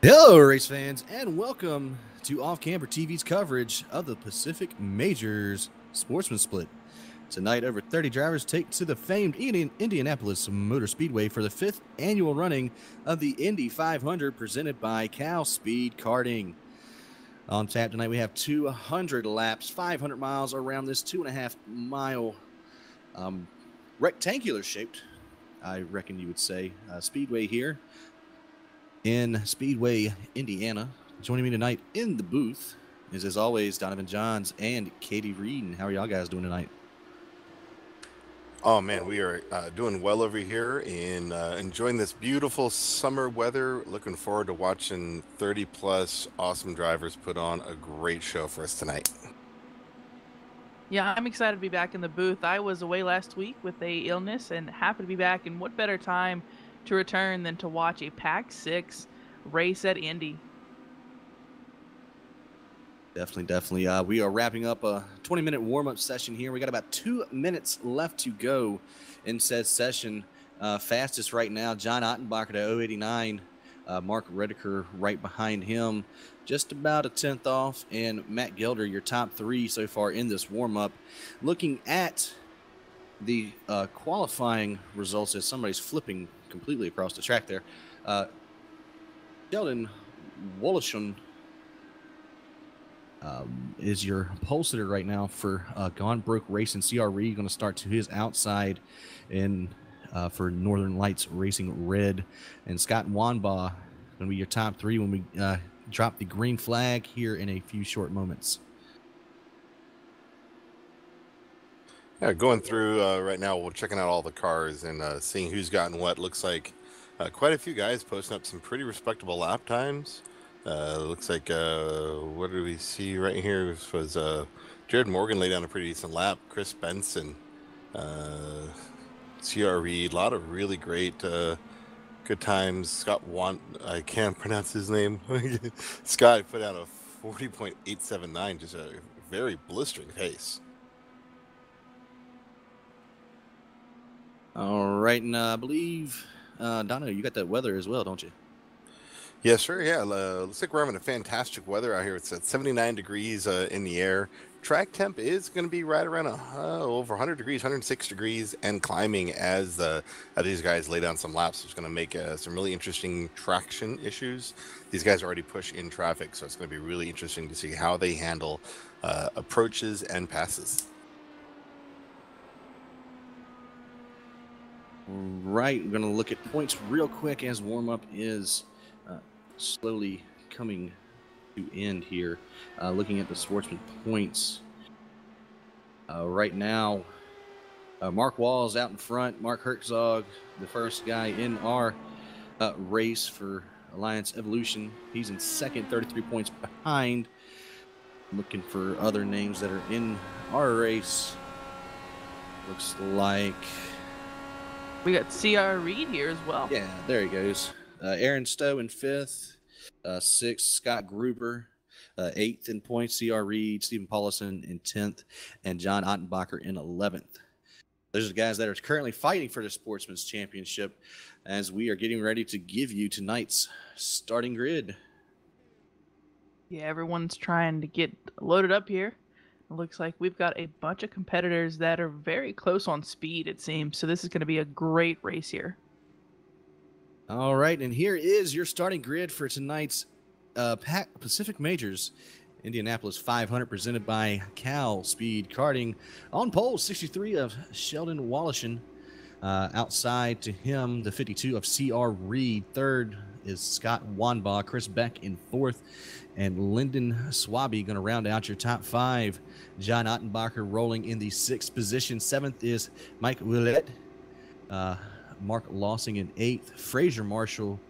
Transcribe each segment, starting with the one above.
Hello, race fans, and welcome to Off Camper TV's coverage of the Pacific Majors Sportsman Split. Tonight, over 30 drivers take to the famed Indianapolis Motor Speedway for the 5th annual running of the Indy 500 presented by Cal Speed Karting. On tap tonight, we have 200 laps, 500 miles around this 2.5 mile rectangular shaped, I reckon you would say, speedway here in Speedway, Indiana. Joining me tonight in the booth is, as always, Donovan Johns and Katie Reed. How are y'all guys doing tonight? Oh man, we are doing well over here and enjoying this beautiful summer weather. Looking forward to watching 30 plus awesome drivers put on a great show for us tonight. Yeah, I'm excited to be back in the booth. I was away last week with a illness and happy to be back. And what better time to return than to watch a PAC 6 race at Indy? Definitely. We are wrapping up a 20-minute warm-up session here. We got about 2 minutes left to go in said session. Fastest right now, John Ottenbacher to 089. Mark Redeker right behind him, just about a 10th off. And Matt Gelder, your top three so far in this warm-up. Looking at the qualifying results, as somebody's flipping completely across the track there. Sheldon Wollaston is your pole sitter right now for Gone Broke Racing. CR Reed going to start to his outside in for Northern Lights Racing Red. And Scott Wanbaugh going to be your top three when we drop the green flag here in a few short moments. Yeah, going through right now, we're checking out all the cars and seeing who's gotten what. Looks like quite a few guys posting up some pretty respectable lap times. Looks like, what do we see right here? This was Jared Morgan laid down a pretty decent lap. Chris Benson, CR Reed, a lot of really great good times. Scott I can't pronounce his name. Scott put out a 40.879, just a very blistering pace. All right, and I believe, Donna, you got that weather as well, don't you? Yeah, sure. Yeah, looks like we're having a fantastic weather out here. It's at 79 degrees in the air. Track temp is going to be right around over 100 degrees, 106 degrees, and climbing as these guys lay down some laps. It's going to make some really interesting traction issues. These guys already push in traffic, so it's going to be really interesting to see how they handle approaches and passes. Right, we're going to look at points real quick as warm-up is slowly coming to end here. Looking at the Sportsman points right now, Mark Wall is out in front. Mark Herzog, the first guy in our race for Alliance Evolution, he's in second, 33 points behind. Looking for other names that are in our race. Looks like we got CR Reed here as well. Yeah, there he goes. Aaron Stowe in 5th, 6th, Scott Gruber, 8th in points, CR Reed, Stephen Paulison in 10th, and John Ottenbacher in 11th. Those are the guys that are currently fighting for the Sportsman's Championship as we are getting ready to give you tonight's starting grid. Yeah, everyone's trying to get loaded up here. It looks like we've got a bunch of competitors that are very close on speed, it seems. So this is going to be a great race here. All right, and here is your starting grid for tonight's PAC Pacific Majors Indianapolis 500 presented by Cal Speed Karting. On pole, 63 of Sheldon Wollaston. Outside to him, the 52 of CR Reed. Third is Scott Wanbaugh. Chris Beck in 4th. And Lyndon Swaby going to round out your top 5. John Ottenbacher rolling in the 6th position. 7th is Mike Willett. Mark Lossing in 8th. Fraser Marshall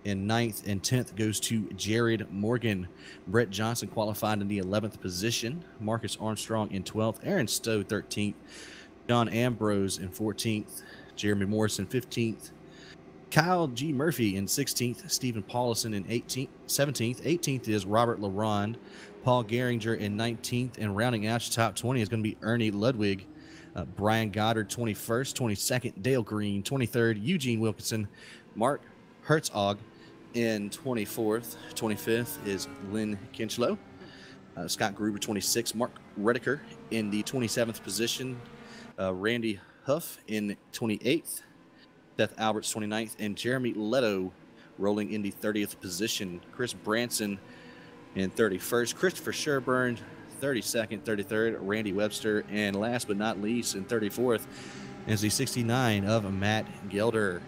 in 9th. And 10th goes to Jared Morgan. Brett Johnson qualified in the 11th position. Marcus Armstrong in 12th. Aaron Stowe 13th. John Ambrose in 14th. Jeremy Morrison 15th. Kyle G. Murphy in 16th. Stephen Paulison in 17th. 18th is Robert LaRonde. Paul Gehringer in 19th. And rounding out your top 20 is going to be Ernie Ludwig. Brian Goddard 21st. 22nd, Dale Green. 23rd, Eugene Wilkinson. Mark Herzog. In 24th, 25th is Lynn Kinchlow. Scott Gruber, 26th. Mark Redeker in the 27th position. Randy Huff in 28th. Seth Alberts, 29th. And Jeremy Leto rolling in the 30th position. Chris Branson in 31st. Christopher Sherburne, 32nd, 33rd. Randy Webster. And last but not least, in 34th is the 69 of Matt Gelder.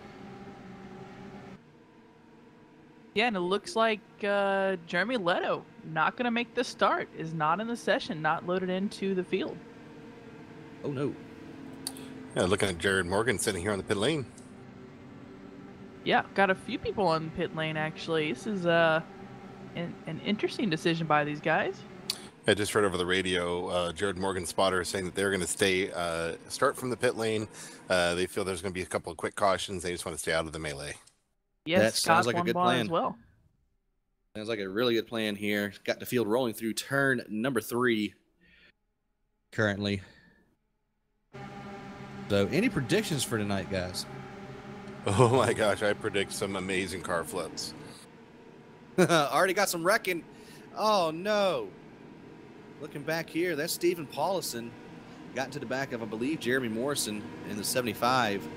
Yeah, and it looks like Jeremy Leto not going to make the start, is not in the session, not loaded into the field. Oh, no. Yeah, looking at Jared Morgan sitting here on the pit lane. Yeah, got a few people on the pit lane, actually. This is an interesting decision by these guys. I just heard over the radio, Jared Morgan spotter saying that they're going to start from the pit lane. They feel there's going to be a couple of quick cautions. They just want to stay out of the melee. Yes, that sounds like a good plan as well. Sounds like a really good plan here. Got the field rolling through turn number 3 currently. So, any predictions for tonight, guys? Oh my gosh, I predict some amazing car flips. Already got some wrecking. Oh, no. Looking back here, that's Stephen Paulison. Got into the back of, I believe, Jeremy Morrison in the 75.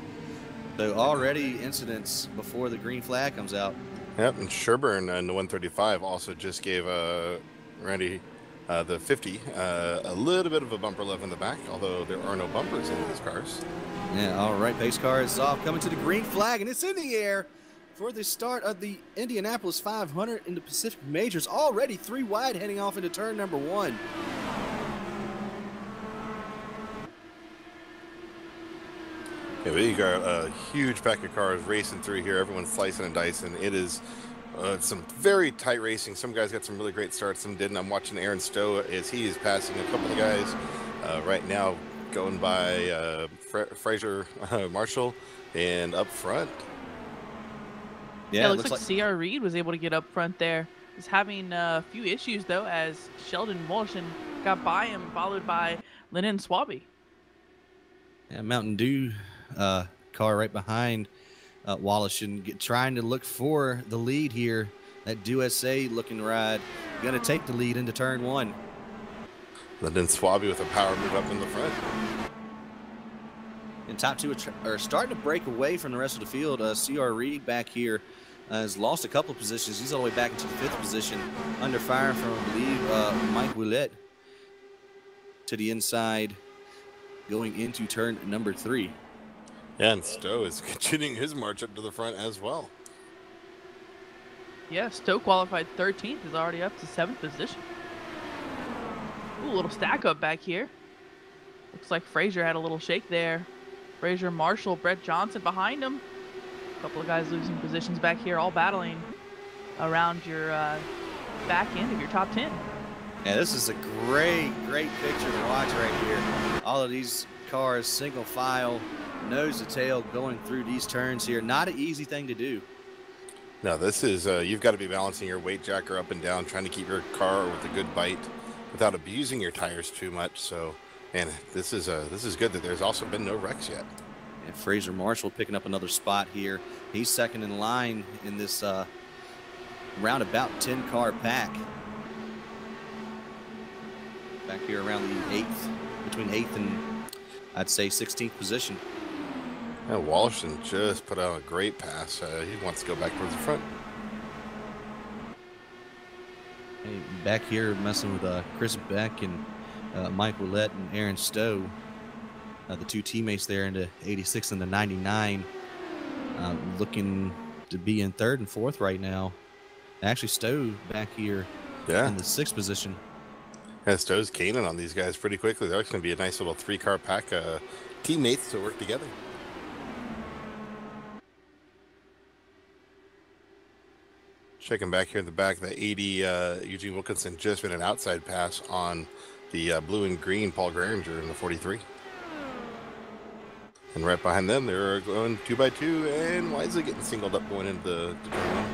So already incidents before the green flag comes out. Yep, and Sherburne in the 135 also just gave Randy the 50 a little bit of a bumper love in the back, although there are no bumpers in these cars. Yeah, all right, pace car is off, coming to the green flag, and it's in the air for the start of the Indianapolis 500 in the Pacific Majors. Already 3 wide heading off into turn number 1. Yeah, we got a huge pack of cars racing through here. Everyone's slicing and dicing. It is some very tight racing. Some guys got some really great starts, some didn't. I'm watching Aaron Stowe as he is passing a couple of guys right now, going by Fraser Marshall and up front. Yeah, it looks like C.R. Reed was able to get up front there. He's having a few issues, though, as Sheldon Walshin got by him, followed by Lennon Swaby. Yeah, Mountain Dew car right behind Wallace and trying to look for the lead here. That USA looking ride going to take the lead into turn 1. Lennon Swaby with a power move up in the front. And top 2 are starting to break away from the rest of the field. C.R. Reed back here has lost a couple of positions. He's all the way back into the 5th position, under fire from, I believe, Mike Willett to the inside, going into turn number 3. Yeah, and Stowe is continuing his march up to the front as well. Yeah, Stowe qualified 13th, is already up to 7th position. Ooh, a little stack up back here. Looks like Frazier had a little shake there. Frazier, Marshall, Brett Johnson behind him. A couple of guys losing positions back here, all battling around your back end of your top 10. Yeah, this is a great picture to watch right here. All of these cars, single file, nose to tail, going through these turns here. Not an easy thing to do. No, this is, you've got to be balancing your weight jacker up and down, trying to keep your car with a good bite without abusing your tires too much. So, man, this is good that there's also been no wrecks yet. And Fraser Marshall picking up another spot here. He's second in line in this roundabout 10-car pack. Back here around the 8th, between 8th and I'd say 16th position. Yeah, Walshin just put out a great pass. He wants to go back towards the front. Hey, back here messing with Chris Beck and Mike Willett and Aaron Stowe, the 2 teammates there in the 86 and the 99, looking to be in 3rd and 4th right now. Actually, Stowe back here in the 6th position. Yeah, Stowe's caning on these guys pretty quickly. They're going to be a nice little 3-car pack teammates to work together. Checking back here in the back, the 80 Eugene Wilkinson just made an outside pass on the blue and green Paul Geringer in the 43. And right behind them, they're going 2x2 and wisely getting singled up going into the turn 1.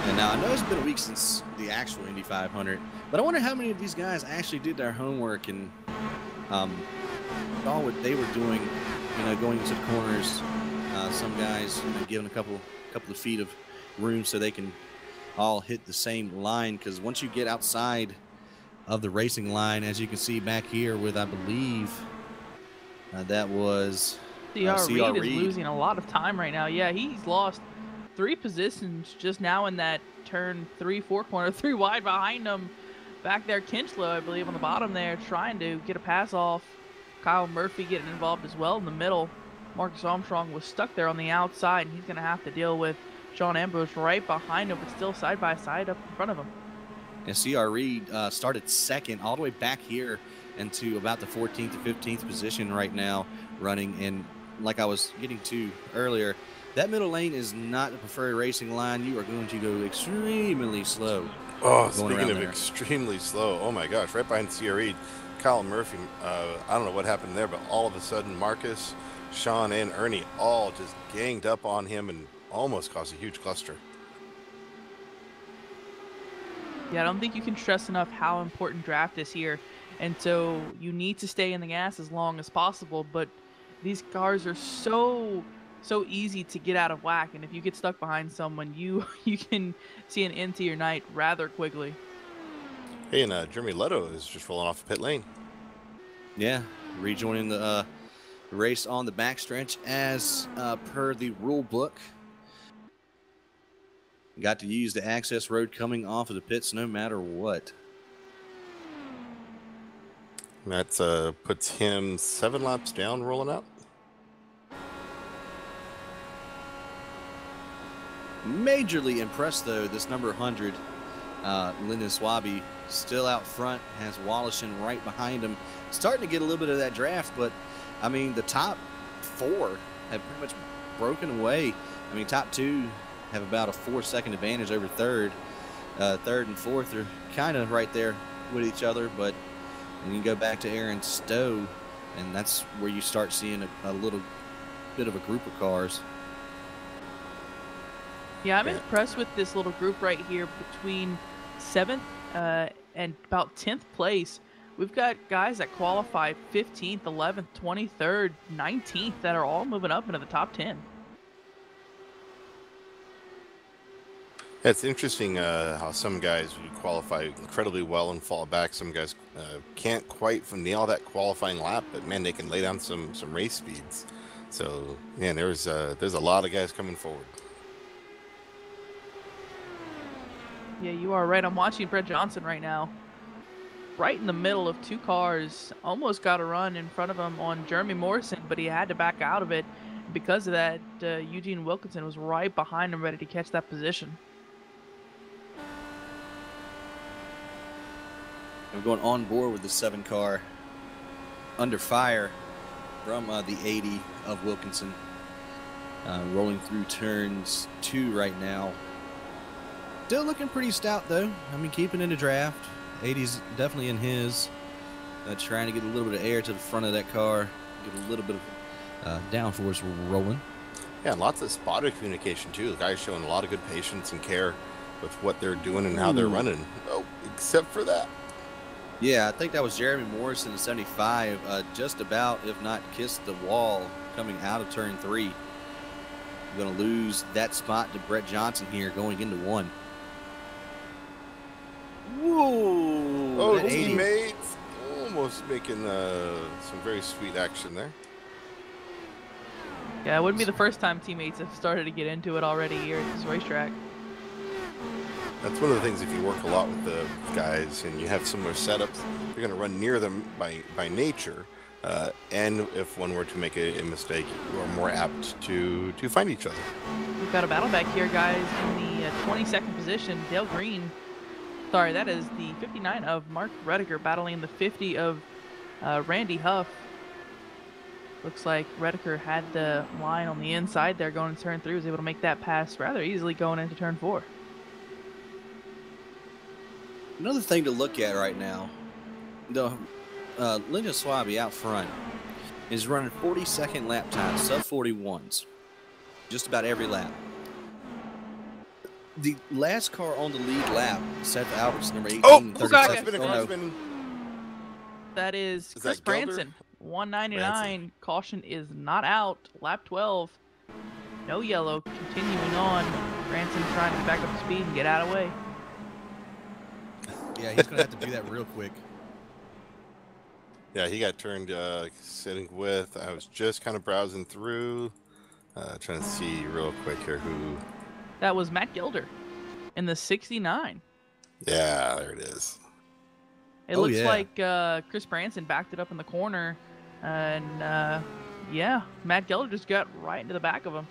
And now I know it's been a week since the actual Indy 500, but I wonder how many of these guys actually did their homework and saw what they were doing, going into the corners. Some guys, giving a couple couple of feet of room so they can all hit the same line, because once you get outside of the racing line, as you can see back here with, I believe, that was CR CR Reed is Reed. losing a lot of time right now. Yeah, he's lost 3 positions just now in that turn 3-4 corner, 3 wide behind him. Back there, Kinchlow, I believe, on the bottom there, trying to get a pass off. Kyle Murphy getting involved as well in the middle. Marcus Armstrong was stuck there on the outside, and he's going to have to deal with Sean Ambrose right behind him, but still side by side up in front of him. And CR Reed started second all the way back here into about the 14th or 15th position right now running. And like I was getting to earlier, that middle lane is not the preferred racing line. You are going to go extremely slow. Oh, speaking of extremely slow, oh my gosh, right behind CR Reed, Kyle Murphy, I don't know what happened there, but all of a sudden Marcus, Sean, and Ernie all just ganged up on him and almost caused a huge cluster. Yeah, I don't think you can stress enough how important draft is here. And so you need to stay in the gas as long as possible. But these cars are so easy to get out of whack. And if you get stuck behind someone, you can see an end to your night rather quickly. Hey, and Jeremy Leto is just rolling off the pit lane. Yeah, rejoining the race on the backstretch as per the rule book. Got to use the access road coming off of the pits no matter what. That puts him 7 laps down rolling out. Majorly impressed, though, this number 100, Lyndon Swaby, still out front, has Wallishin right behind him. Starting to get a little bit of that draft, but, I mean, the top 4 have pretty much broken away. I mean, top 2 have about a 4-second advantage over third. Third and fourth are kind of right there with each other, but then you go back to Aaron Stowe, and that's where you start seeing a little bit of a group of cars. Yeah, I'm impressed with this little group right here between 7th and about 10th place. We've got guys that qualify 15th, 11th, 23rd, 19th that are all moving up into the top 10. It's interesting how some guys would qualify incredibly well and fall back. Some guys can't quite nail that qualifying lap, but man, they can lay down some race speeds. So man, there's a lot of guys coming forward. Yeah, you are right. I'm watching Brett Johnson right now. Right in the middle of 2 cars. Almost got a run in front of him on Jeremy Morrison, but he had to back out of it. Because of that, Eugene Wilkinson was right behind him, ready to catch that position. We're going on board with the 7 car under fire from the 80 of Wilkinson. Rolling through turns 2 right now. Still looking pretty stout, though. I mean, keeping in the draft. 80's definitely in his. Trying to get a little bit of air to the front of that car. Get a little bit of downforce rolling. Yeah, and lots of spotter communication, too. The guys showing a lot of good patience and care with what they're doing and how they're running. Oh, except for that. Yeah, I think that was Jeremy Morrison in 75. Just about, if not kissed the wall coming out of turn 3. We're going to lose that spot to Brett Johnson here going into 1. Whoa! Oh, teammates almost making some very sweet action there. Yeah, it wouldn't be the first time teammates have started to get into it already here at this racetrack. That's one of the things, if you work a lot with the guys and you have similar setups, you're going to run near them by nature. And if one were to make a mistake, you are more apt to find each other. We've got a battle back here, guys, in the 22nd position. Dale Green, sorry, that is the 59 of Mark Rediger battling the 50 of Randy Huff. Looks like Rediger had the line on the inside there going into turn 3, was able to make that pass rather easily going into turn 4. Another thing to look at right now, the Lyndon Swaby out front is running 42nd lap time, sub 41s, just about every lap. The last car on the lead lap, Seth Alberts, number 18. Oh, that is Chris Branson, 199. Caution is not out. Lap 12. No yellow. Continuing on. Branson trying to get back up to speed and get out of the way. Yeah, he's going to have to do that real quick. Yeah, he got turned sitting with. I was just kind of browsing through, trying to see real quick here who. That was Matt Gilder in the 69. Yeah, there it is. It looks like Chris Branson backed it up in the corner, and yeah, Matt Gilder just got right into the back of him.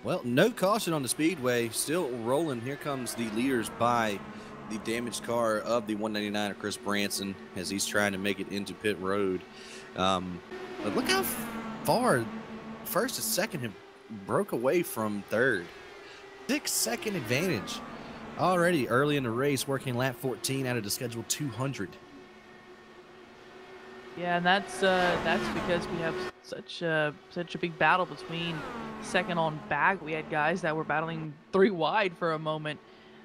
Well, no caution on the speedway. Still rolling. Here comes the leaders by the damaged car of the 199 of Chris Branson as he's trying to make it into pit road. But look how far first and second have broke away from third. 6-second advantage already early in the race, working lap 14 out of the scheduled 200. Yeah, and that's because we have such a big battle between second on back. We had guys that were battling 3 wide for a moment.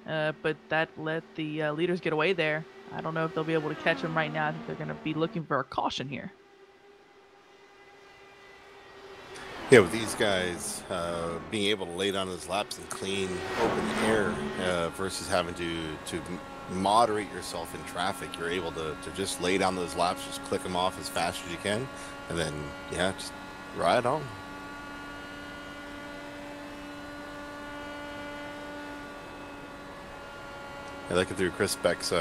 But that let the leaders get away there. I don't know if they'll be able to catch them right now. I think they're going to be looking for a caution here. Yeah, with these guys being able to lay down those laps in clean, open air versus having to moderate yourself in traffic, you're able to just lay down those laps, just click them off as fast as you can, and then, yeah, just ride on. Yeah, looking through Chris Beck's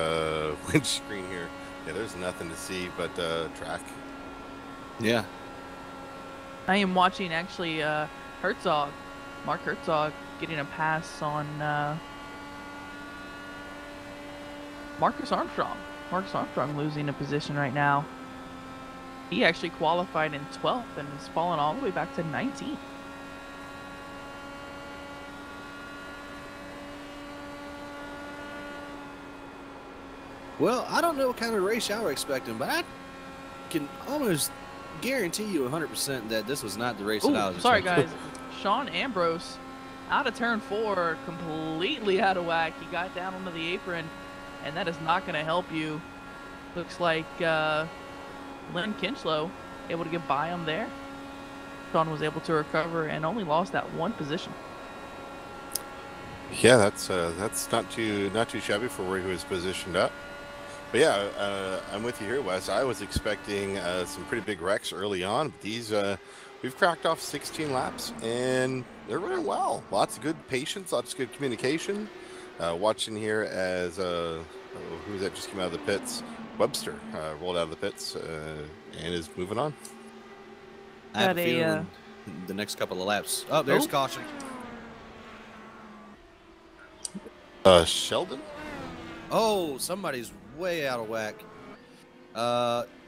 windscreen here, yeah, there's nothing to see but track. Yeah. I am watching actually Mark Herzog getting a pass on Marcus Armstrong. Marcus Armstrong losing a position right now. He actually qualified in 12th and has fallen all the way back to 19th. Well, I don't know what kind of race y'all were expecting, but I can almost guarantee you 100% that this was not the race that I was sorry, expecting. guys. Sean Ambrose out of turn 4, completely out of whack. He got down onto the apron, and that is not going to help you. Looks like Len Kinchlow able to get by him there. Sean was able to recover and only lost that 1 position. Yeah, that's not too shabby for where he was positioned up. But yeah, I'm with you here, Wes. I was expecting some pretty big wrecks early on. But these, we've cracked off 16 laps, and they're running well. Lots of good patience, lots of good communication. Watching here as who's that just came out of the pits? Webster rolled out of the pits and is moving on. I have a feeling the next couple of laps. Oh, there's caution. Sheldon? Oh, somebody's way out of whack.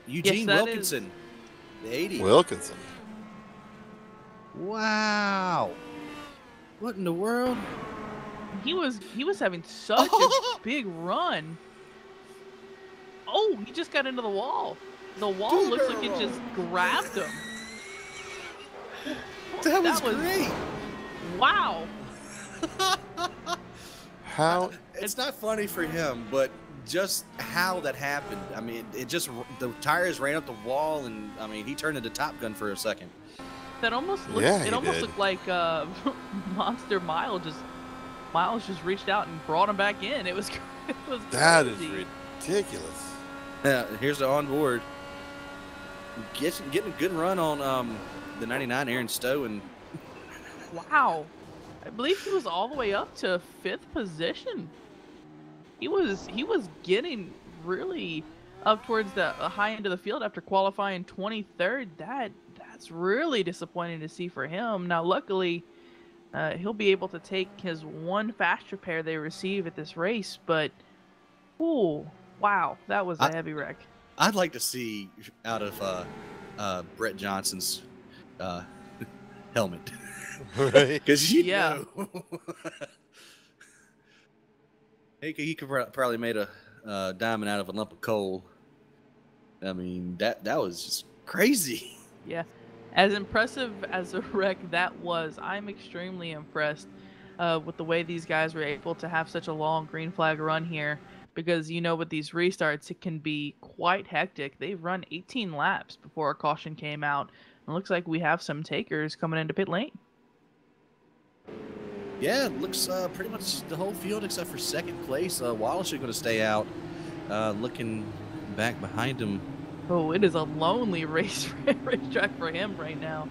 Eugene Wilkinson, the 80. Wilkinson. Wow. What in the world? He was having such a big run. Oh, he just got into the wall. The wall looks like it just grabbed him. That was great. Wow. How? It's not funny for him, but just how that happened. I mean, it just, the tires ran up the wall, and I mean, he turned into Top Gun for a second. That almost looked, it almost looked like Monster Miles just reached out and brought him back in. It was crazy. That is ridiculous. Yeah, here's the onboard. Getting a good run on the 99 Aaron Stowe, and wow, I believe he was all the way up to 5th position. He was getting really up towards the high end of the field after qualifying 23rd. That's really disappointing to see for him. Now, luckily, he'll be able to take his 1 fast repair they receive at this race, but ooh, wow, that was a heavy wreck. I'd like to see out of Brett Johnson's helmet. Right? Because know. He could probably made a diamond out of a lump of coal. I mean, that was just crazy. Yeah. As impressive as a wreck that was, I'm extremely impressed with the way these guys were able to have such a long green flag run here. Because, with these restarts, it can be quite hectic. They've run 18 laps before a caution came out. It looks like we have some takers coming into pit lane. Yeah, it looks pretty much the whole field except for second place. Wallace is going to stay out. Looking back behind him. Oh, it is a lonely racetrack for him right now.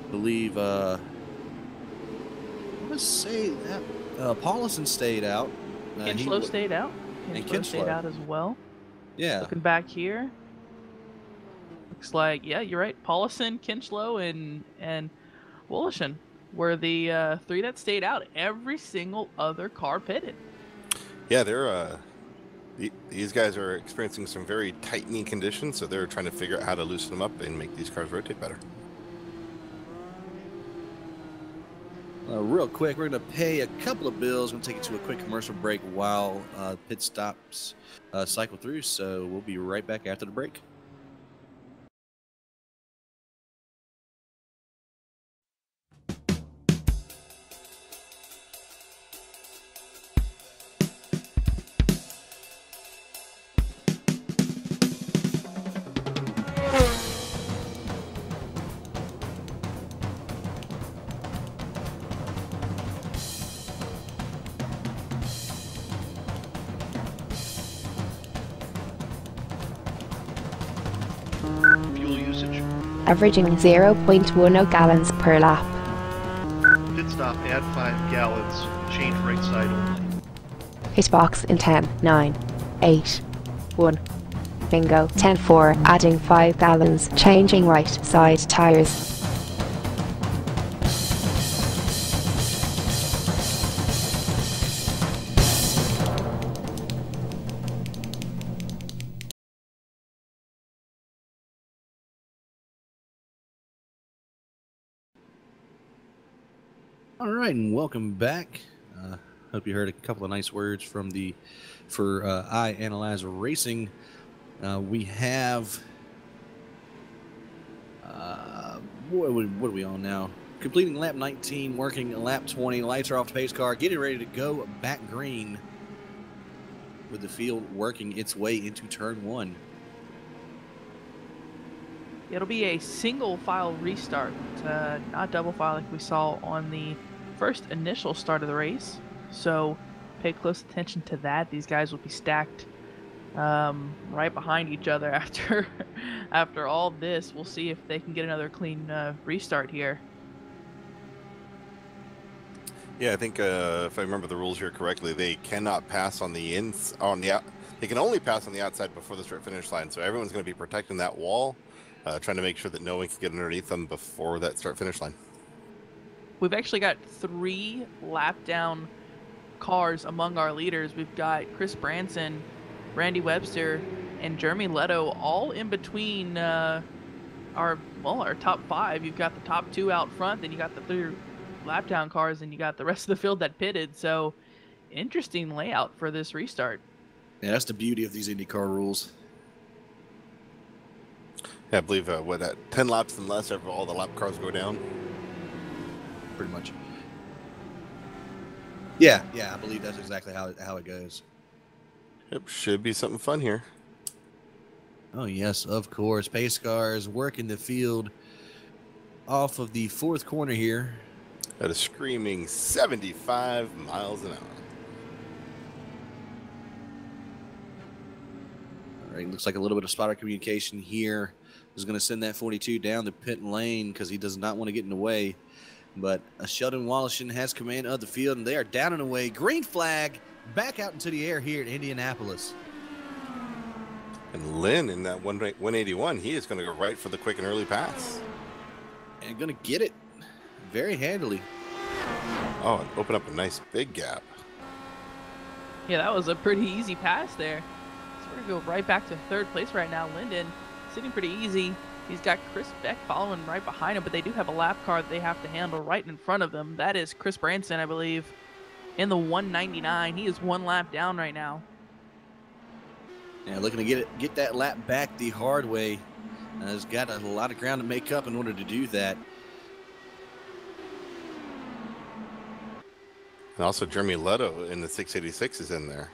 I believe, let's say that Paulison stayed out. Kinchlow stayed out. Kinchlow Stayed out as well. Yeah. Looking back here. Looks like, yeah, you're right. Paulison, Kinchlow, and Wollashin were the 3 that stayed out. Every single other car pitted. Yeah, they're these guys are experiencing some very tightening conditions, so they're trying to figure out how to loosen them up and make these cars rotate better. Real quick, we're going to pay a couple of bills. We're going to take it to a quick commercial break while pit stops cycle through. So we'll be right back after the break. Fuel usage. Averaging 0.10 gallons per lap. Pit stop, add 5 gallons. Change right side only. Hitbox in 10, 9, 8, 1. Bingo. 10-4, adding 5 gallons. Changing right side tires. All right, and welcome back. Hope you heard a couple of nice words from for I Analyze Racing. We have what are we on now? Completing lap 19, working lap 20. Lights are off the pace car, getting ready to go back green. With the field working its way into turn 1. It'll be a single file restart, not double file like we saw on the first initial start of the race. So pay close attention to that. These guys will be stacked right behind each other after all this. We'll see if they can get another clean restart here. Yeah, I think if I remember the rules here correctly, they cannot pass on the they can only pass on the outside before the start finish line. So everyone's going to be protecting that wall, trying to make sure that no one can get underneath them before that start finish line. We've actually got 3 lap down cars among our leaders. We've got Chris Branson, Randy Webster, and Jeremy Leto all in between our top 5. You've got the top 2 out front, then you got the 3 lap down cars, and you got the rest of the field that pitted. So interesting layout for this restart. Yeah, that's the beauty of these IndyCar rules. Yeah, I believe 10 laps and less, all the lap cars go down. Pretty much. Yeah, I believe that's exactly how it goes. Yep, should be something fun here. Oh yes, of course. Pace cars working the field off of the 4th corner here. At a screaming 75 miles an hour. All right, looks like a little bit of spotter communication here is going to send that 42 down the pit lane because he does not want to get in the way. But Sheldon Wollashin has command of the field, and they are down and away. Green flag back out into the air here at Indianapolis. And Lynn in that 181, he is going to go right for the quick and early pass. And going to get it very handily. Oh, and open up a nice big gap. Yeah, that was a pretty easy pass there. So we're going to go right back to 3rd place right now. Linden sitting pretty easy. He's got Chris Beck following right behind him, but they do have a lap car that they have to handle right in front of them. That is Chris Branson, I believe, in the 199. He is 1 lap down right now. Yeah, looking to get that lap back the hard way. Has got a lot of ground to make up in order to do that. And also Jeremy Leto in the 686 is in there.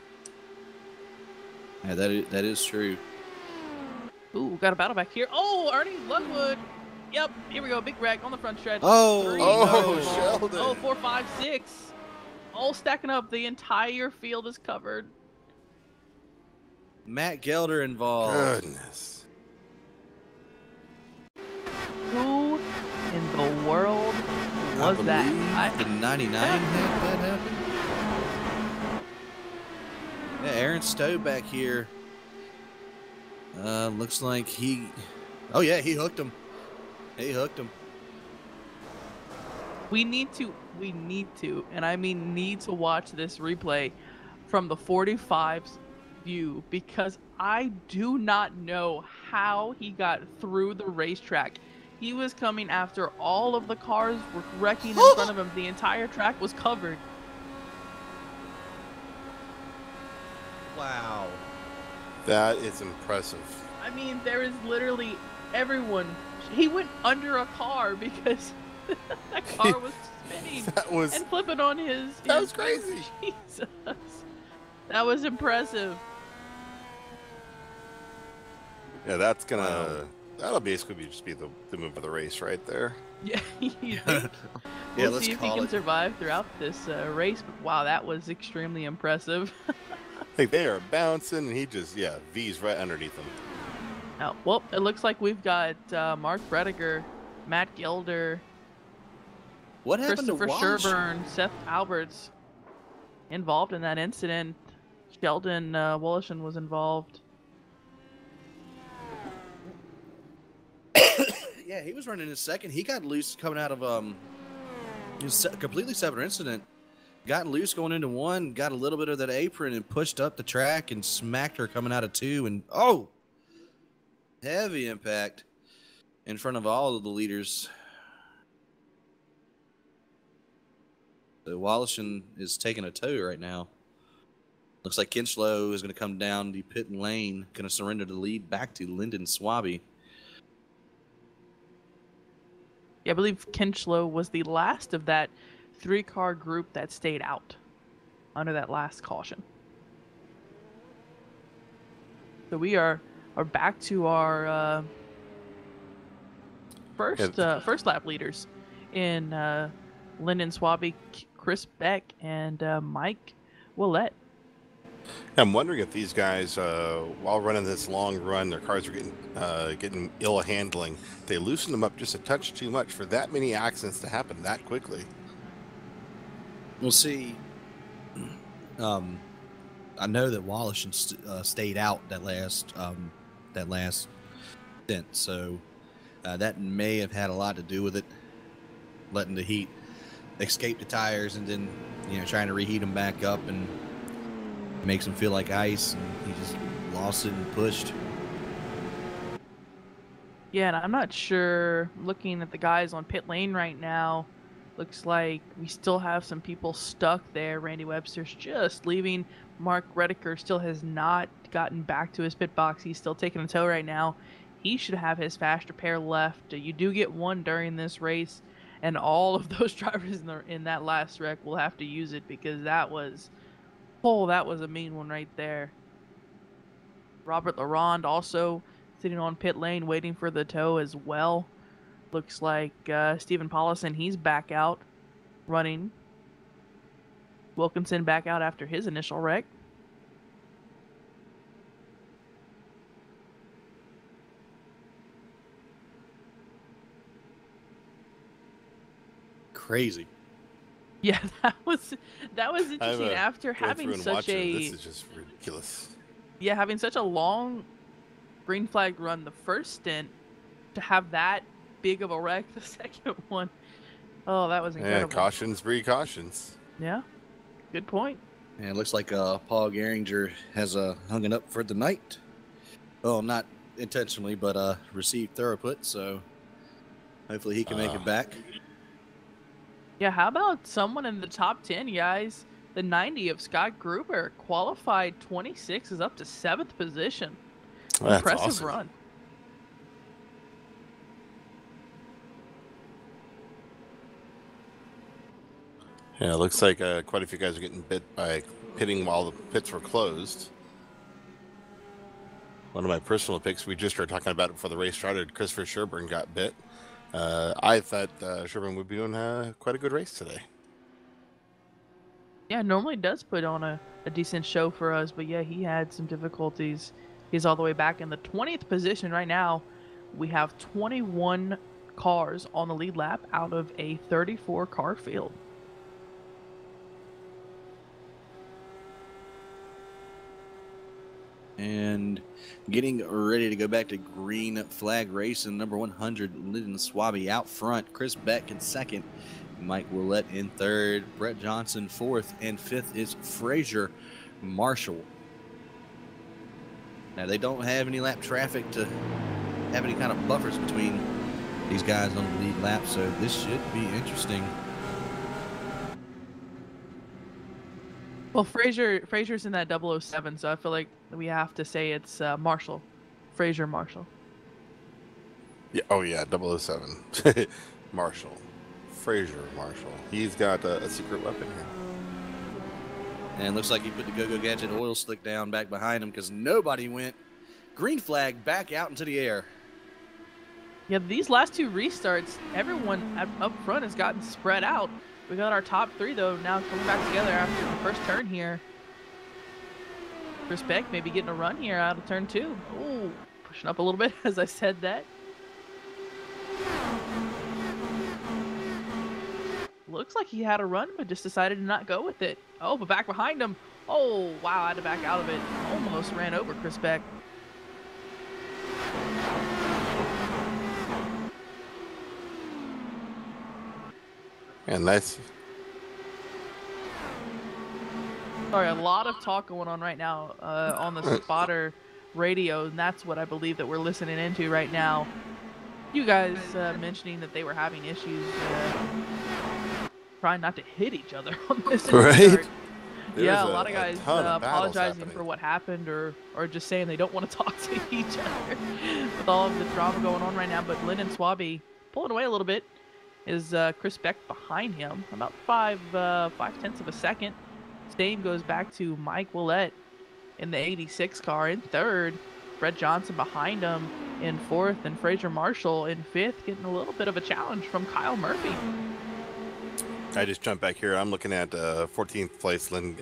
Yeah, that is true. Ooh, got a battle back here. Oh, Arnie Ludwood Yep, here we go. Big wreck on the front stretch. Oh, Three. Oh, Sheldon. Oh, 4, 5, 6. All stacking up. The entire field is covered. Matt Gelder involved. Goodness. Who in the world was that? The 99 had that happen. Yeah, Aaron Stowe back here. Looks like he. Oh yeah, he hooked him. He hooked him. We need to, and I mean need to watch this replay from the 45's view, because I do not know how he got through the racetrack. He was coming after all of the cars were wrecking in front of him. The entire track was covered. Wow. That is impressive. I mean, there is literally everyone. He went under a car because that car was spinning and flipping on his. That was crazy. Jesus. That was impressive. Yeah, that's gonna. That'll basically just be the move of the race right there. Yeah, you think? Yeah, We'll let's see if he call can it. survive throughout this race. But wow, that was extremely impressive. Like they are bouncing, and he just V's right underneath them. Oh, well, it looks like we've got Mark Brediger, Matt Gelder, What happened to Christopher Walsh? Sherburne, Seth Alberts involved in that incident. Sheldon Wollaston was involved. Yeah, he was running his second. He got loose coming out of it was a completely separate incident. Got loose going into one, got a little bit of that apron and pushed up the track and smacked her coming out of two, and heavy impact in front of all of the leaders. So Wollaston is taking a tow right now. Looks like Kinchlow is going to come down the pit lane, going to surrender the lead back to Lyndon Swaby. Yeah, I believe Kinchlow was the last of that 3-car group that stayed out under that last caution. So we are back to our first lap leaders in Lyndon Swaby, Chris Beck, and Mike Willett. I'm wondering if these guys, while running this long run, their cars are getting ill handling. They loosened them up just a touch too much for that many accidents to happen that quickly. We'll see. I know that Wollaston stayed out that last stint, so that may have had a lot to do with it, letting the heat escape the tires and then trying to reheat them back up and makes them feel like ice, and he just lost it and pushed. Yeah, and I'm not sure, looking at the guys on pit lane right now, looks like we still have some people stuck there. Randy Webster's just leaving. Mark Rediker still has not gotten back to his pit box. He's still taking a tow right now. He should have his faster pair left. You do get one during this race, and all of those drivers in that last wreck will have to use it, because that was a mean one right there. Robert Laronde also sitting on pit lane waiting for the tow as well. Looks like Stephen Paulison, he's back out running. Wilkinson back out after his initial wreck. Crazy. Yeah, that was interesting after having such a This is just ridiculous. Yeah, having such a long green flag run the first stint, to have that big of a wreck the second one. Oh, that was incredible. Yeah, cautions breed cautions. Yeah, good point. And it looks like Paul Gehringer has hung it up for the night. Well, not intentionally, but received thoroughput, so hopefully he can make it back. Yeah, how about someone in the top 10, guys? The 90 of Scott Gruber, qualified 26, is up to 7th position. That's Impressive awesome. run. Yeah, it looks like quite a few guys are getting bit by pitting while the pits were closed. One of my personal picks, we just started talking about it before the race started. Christopher Sherburne got bit. I thought Sherman would be doing quite a good race today. Yeah, normally does put on a decent show for us, but yeah, he had some difficulties. He's all the way back in the 20th position right now. We have 21 cars on the lead lap out of a 34 car field. And getting ready to go back to green flag racing, number 100, Lyndon Swaby out front. Chris Beck in second. Mike Willett in third. Brett Johnson fourth. And fifth is Fraser Marshall. Now, they don't have any lap traffic to have any kind of buffers between these guys on the lead lap, so this should be interesting. Well, Fraser's in that 007, so I feel like we have to say it's Marshall. Fraser Marshall. Yeah. Oh, yeah. 007. Marshall. Fraser Marshall. He's got a secret weapon here. And looks like he put the Go-Go Gadget oil slick down back behind him because nobody went. Green flag back out into the air. Yeah, these last two restarts, everyone up front has gotten spread out. We got our top three, though, now coming back together after the first turn here. Chris Beck maybe getting a run here out of turn two. Ooh, pushing up a little bit as I said that. Looks like he had a run, but just decided to not go with it. Oh, but back behind him. Oh, wow, I had to back out of it. Almost ran over Chris Beck. And nice. Sorry, a lot of talk going on right now on the spotter radio, and that's what I believe that we're listening into right now. You guys mentioning that they were having issues trying not to hit each other on this Right? restart. There's Yeah, a lot of guys ton of battles apologizing happening. for what happened or just saying they don't want to talk to each other with all of the drama going on right now. But Lyndon Swaby pulling away a little bit. Is Chris Beck behind him about 5/10 of a second. Same goes back to Mike Willett in the 86 car in third. Brett Johnson behind him in fourth, and Fraser Marshall in fifth, getting a little bit of a challenge from Kyle Murphy. I just jumped back here. I'm looking at 14th place Lynn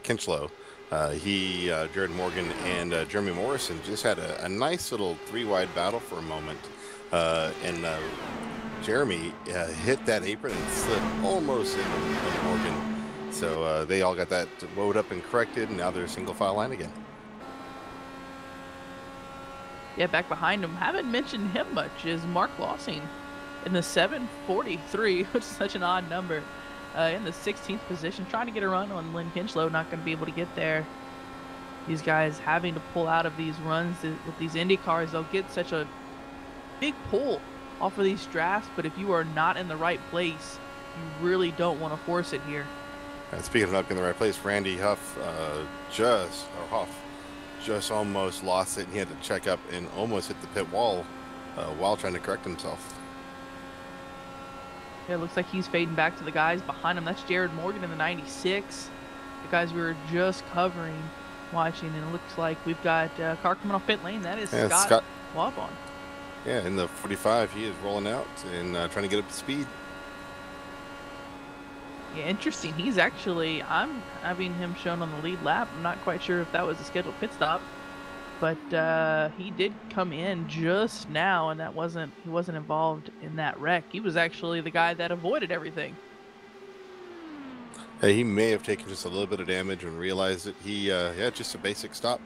Kinchlow. Jared Morgan, and Jeremy Morrison just had a nice little three-wide battle for a moment. Jeremy hit that apron and slid almost into Morgan. So they all got that woed up and corrected, and now they're single file line again. Yeah, back behind him, haven't mentioned him much, is Mark Lossing in the 743, which is such an odd number, in the 16th position, trying to get a run on Lynn Kinchlow, not going to be able to get there. These guys having to pull out of these runs with these Indy cars, they'll get such a big pull off of these drafts, but if you are not in the right place, you really don't want to force it here. Speaking of not being in the right place, Randy Huff just almost lost it, and he had to check up and almost hit the pit wall while trying to correct himself. Yeah, it looks like he's fading back to the guys behind him. That's Jared Morgan in the 96. The guys we were just covering, watching, and it looks like we've got a car coming off pit lane. That is Scott Wabon. Yeah, in the 45, he is rolling out and trying to get up to speed. Yeah, interesting. He's actually, I'm having him shown on the lead lap. I'm not quite sure if that was a scheduled pit stop, but he did come in just now, and he wasn't involved in that wreck. He was actually the guy that avoided everything. Hey, he may have taken just a little bit of damage and realized it. Just a basic stop.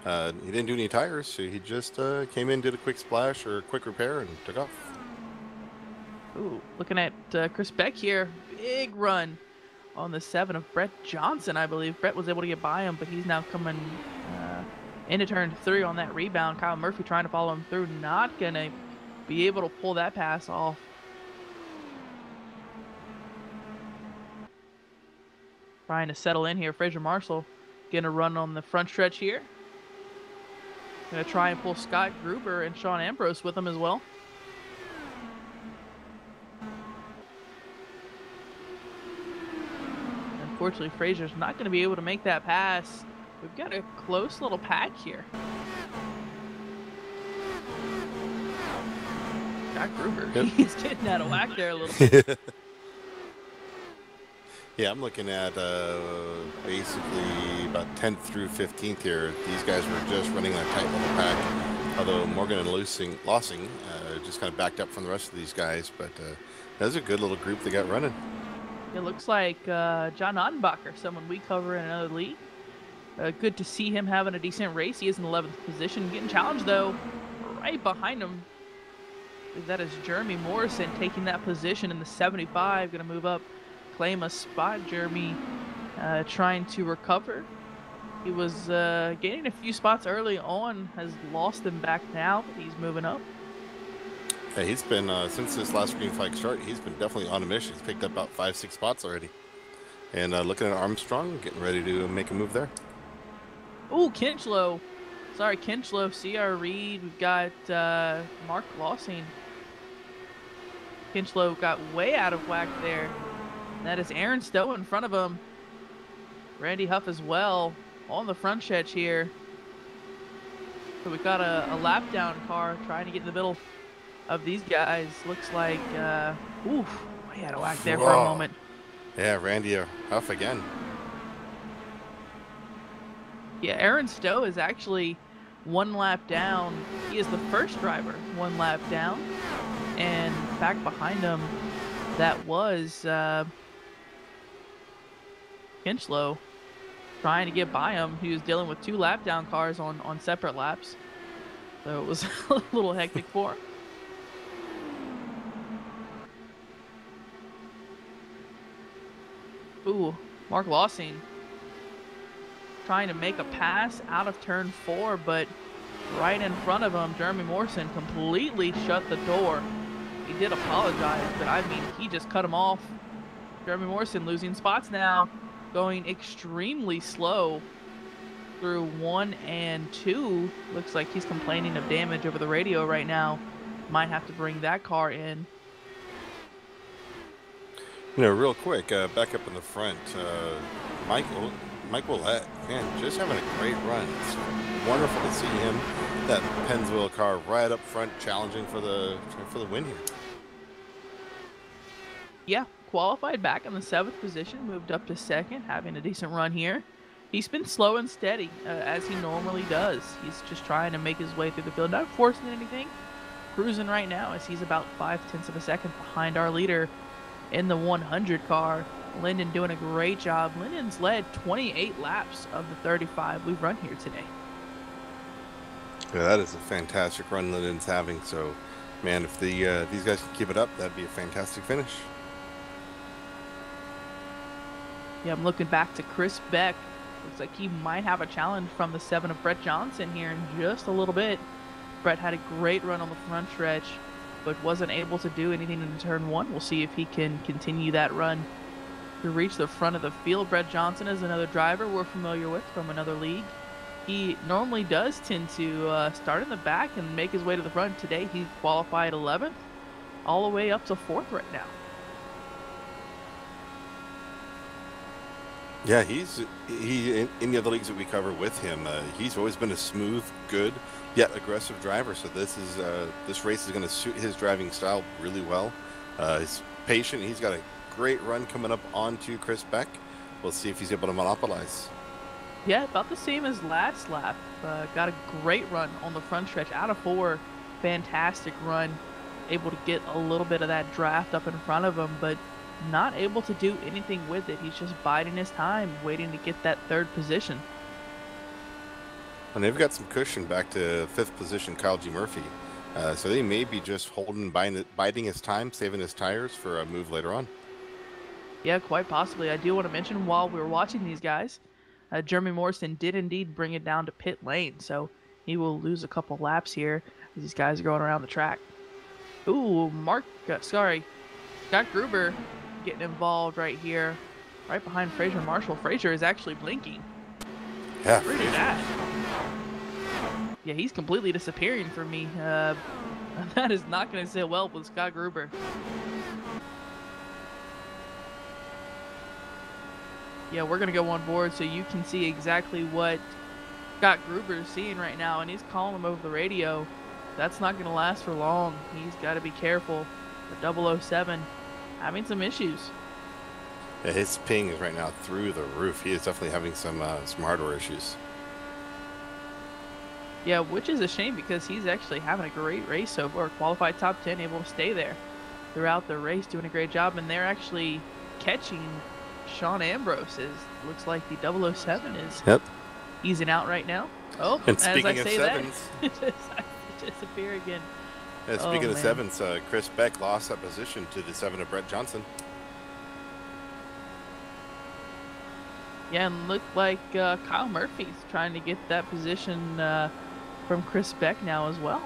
He didn't do any tires, so he just came in, did a quick splash or a quick repair, and took off. Ooh, looking at Chris Beck here. Big run on the 7 of Brett Johnson, I believe. Brett was able to get by him, but he's now coming into turn 3 on that rebound. Kyle Murphy trying to follow him through. Not going to be able to pull that pass off. Trying to settle in here. Fraser Marshall getting a run on the front stretch here. Going to try and pull Scott Gruber and Sean Ambrose with him as well. Unfortunately, Fraser's not going to be able to make that pass. We've got a close little pack here. Scott Gruber. Yep. He's getting out of whack there a little bit. Yeah, I'm looking at basically about 10th through 15th here. These guys were just running a tight little pack, although Morgan and Lossing just kind of backed up from the rest of these guys. But that was a good little group they got running. It looks like John Ottenbacher, someone we cover in another league. Good to see him having a decent race. He is in 11th position. Getting challenged, though, right behind him. That is Jeremy Morrison taking that position in the 75. Going to move up, claim a spot. Jeremy trying to recover. He was gaining a few spots early on, has lost them back now, but he's moving up. Yeah, he's been, since this last green flag start, he's been definitely on a mission. He's picked up about 5-6 spots already. And looking at Armstrong, getting ready to make a move there. Ooh, Kinchlow. Sorry, Kinchlow, C.R. Reed. We've got Mark Lossing. Kinchlow got way out of whack there. That is Aaron Stowe in front of him. Randy Huff as well on the front stretch here. So we've got a lap down car trying to get in the middle of these guys. Looks like, oof, way out of whack there for a moment. Yeah, Randy Huff again. Yeah, Aaron Stowe is actually one lap down. He is the first driver one lap down. And back behind him, that was Kinchlow trying to get by him. He was dealing with 2 lap down cars on separate laps. So it was a little hectic for him. Ooh, Mark Lossing trying to make a pass out of turn 4, but right in front of him, Jeremy Morrison completely shut the door. He did apologize, but I mean, he just cut him off. Jeremy Morrison losing spots now, going extremely slow through 1 and 2. Looks like he's complaining of damage over the radio right now. Might have to bring that car in. You know, real quick, back up in the front, Mike Willett, man, just having a great run. It's wonderful to see him, that Pennzoil car right up front, challenging for the win here. Yeah, qualified back in the 7th position, moved up to 2nd, having a decent run here. He's been slow and steady, as he normally does. He's just trying to make his way through the field, not forcing anything. Cruising right now as he's about 0.5 of a second behind our leader in the 100 car. Lyndon doing a great job. Lyndon's led 28 laps of the 35 we've run here today. Yeah, that is a fantastic run Lyndon's having. So, man, if these guys can keep it up, that'd be a fantastic finish. Yeah, I'm looking back to Chris Beck. Looks like he might have a challenge from the 7 of Brett Johnson here in just a little bit. Brett had a great run on the front stretch, but wasn't able to do anything in turn 1. We'll see if he can continue that run to reach the front of the field. Brett Johnson is another driver we're familiar with from another league. He normally does tend to start in the back and make his way to the front. Today he qualified 11th, all the way up to 4th right now. Yeah, he in the other leagues that we cover with him, he's always been a smooth, good, yet aggressive driver. So this race is going to suit his driving style really well. He's patient. He's got a great run coming up onto Chris Beck. We'll see if he's able to monopolize. Yeah, about the same as last lap. Got a great run on the front stretch out of 4. Fantastic run. Able to get a little bit of that draft up in front of him, but not able to do anything with it. He's just biding his time, waiting to get that 3rd position. And they've got some cushion back to 5th position, Kyle G. Murphy. So they may be just biding his time, saving his tires for a move later on. Yeah, quite possibly. I do want to mention while we were watching these guys, Jeremy Morrison did indeed bring it down to pit lane, so he will lose a couple laps here as these guys are going around the track. Ooh, Scott Gruber getting involved right here, right behind Fraser Marshall. Fraser is actually blinking. Yeah. Pretty bad. Yeah, he's completely disappearing from me. That is not going to sit well with Scott Gruber. Yeah, we're going to go on board so you can see exactly what Scott Gruber is seeing right now, and he's calling him over the radio that's not going to last for long. He's got to be careful. The 007 having some issues. Yeah, his ping is right now through the roof. He is definitely having some hardware issues. Yeah, which is a shame because he's actually having a great race so far. Qualified top 10, able to stay there throughout the race, doing a great job. And they're actually catching Sean Ambrose. Looks like the 007 is easing out right now. Oh, and speaking as I of say sevens, that, disappear again. Yeah, speaking of sevens, Chris Beck lost that position to the 7 of Brett Johnson. Yeah, and looked like Kyle Murphy's trying to get that position from Chris Beck now as well.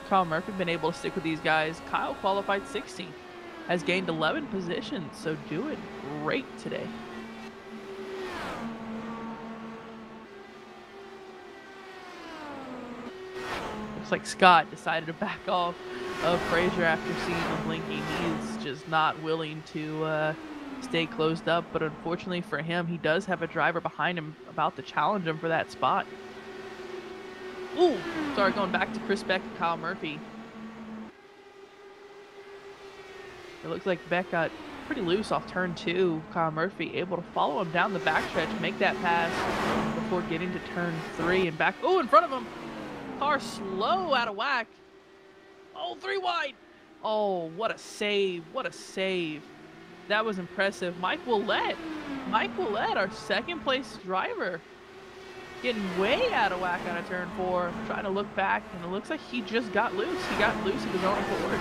Kyle Murphy been able to stick with these guys. Kyle qualified 16th, has gained 11 positions, so doing great today. Looks like Scott decided to back off of Fraser after seeing him blinking. He's just not willing to stay closed up, but unfortunately for him, he does have a driver behind him about to challenge him for that spot. Ooh, sorry, going back to Chris Beck and Kyle Murphy. It looks like Beck got pretty loose off turn 2. Kyle Murphy able to follow him down the backstretch, make that pass before getting to turn 3 and back. Oh, in front of him. Car slow out of whack. Oh, 3 wide. Oh, what a save. What a save. That was impressive. Mike Willett, our second place driver, getting way out of whack out of turn 4, trying to look back, and it looks like he just got loose. He got loose of his own accord.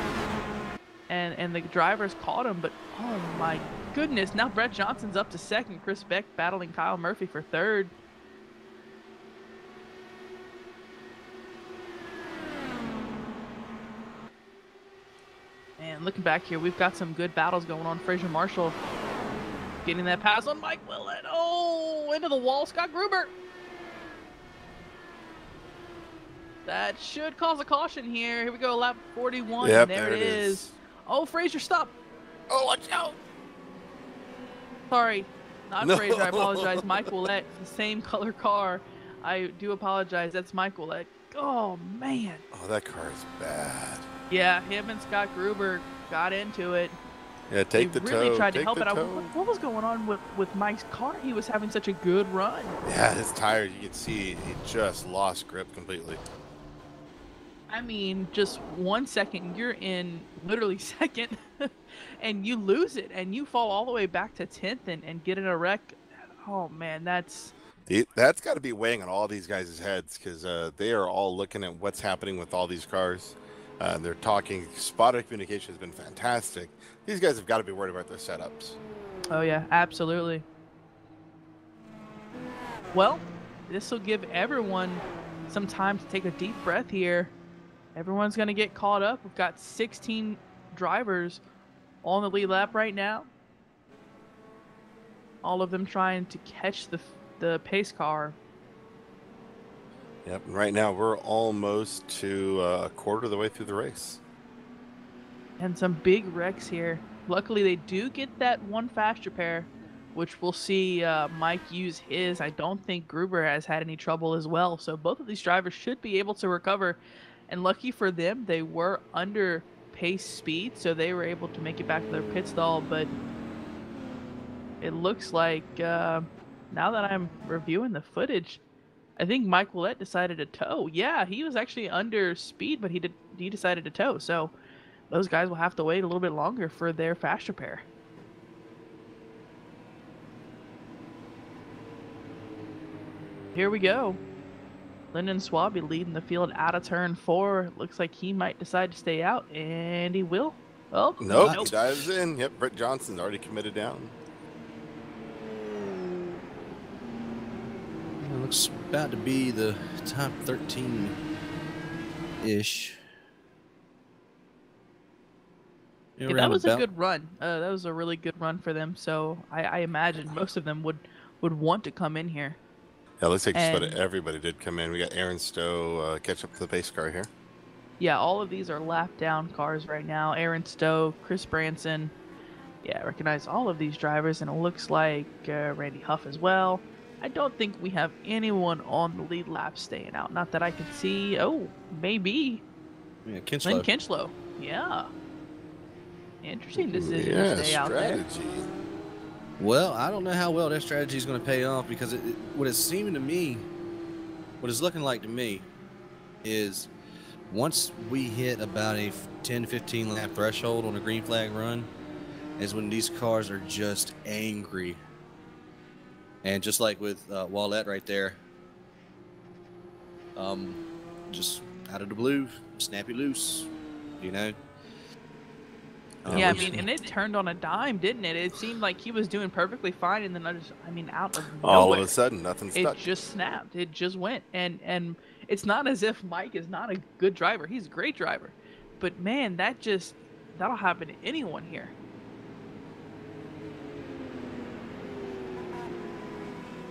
And the drivers caught him, but oh my goodness. Now Brett Johnson's up to 2nd. Chris Beck battling Kyle Murphy for 3rd. And looking back here, we've got some good battles going on. Fraser Marshall getting that pass on Mike Willett. Oh, into the wall, Scott Gruber. That should cause a caution here. Here we go, lap 41. Yep, and there it is. Oh, Fraser, stop. Oh, watch out. Sorry, not Fraser. I apologize. Mike Willett, the same color car. I do apologize. That's Mike Willett. Oh, man. Oh, that car is bad. Yeah, him and Scott Gruber got into it. Yeah, take the toe. They really tried to take help the it. toe. What was going on with Mike's car? He was having such a good run. Yeah, his tires, you can see he just lost grip completely. I mean, just 1 second, you're in literally 2nd, and you lose it, and you fall all the way back to 10th and get in a wreck. Oh, man, that's got to be weighing on all these guys' heads because they are all looking at what's happening with all these cars. They're talking. Spotter communication has been fantastic. These guys have got to be worried about their setups. Oh, yeah, absolutely. Well, this will give everyone some time to take a deep breath here. Everyone's going to get caught up. We've got 16 drivers on the lead lap right now. All of them trying to catch the pace car. Yep, and right now we're almost to a quarter of the way through the race. And some big wrecks here. Luckily, they do get that one fast repair, which we'll see Mike use his. I don't think Gruber has had any trouble as well. So both of these drivers should be able to recover. And lucky for them, they were under pace speed, so they were able to make it back to their pit stall. But it looks like, now that I'm reviewing the footage, I think Mike Willett decided to tow. Yeah, he was actually under speed, but he decided to tow. So those guys will have to wait a little bit longer for their fast repair. Here we go. Lyndon Swaby leading the field out of turn 4. Looks like he might decide to stay out, and he will. Oh, nope. He dives in. Yep, Brett Johnson's already committed down. It looks about to be the top 13-ish. Yeah, that was a good run. That was a really good run for them. So I imagine most of them would want to come in here. Yeah, looks like just about everybody did come in. We got Aaron Stowe catch up to the pace car here. Yeah, all of these are lap down cars right now. Aaron Stowe, Chris Branson. Yeah, I recognize all of these drivers, and it looks like Randy Huff as well. I don't think we have anyone on the lead lap staying out. Not that I can see. Oh, maybe. Yeah, Kinchlow. Lynn Kinchlow. Yeah. Interesting decision Yeah, to stay out there. strategy. Well, I don't know how well their strategy is going to pay off because what it's seeming to me, what it's looking like to me, is once we hit about a 10-15 lap threshold on a green flag run, is when these cars are just angry. And just like with Wallette right there, just out of the blue, snappy loose, you know. Yeah, I mean, and it turned on a dime, didn't it? It seemed like he was doing perfectly fine, and then out of nowhere, All of a sudden, nothing stuck. It just snapped. It just went, and it's not as if Mike is not a good driver. He's a great driver, but man, that'll happen to anyone here.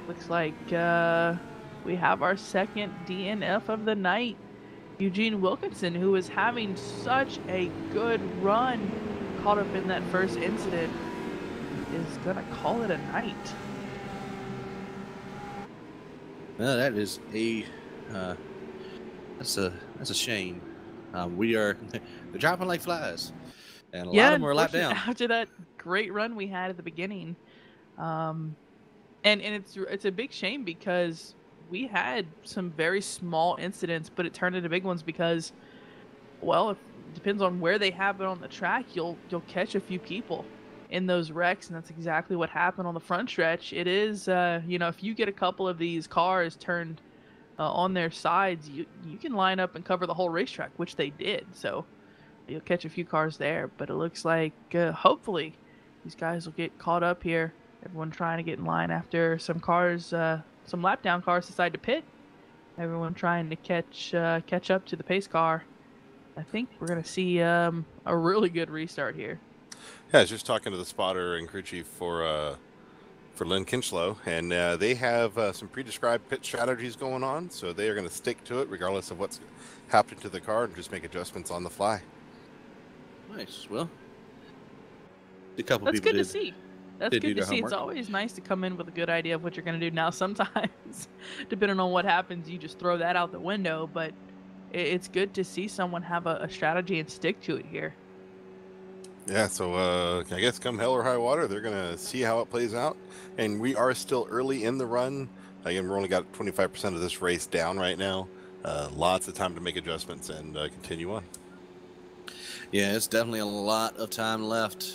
Looks like we have our second DNF of the night. Eugene Wilkinson, who is having such a good run, caught up in that first incident, is gonna call it a night. Well, that is that's a shame. They're dropping like flies, and a lot of them were a lap down. After that great run we had at the beginning, and it's a big shame because we had some very small incidents, but it turned into big ones because, well, it depends on where they happen on the track. You'll catch a few people in those wrecks, and that's exactly what happened on the front stretch. It is, if you get a couple of these cars turned on their sides, you can line up and cover the whole racetrack, which they did. So you'll catch a few cars there, but it looks like hopefully these guys will get caught up here. Everyone trying to get in line after some cars. Some lap down cars decide to pit. Everyone trying to catch up to the pace car. I think we're going to see a really good restart here. Yeah, I was just talking to the spotter and crew chief for Lynn Kinchlow, and they have some pre-described pit strategies going on, so they are going to stick to it regardless of what's happening to the car and just make adjustments on the fly. Nice. Well, a couple That's people good did. to see. That's good to see. It's always nice to come in with a good idea of what you're going to do. Now, sometimes, depending on what happens, you just throw that out the window. But it's good to see someone have a strategy and stick to it here. Yeah, so I guess come hell or high water, they're going to see how it plays out. And we are still early in the run. Again, we're only got 25% of this race down right now. Lots of time to make adjustments and continue on. Yeah, it's definitely a lot of time left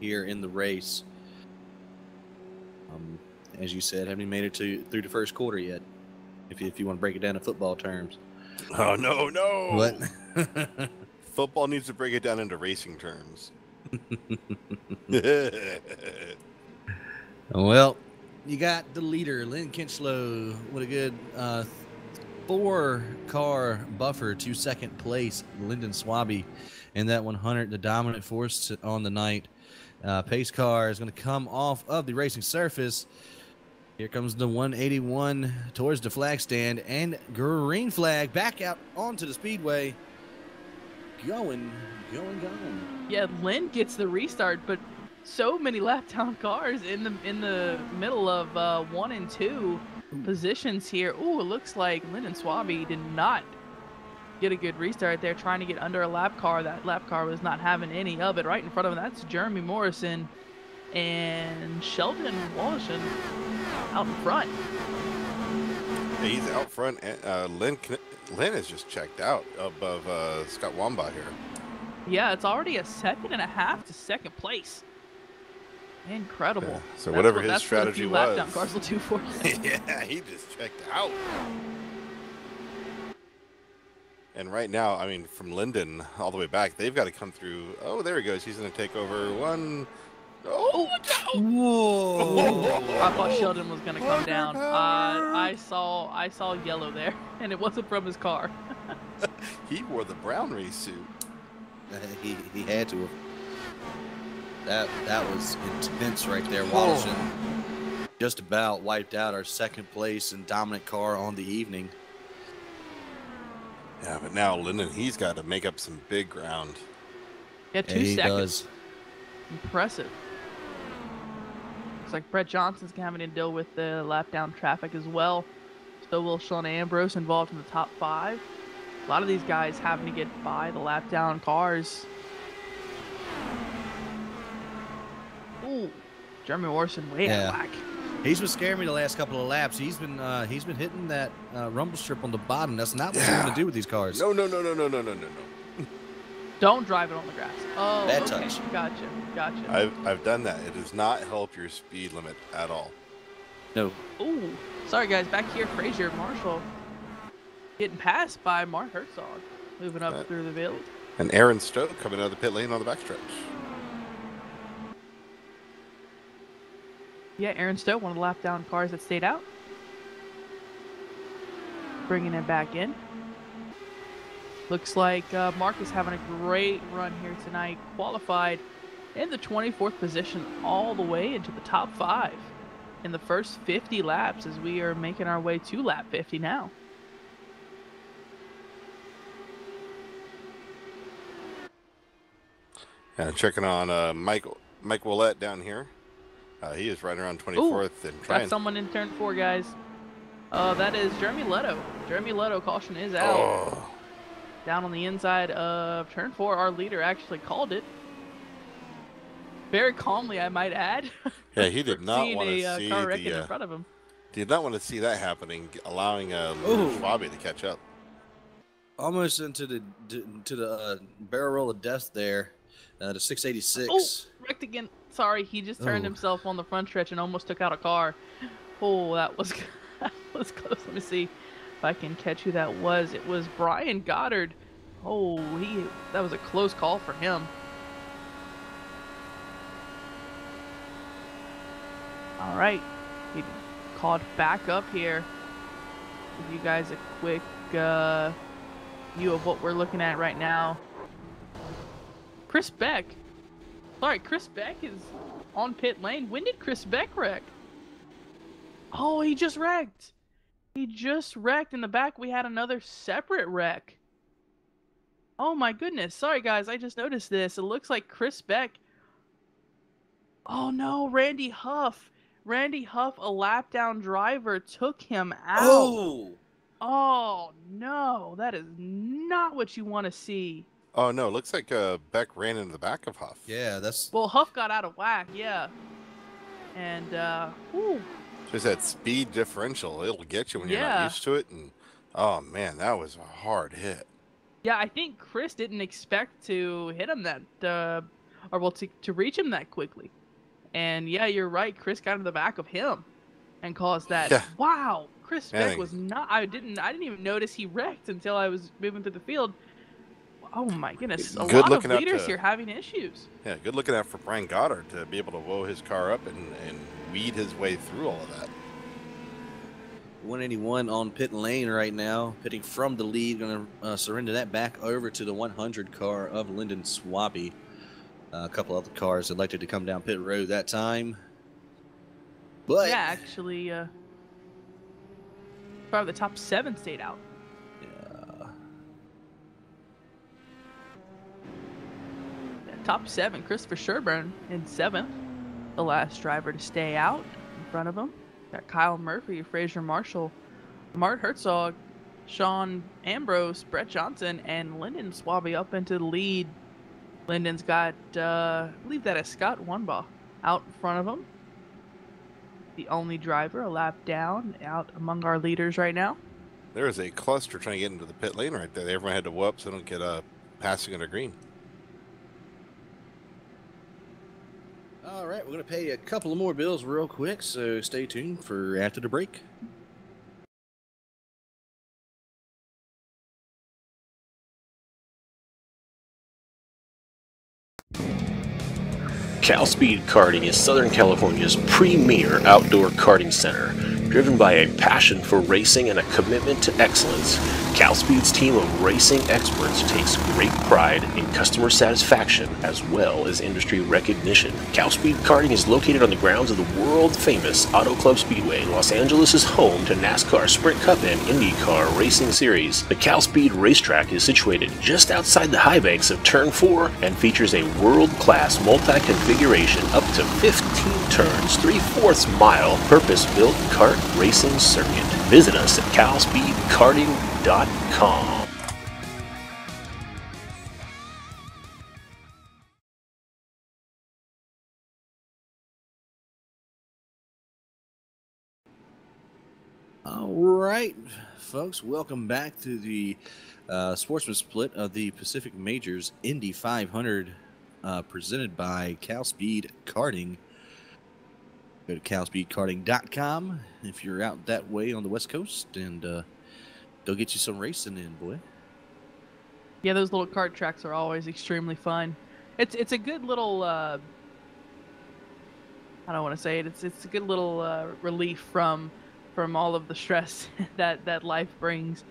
here in the race. As you said, haven't even made it through the first quarter yet. If you want to break it down to football terms. Oh no! What? Football needs to break it down into racing terms. Well, you got the leader, Lynn Kinchlow, with a good 4-car buffer to second place, Lyndon Swaby, in that 100, the dominant force on the night. Pace car is going to come off of the racing surface. Here comes the 181 towards the flag stand, and green flag back out onto the speedway. Going. Yeah, Lynn gets the restart, but so many lap down cars in the middle of 1 and 2 positions here. Ooh, it looks like Lyndon Swaby did not get a good restart there, trying to get under a lap car. That lap car was not having any of it. Right in front of him, that's Jeremy Morrison and Sheldon Wallison out in front. Yeah, he's out front. Lynn is just checked out above Scott Wambach here. Yeah, it's already a 2.5 seconds to second place. Incredible. Yeah, so whatever his strategy was. Lap down cars will do for you. Yeah, he just checked out. And right now, I mean, from Lyndon all the way back, they've got to come through. Oh, there he goes. He's going to take over one. Oh, Whoa! I thought Sheldon was going to come down. I saw yellow there, and it wasn't from his car. He wore the brown race suit. He had to have. That was intense right there. Wallison just about wiped out our second place and dominant car on the evening. Yeah, but now Lyndon, he's got to make up some big ground. Yeah, 2 he seconds. Does. Impressive. Looks like Brett Johnson's having to deal with the lap down traffic as well. So will Sean Ambrose, involved in the top 5. A lot of these guys having to get by the lap down cars. Ooh, Jeremy Orson way out of whack. He's been scaring me the last couple of laps. He's been hitting that rumble strip on the bottom. That's not what you want to do with these cars. No. Don't drive it on the grass. Oh, Bad okay. touch. Gotcha. I've done that. It does not help your speed limit at all. No. Ooh, sorry guys. Back here, Frazier Marshall getting passed by Mark Herzog, moving up through the field. And Aaron Stowe coming out of the pit lane on the backstretch. Yeah, Aaron Stowe, one of the lap down cars that stayed out. Bringing it back in. Looks like Mark is having a great run here tonight. Qualified in the 24th position all the way into the top 5 in the first 50 laps as we are making our way to lap 50 now. Yeah, checking on Mike Willett down here. He is right around 24th and trying. Got someone in turn 4, guys. That is Jeremy Leto. Jeremy Leto, caution is out. Oh. Down on the inside of turn 4, our leader actually called it. Very calmly, I might add. Yeah, he did not want to see car wrecking in front of him. Did not want to see that happening, allowing Schwabe to catch up. Almost into the barrel roll of death there. The 686. Oh, wrecked again. Sorry, he just turned himself on the front stretch and almost took out a car. Oh, that was close. Let me see if I can catch who that was. It was Brian Goddard. Oh, that was a close call for him. All right, he caught back up here. Give you guys a quick view of what we're looking at right now. Chris Beck. Sorry, Chris Beck is on pit lane. When did Chris Beck wreck? Oh, he just wrecked. He just wrecked. In the back, we had another separate wreck. Oh my goodness. Sorry, guys. I just noticed this. It looks like Chris Beck. Oh no, Randy Huff. Randy Huff, a lap down driver, took him out. Oh no, that is not what you want to see. Oh no, looks like Beck ran into the back of Huff. Yeah, that's. Well, Huff got out of whack, yeah. And Just that speed differential, it'll get you when you're not used to it. And oh man, that was a hard hit. Yeah, I think Chris didn't expect to hit him that, to reach him that quickly. And yeah, you're right. Chris got in the back of him and caused that. Yeah. Wow, Chris Beck was not. I didn't even notice he wrecked until I was moving through the field. Oh my goodness, a lot of leaders here having issues. Yeah, good looking out for Brian Goddard to be able to woe his car up and weed his way through all of that. 181 on pit lane right now, pitting from the lead, going to surrender that back over to the 100 car of Lyndon Swaby. A couple other cars elected to come down pit road that time. But yeah, actually, probably the top 7 stayed out. Top 7, Christopher Sherburne in 7th, the last driver to stay out in front of him. Got Kyle Murphy, Frazier Marshall, Mart Herzog, Sean Ambrose, Brett Johnson, and Lyndon Swaby up into the lead. Lyndon's got, I believe that is Scott Warnbaugh out in front of him. The only driver a lap down out among our leaders right now. There is a cluster trying to get into the pit lane right there. Everyone had to whoop so they don't get passing under green. All right, we're going to pay a couple of more bills real quick, so stay tuned for after the break. Cal Speed Karting is Southern California's premier outdoor karting center. Driven by a passion for racing and a commitment to excellence, Cal Speed's team of racing experts takes great pride in customer satisfaction as well as industry recognition. Cal Speed Karting is located on the grounds of the world-famous Auto Club Speedway. Los Angeles is home to NASCAR Sprint Cup and IndyCar Racing Series. The Cal Speed racetrack is situated just outside the high banks of Turn 4 and features a world-class multi-configuration up to 15 turns, 3/4 mile, purpose-built kart racing circuit. Visit us at calspeedkarting.com. All right, folks, welcome back to the Sportsman split of the Pacific Majors Indy 500 presented by Cal Speed Karting. Go to calspeedkarting.com if you're out that way on the West Coast, and they'll get you some racing in, boy. Yeah, those little kart tracks are always extremely fun. It's a good little I don't want to say it. It's a good little relief from all of the stress that life brings.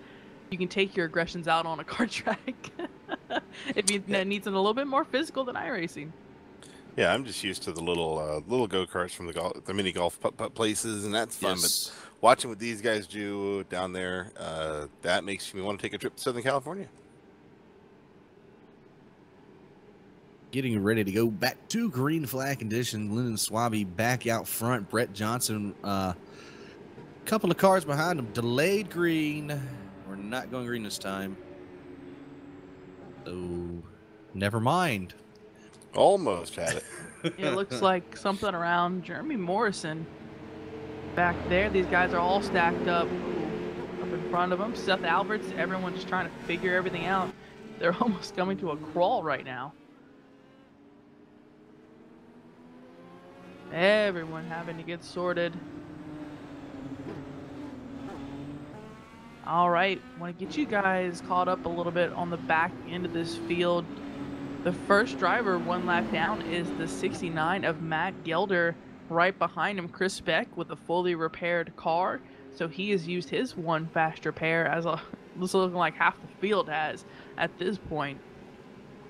You can take your aggressions out on a kart track if you need something a little bit more physical than iRacing. Yeah, I'm just used to the little go-karts from the mini golf places, and that's fun. Yes. But watching what these guys do down there, that makes me want to take a trip to Southern California. Getting ready to go back to green flag condition. Lyndon Swaby back out front. Brett Johnson, couple of cars behind him. Delayed green. We're not going green this time. So, never mind. Almost had it. It looks like something around Jeremy Morrison back there. These guys are all stacked up in front of them. Seth Alberts, everyone's just trying to figure everything out. They're almost coming to a crawl right now. Everyone having to get sorted. All right, want to get you guys caught up a little bit on the back end of this field. The first driver one lap down is the 69 of Matt Gelder. Right behind him, Chris Beck with a fully repaired car. So he has used his one fast repair as this looking like half the field has at this point.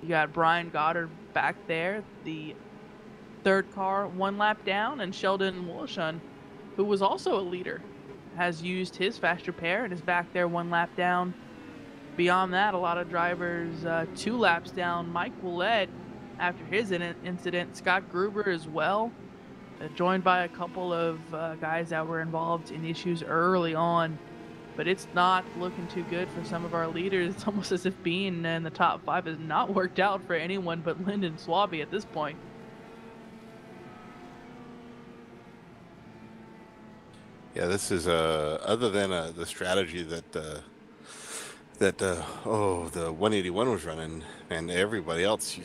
You got Brian Goddard back there, the third car one lap down, and Sheldon Wolshun, who was also a leader, has used his fast repair and is back there one lap down. Beyond that, a lot of drivers 2 laps down. Mike Willett, after his incident, Scott Gruber as well, joined by a couple of guys that were involved in issues early on. But it's not looking too good for some of our leaders. It's almost as if being in the top 5 has not worked out for anyone but Lyndon Swaby at this point. Yeah, this is other than the strategy that the 181 was running, and everybody else.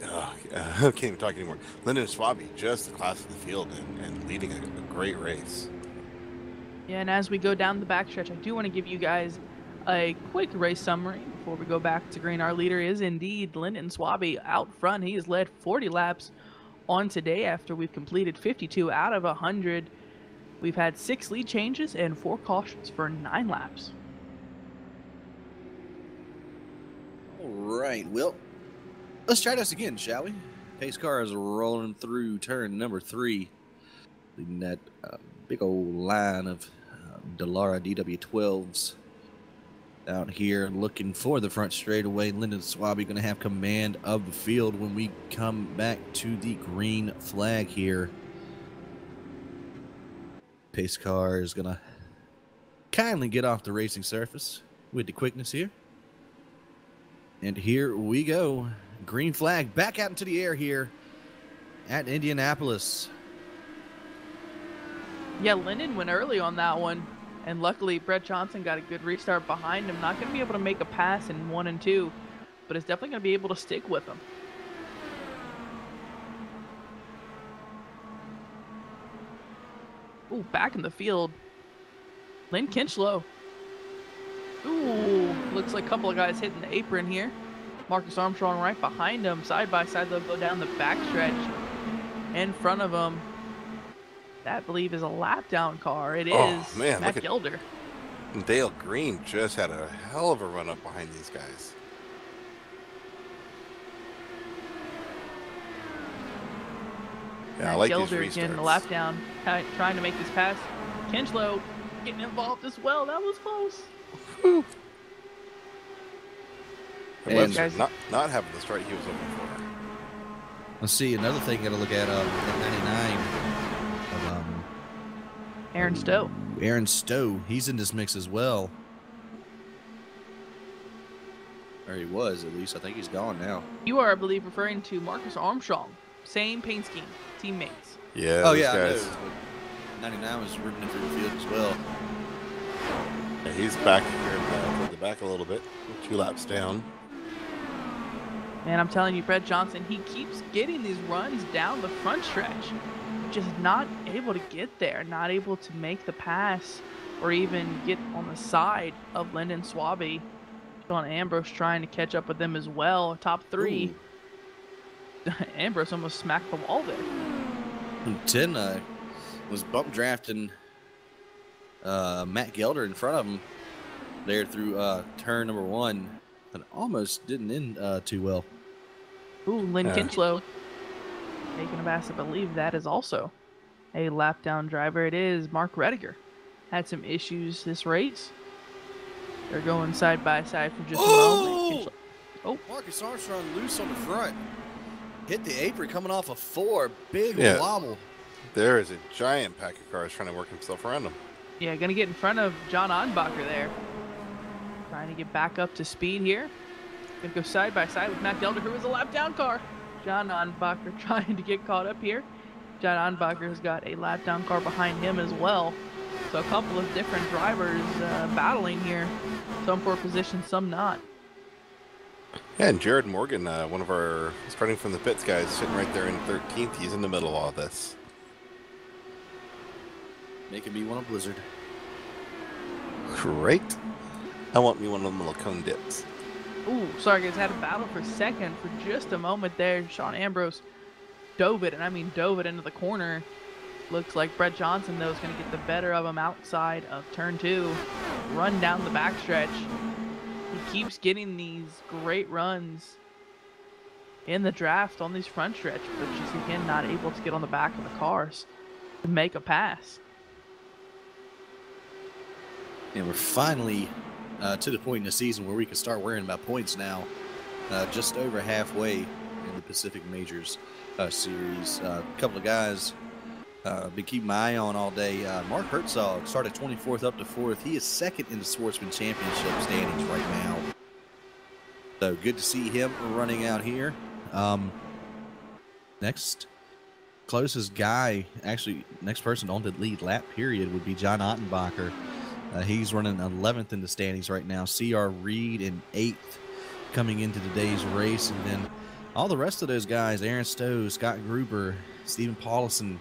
I can't even talk anymore. Lyndon Swaby, just the class of the field and leading a great race. Yeah, and as we go down the backstretch, I do want to give you guys a quick race summary before we go back to green. Our leader is indeed Lyndon Swaby out front. He has led 40 laps on today after we've completed 52 out of 100. We've had 6 lead changes and 4 cautions for 9 laps. All right, well, let's try this again, shall we? Pace car is rolling through turn number 3, leading that big old line of Dallara DW12s out here looking for the front straightaway. Lyndon Swaby going to have command of the field when we come back to the green flag here. Pace car is going to kindly get off the racing surface with the quickness here. And here we go. Green flag back out into the air here at Indianapolis. Yeah, Lyndon went early on that one, and luckily Brett Johnson got a good restart behind him. Not going to be able to make a pass in 1 and 2, but is definitely going to be able to stick with him. Ooh, back in the field, Lynn Kinchlow. Ooh, looks like a couple of guys hitting the apron here. Marcus Armstrong right behind him. Side by side, they'll go down the backstretch. In front of them, that I believe is a lap down car. It is man, Matt Gelder. Dale Green just had a hell of a run up behind these guys. Yeah, I like these Gelder restarts. getting a lap down, trying to make this pass. Kinchlow getting involved as well. That was close. Whew. And Webster not having the start he was looking for. Let's see, another thing got to look at 99 of Aaron Stowe. Aaron Stowe. He's in this mix as well. Or he was, at least. I think he's gone now. You are, I believe, referring to Marcus Armstrong. Same paint scheme, teammates. Yeah. Oh, those yeah, guys. I know. 99 was rooting it through the field as well. Yeah, he's back here in the back a little bit, 2 laps down. And I'm telling you, Brett Johnson, he keeps getting these runs down the front stretch. Just not able to get there, not able to make the pass or even get on the side of Lyndon Swaby. Sean Ambrose trying to catch up with them as well. Top 3. Ambrose almost smacked the wall there. And 10 was bump drafting Matt Gelder in front of him there through turn number 1, but almost didn't end too well. Ooh, Lynn Kinchlow taking a pass. I believe that is also a lap down driver. It is Mark Rediger. Had some issues this race. They're going side by side for just a moment. Oh, Marcus Armstrong loose on the front. Hit the apron coming off a 4. Big wobble. There is a giant pack of cars trying to work himself around him. Yeah, going to get in front of John Onbacher there. Trying to get back up to speed here. Going to go side by side with Matt Gelder, who is a lap down car. John Onbacher trying to get caught up here. John Onbacher has got a lap down car behind him as well. So a couple of different drivers battling here. Some for position, some not. Yeah, and Jared Morgan, one of our starting from the pits guys, sitting right there in 13th. He's in the middle of all this. Making me want a blizzard. Great. I want me one of them little cone dips. Ooh, sorry guys, had a battle for second for just a moment there. Sean Ambrose dove it, and I mean dove it into the corner. Looks like Brett Johnson, though, is going to get the better of him outside of turn 2. Run down the backstretch. He keeps getting these great runs in the draft on these front stretch, but just again not able to get on the back of the cars to make a pass. And we're finally to the point in the season where we can start worrying about points now. Just over halfway in the Pacific Majors series. A couple of guys been keeping my eye on all day. Mark Herzog started 24th up to 4th. He is second in the Sportsman Championship standings right now. So good to see him running out here. Next closest guy, actually next person on the lead lap period would be John Ottenbacher. He's running 11th in the standings right now. C.R. Reed in 8th coming into today's race. And then all the rest of those guys, Aaron Stowe, Scott Gruber, Stephen Paulson,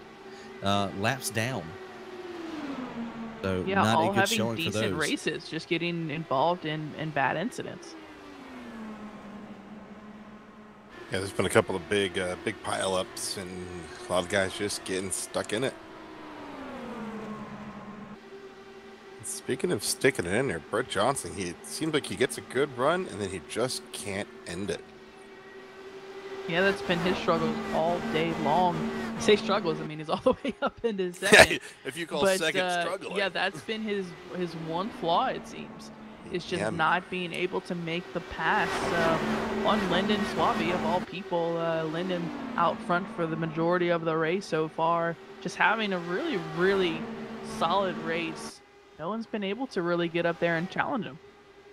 laps down. So yeah, not all a good having showing for decent those. races, just getting involved in bad incidents. Yeah, there's been a couple of big pile-ups, and a lot of guys just getting stuck in it. Speaking of sticking it in there, Brett Johnson, it seems like he gets a good run, and then he just can't end it. Yeah, that's been his struggles all day long. I say struggles, I mean he's all the way up into second. Yeah, if you call second struggling. Yeah, that's been his one flaw, it seems. It's just not being able to make the pass on Lyndon Swaby, of all people. Lyndon out front for the majority of the race so far. Just having a really, really solid race. No one's been able to really get up there and challenge him.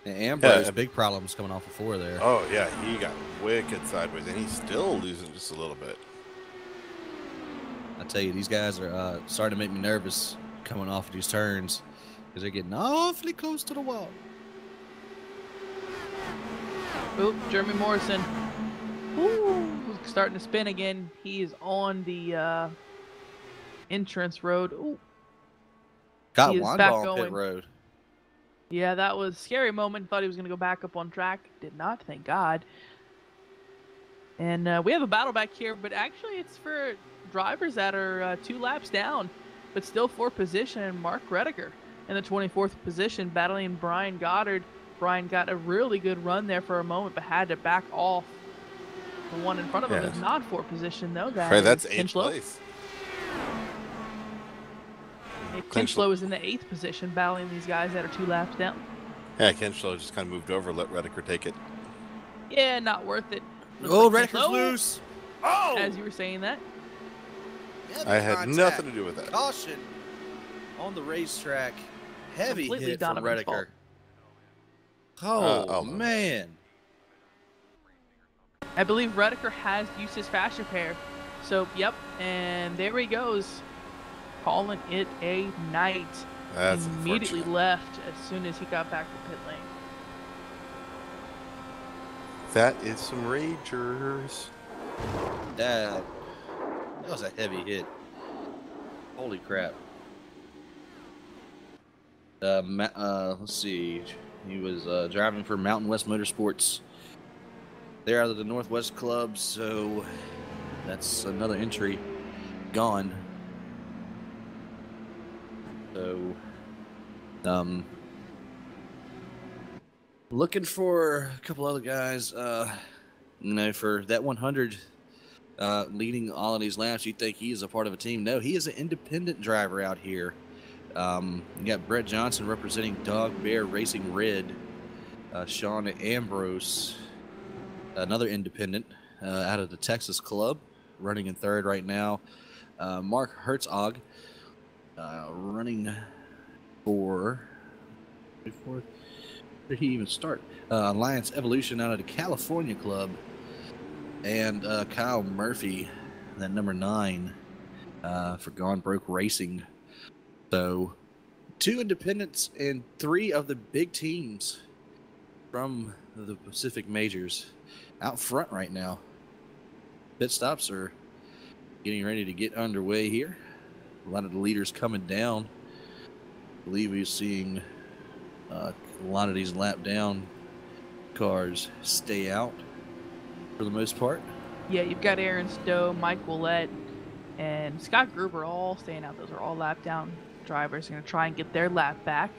And Ambrose, big problems coming off of 4 there. Oh, yeah, he got wicked sideways, and he's still losing just a little bit. I tell you, these guys are starting to make me nervous coming off of these turns because they're getting awfully close to the wall. Oop, Jeremy Morrison. Ooh, starting to spin again. He is on the entrance road. Ooh. Got Wanda on pit road. Yeah, that was a scary moment. Thought he was going to go back up on track. Did not, thank God. And we have a battle back here, but actually it's for drivers that are 2 laps down, but still for position. Mark Rediger in the 24th position, battling Brian Goddard. Brian got a really good run there for a moment, but had to back off. The one in front of him is not for position, though. That's 8th place. Kinchlow is in the 8th position, battling these guys that are 2 laps down. Yeah, Kinchlow just kind of moved over, let Rediger take it. Yeah, not worth it. Oh, Rediger's loose. Oh! As you were saying that. I had nothing to do with that. Caution on the racetrack. Heavy Completely hit from Donovan's Rediger. fault. Oh, man. I believe Rediger has used his faster pair. So, yep, and there he goes. calling it a night. That's Immediately unfortunate. left as soon as he got back to pit lane. That is some ragers. That was a heavy hit. Holy crap. Let's see. He was driving for Mountain West Motorsports. They're out of the Northwest Club, so that's another entry gone. So, looking for a couple other guys, for that 100, leading all of these laps. You think he is a part of a team? No, he is an independent driver out here. You got Brett Johnson representing Dog Bear Racing Red. Sean Ambrose, another independent out of the Texas Club, running in third right now. Mark Herzog running for... Where did he even start? Alliance Evolution out of the California Club. And Kyle Murphy, that number 9 for Gone Broke Racing. So 2 independents and 3 of the big teams from the Pacific Majors out front right now. Pit stops are getting ready to get underway here. A lot of the leaders coming down. I believe we're seeing a lot of these lap down cars stay out for the most part. Yeah, you've got Aaron Stowe, Mike Willett, and Scott Gruber all staying out. Those are all lap down drivers. Going to try and get their lap back.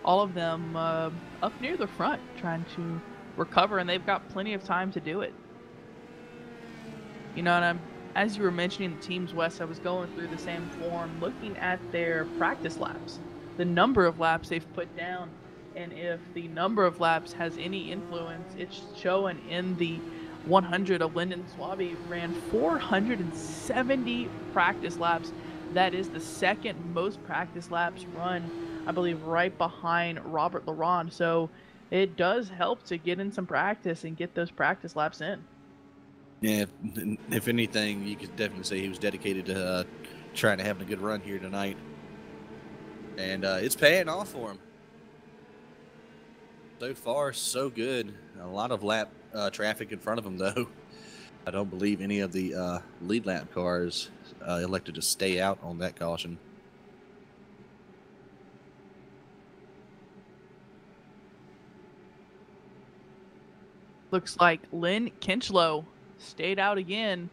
All of them up near the front trying to recover, and they've got plenty of time to do it. You know, and as you were mentioning the teams, Wes, I was going through the same form, looking at their practice laps, the number of laps they've put down, and if the number of laps has any influence, it's showing in the 100 of Lyndon Swaby ran 470 practice laps. That is the second most practice laps run, I believe, right behind Robert Laron. So it does help to get in some practice and get those practice laps in. Yeah, if anything, you could definitely say he was dedicated to trying to have a good run here tonight. And it's paying off for him. So far, so good. A lot of lap traffic in front of him, though. I don't believe any of the lead lap cars elected to stay out on that caution. Looks like Lynn Kinchlow stayed out again.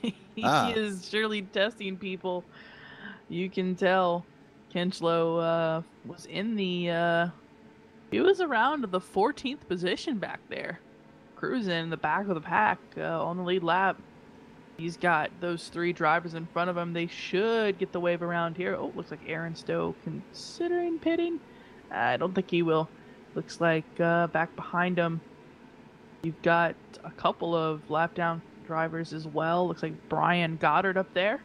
He is surely testing people. You can tell Kinchlow was in the... he was around the 14th position back there, cruising in the back of the pack on the lead lap. He's got those 3 drivers in front of him. They should get the wave around here. Oh, looks like Aaron Stowe considering pitting. I don't think he will. Looks like back behind him, you've got a couple of lap down drivers as well. Looks like Brian Goddard up there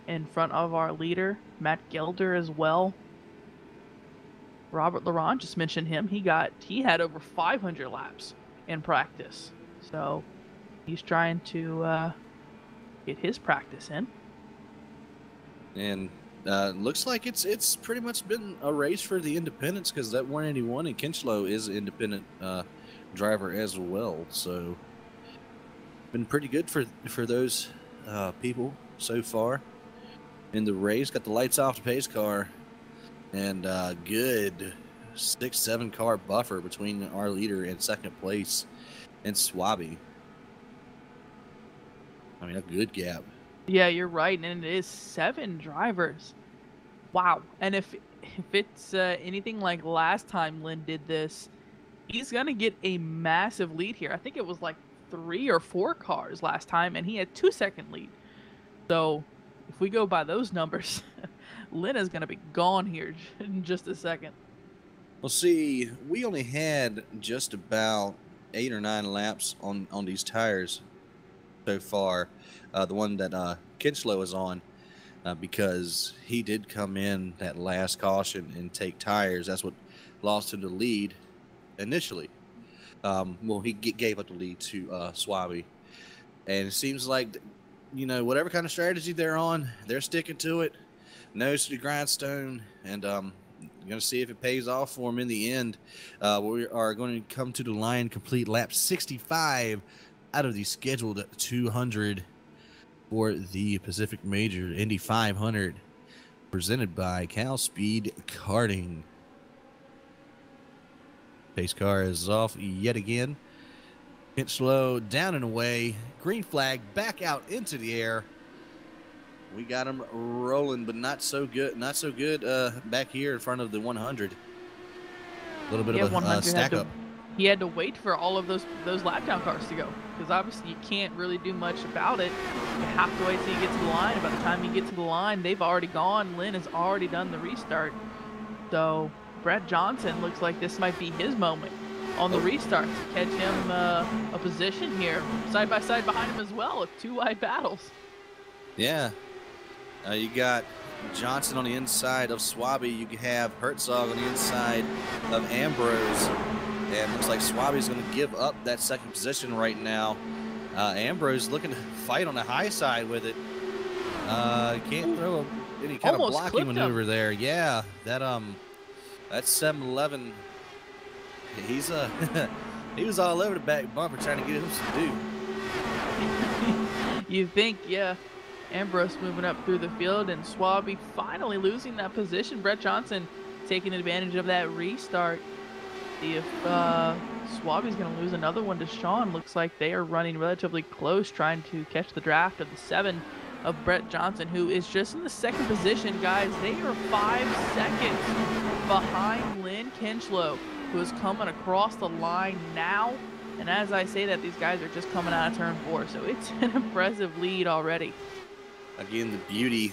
in front of our leader, Matt Gelder as well. Robert Laron, just mentioned him. He had over 500 laps in practice. So he's trying to get his practice in. And looks like it's pretty much been a race for the independents, because that 181 in Kinchlow is an independent driver as well. So been pretty good for those people so far in the race. Got the lights off the pace car. And good 6-7 car buffer between our leader and second place and Swaby. I mean, a good gap. Yeah, you're right, and it is 7 drivers. Wow. And if it's anything like last time Lynn did this, he's gonna get a massive lead here. I think it was like 3 or 4 cars last time, and he had 2-second lead. So if we go by those numbers, Lynn is going to be gone here in just a second. Well, see, we only had just about 8 or 9 laps on these tires so far. The one that Kinchlow is on, because he did come in that last caution and take tires. That's what lost him the lead initially. Well, he gave up the lead to Swaby. And it seems like whatever kind of strategy they're on, they're sticking to it, nose to the grindstone, and going to see if it pays off for them in the end. We are going to come to the line, complete lap 65 out of the scheduled 200 for the Pacific Major Indy 500, presented by Cal Speed Karting. Pace car is off yet again. Hit slow, down and away. Green flag back out into the air. We got him rolling, but not so good. Not so good back here in front of the 100. A little bit of a stack up. He had to wait for all of those lap down cars to go, because obviously you can't really do much about it. You have to wait till you get to the line. And by the time you get to the line, they've already gone. Lynn has already done the restart. So Brett Johnson looks like this might be his moment on the restart to catch him a position here, side by side behind him as well, with two wide battles. Yeah. You got Johnson on the inside of Swaby. You have Herzog on the inside of Ambrose. And looks like Swaby's going to give up that second position right now. Ambrose looking to fight on the high side with it. Can't throw any kind of blocking maneuver there. Yeah, that's 7-Eleven. He's he was all over the back bumper trying to get him some do. You think, yeah. Ambrose moving up through the field, and Swaby finally losing that position. Brett Johnson taking advantage of that restart. See if Swaby's going to lose another one to Sean. Looks like they are running relatively close, trying to catch the draft of the 7 of Brett Johnson, who is just in the second position, guys. They are 5 seconds behind Lynn Kinchlow, who is coming across the line now. And as I say that, these guys are just coming out of turn 4, so it's an impressive lead already. Again, the beauty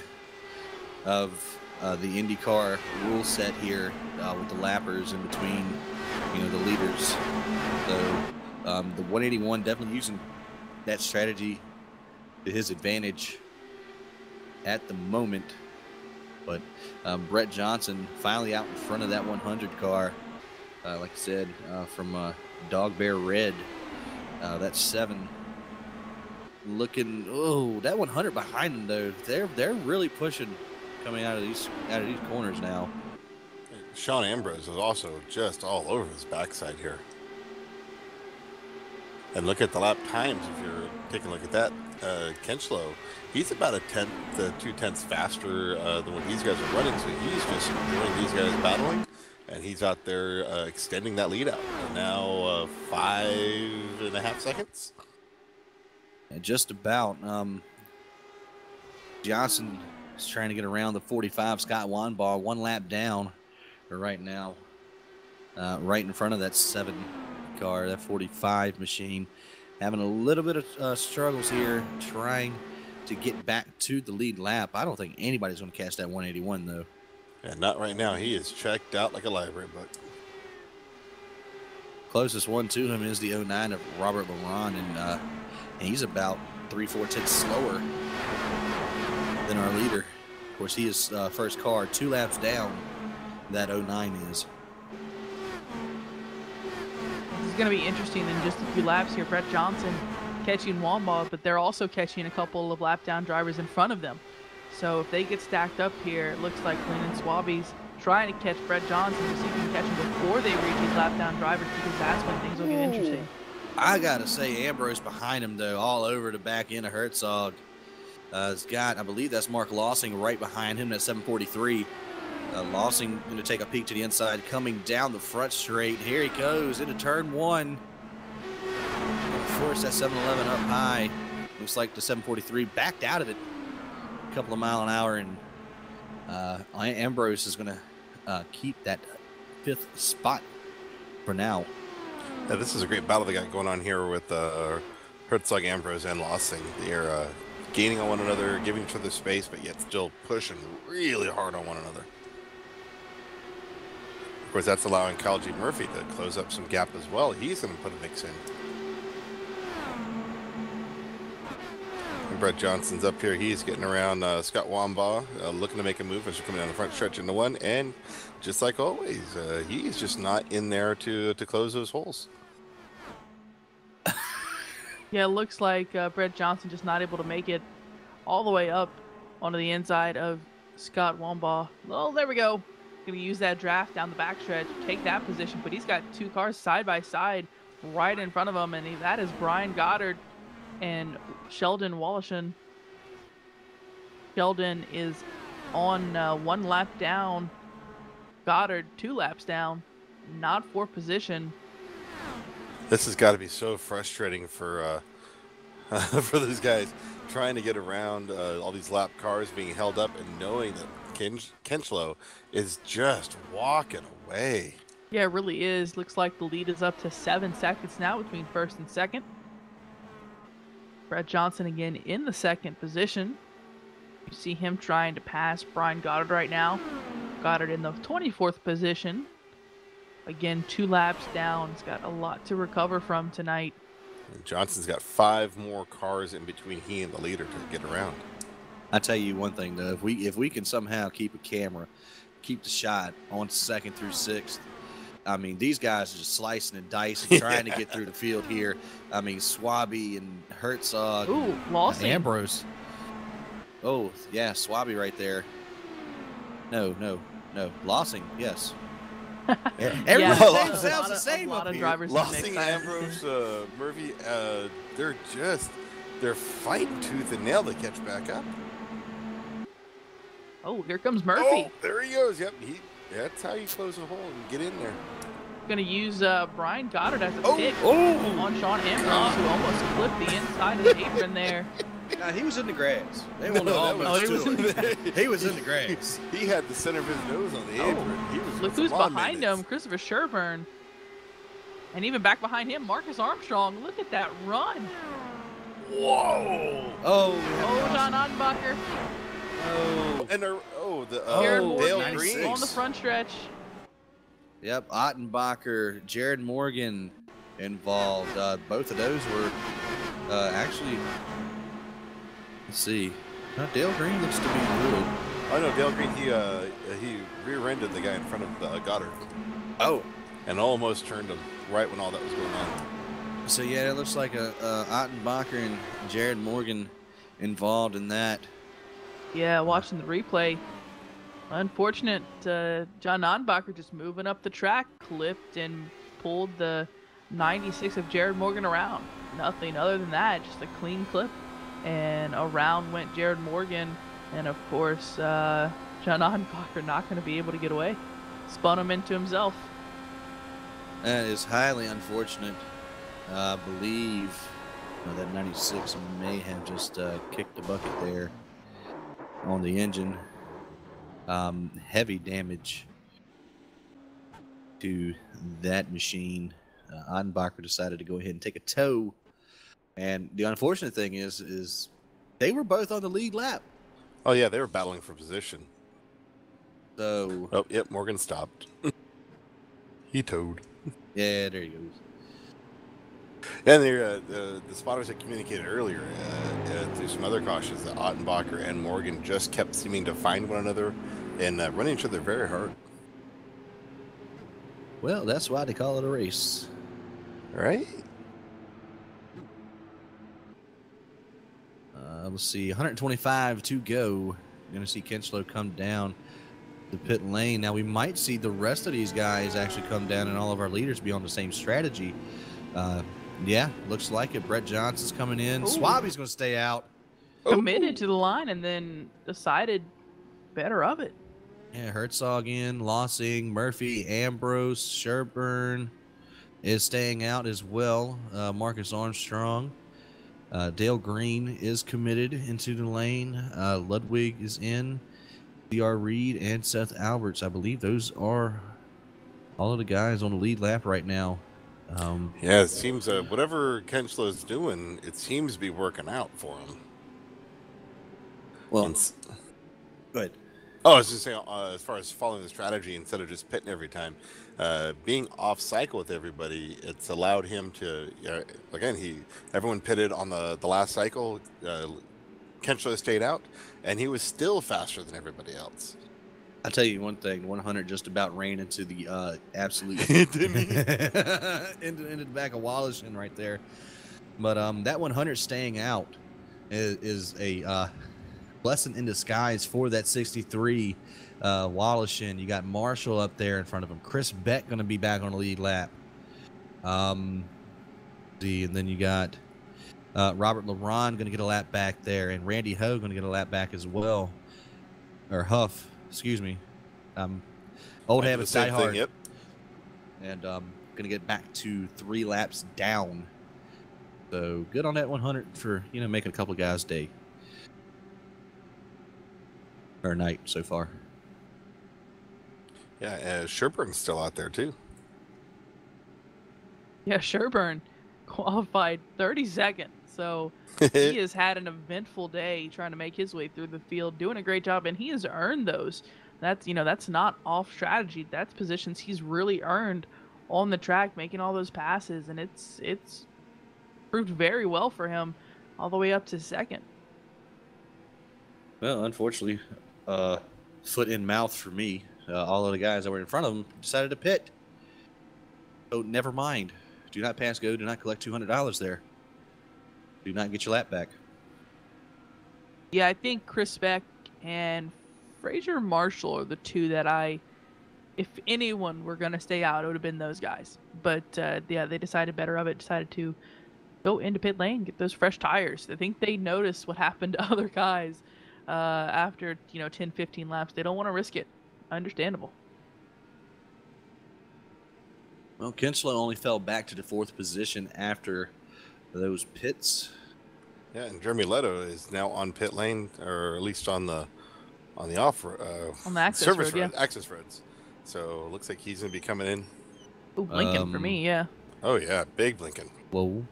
of the IndyCar rule set here with the lappers in between, the leaders. So the 181 definitely using that strategy to his advantage at the moment. But Brett Johnson finally out in front of that 100 car. Like I said, from Dog Bear Red, that's 7. Looking, that 100 behind them though. They're really pushing, coming out of these corners now. Sean Ambrose is also just all over his backside here. And look at the lap times. If you're taking a look at that, Kinchlow, he's about 2/10 faster than what these guys are running. So he's just enjoying these guys battling, and he's out there extending that lead out. And now 5.5 seconds. And just about. Johnson is trying to get around the 45 Scott Wanbaugh, 1 lap down right now, right in front of that 7 car, that 45 machine. Having a little bit of struggles here, trying to get back to the lead lap. I don't think anybody's going to catch that 181, though. Yeah, not right now. He is checked out like a library book. Closest one to him is the 09 of Robert Laurent, and he's about 3/4 tenths slower than our leader. Of course, he is first car, 2 laps down. That 09 is. This is going to be interesting in just a few laps here. Brett Johnson catching Wamba, but they're also catching a couple of lap down drivers in front of them. So if they get stacked up here, it looks like Lynn and Swaby's trying to catch Brett Johnson to see if he can catch him before they reach these lap down drivers, because that's when things will get interesting. I got to say, Ambrose behind him, though, all over the back end of Herzog. Has got, I believe that's Mark Lossing right behind him at 743. Lossing going to take a peek to the inside, coming down the front straight. Here he goes into turn 1. Force that 711 up high. Looks like the 743 backed out of it a couple of miles an hour, and Ambrose is going to keep that 5th spot for now. Yeah, this is a great battle they got going on here with Herzog, Ambrose, and Lossing. They're gaining on one another, giving each other space, but yet still pushing really hard on one another. Of course, that's allowing Kyle G. Murphy to close up some gap as well. He's going to put a mix in. And Brett Johnson's up here. He's getting around Scott Wamba, looking to make a move as you're coming down the front stretch into 1. And just like always, he's just not in there to close those holes. Yeah, it looks like Brett Johnson just not able to make it all the way up onto the inside of Scott Wambaugh. Oh, there we go. Going to use that draft down the backstretch, take that position, but he's got 2 cars side by side right in front of him, and that is Brian Goddard and Sheldon Wallishan. Sheldon is on 1 lap down. Goddard 2 laps down, not for position. This has got to be so frustrating for for those guys trying to get around all these lap cars being held up and knowing that Kenchlow is just walking away. Yeah, it really is. Looks like the lead is up to 7 seconds now between first and second. Brett Johnson again in the second position. You see him trying to pass Brian Goddard right now. Goddard in the 24th position. Again, 2 laps down. He's got a lot to recover from tonight. And Johnson's got 5 more cars in between he and the leader to get around. I tell you one thing though, if we can somehow keep a camera, keep the shot on 2nd through 6th, I mean these guys are just slicing and dicing, trying to get through the field here. I mean Swaby and Herzog. Ooh, Lawson. Ambrose. Oh yeah, Swaby right there. No, Lossing, yes. Everyone names sounds the same up here. Lossing, Ambrose, Murphy, they're fighting tooth and nail to catch back up. Oh, here comes Murphy. Oh, there he goes. Yep, that's how you close a hole and get in there. Going to use Brian Goddard as a pick on Sean Ambrose, who almost clipped the inside of the apron there. Nah, he was in the grass. They won't know he was in the He was in the grass. He had the center of his nose on the apron. He was Look who's behind him, Christopher Sherburne. And even back behind him, Marcus Armstrong. Look at that run. Whoa! Oh, John Ottenbacher. Oh, and Jared Dale Morgan Green on the front stretch. Yep, Ottenbacher, Jared Morgan involved. Both of those were actually. Let's see. Dale Green looks to be good. Oh no, Dale Green. He rear-ended the guy in front of Goddard. Oh, and almost turned him right when all that was going on. So yeah, it looks like Ottenbacher and Jared Morgan involved in that. Yeah, watching the replay. Unfortunate, John Ottenbacher just moving up the track, clipped and pulled the 96 of Jared Morgan around. Nothing other than that, just a clean clip. And around went Jared Morgan, and of course, John Ottenbacher not going to be able to get away. Spun him into himself. That is highly unfortunate. I believe that 96 may have just kicked the bucket there on the engine. Heavy damage to that machine. Ottenbacher decided to go ahead and take a tow. And the unfortunate thing is they were both on the lead lap. Oh yeah, they were battling for position. So. Oh yep, Morgan stopped. He towed. Yeah, there he goes. And the spotters had communicated earlier through some other cautions that Ottenbacher and Morgan just kept seeming to find one another and running each other very hard. Well, that's why they call it a race. Right? Let's see, 125 to go. You're going to see Kenchlow come down the pit lane. Now, we might see the rest of these guys actually come down and all of our leaders be on the same strategy. Yeah, looks like it. Brett Johnson's coming in. Ooh. Swaby's going to stay out. Committed to the line and then decided better of it. Yeah, Herzog in, Lossing, Murphy, Ambrose, Sherburne is staying out as well. Marcus Armstrong. Dale Green is committed into the lane. Ludwig is in. D.R. Reed and Seth Alberts. I believe those are all of the guys on the lead lap right now. Yeah, it seems whatever Kenchlow is doing, it seems to be working out for him. Well, go ahead. Oh, I was just saying, as far as following the strategy instead of just pitting every time, being off cycle with everybody, it's allowed him to. Again, everyone pitted on the last cycle. Kenchlow stayed out, and he was still faster than everybody else. I'll tell you one thing: 100 just about ran into the absolute into the back of Wallishan right there. But that 100 staying out is a blessing in disguise for that 63. Wallishin. You got Marshall up there in front of him. Chris Beck going to be back on the lead lap. And then you got Robert LeBron going to get a lap back there, and Randy Ho going to get a lap back as well. Or Huff, excuse me. Old habits die hard. Yep. And going to get back to 3 laps down. So good on that 100 for, making a couple of guys' day. Or night so far. Yeah, Sherburne's still out there too. Yeah, Sherburne qualified 32nd. So he has had an eventful day trying to make his way through the field, doing a great job, and he has earned those. That's not off strategy. That's positions he's really earned on the track, making all those passes, and it's proved very well for him all the way up to second. Well, unfortunately, foot in mouth for me. All of the guys that were in front of him decided to pit. So never mind. Do not pass go. Do not collect $200 there. Do not get your lap back. Yeah, I think Chris Beck and Fraser Marshall are the two that if anyone were going to stay out, it would have been those guys. But, yeah, they decided better of it, decided to go into pit lane, get those fresh tires. I think they noticed what happened to other guys after, 10, 15 laps. They don't want to risk it. Understandable. Well, Kinslow only fell back to the 4th position after those pits. Yeah, and Jeremy Leto is now on pit lane, or at least on the off on the access service road, road, yeah. access roads. So it looks like he's going to be coming in. Ooh, blinking for me, yeah. Oh yeah, big blinking. Whoa.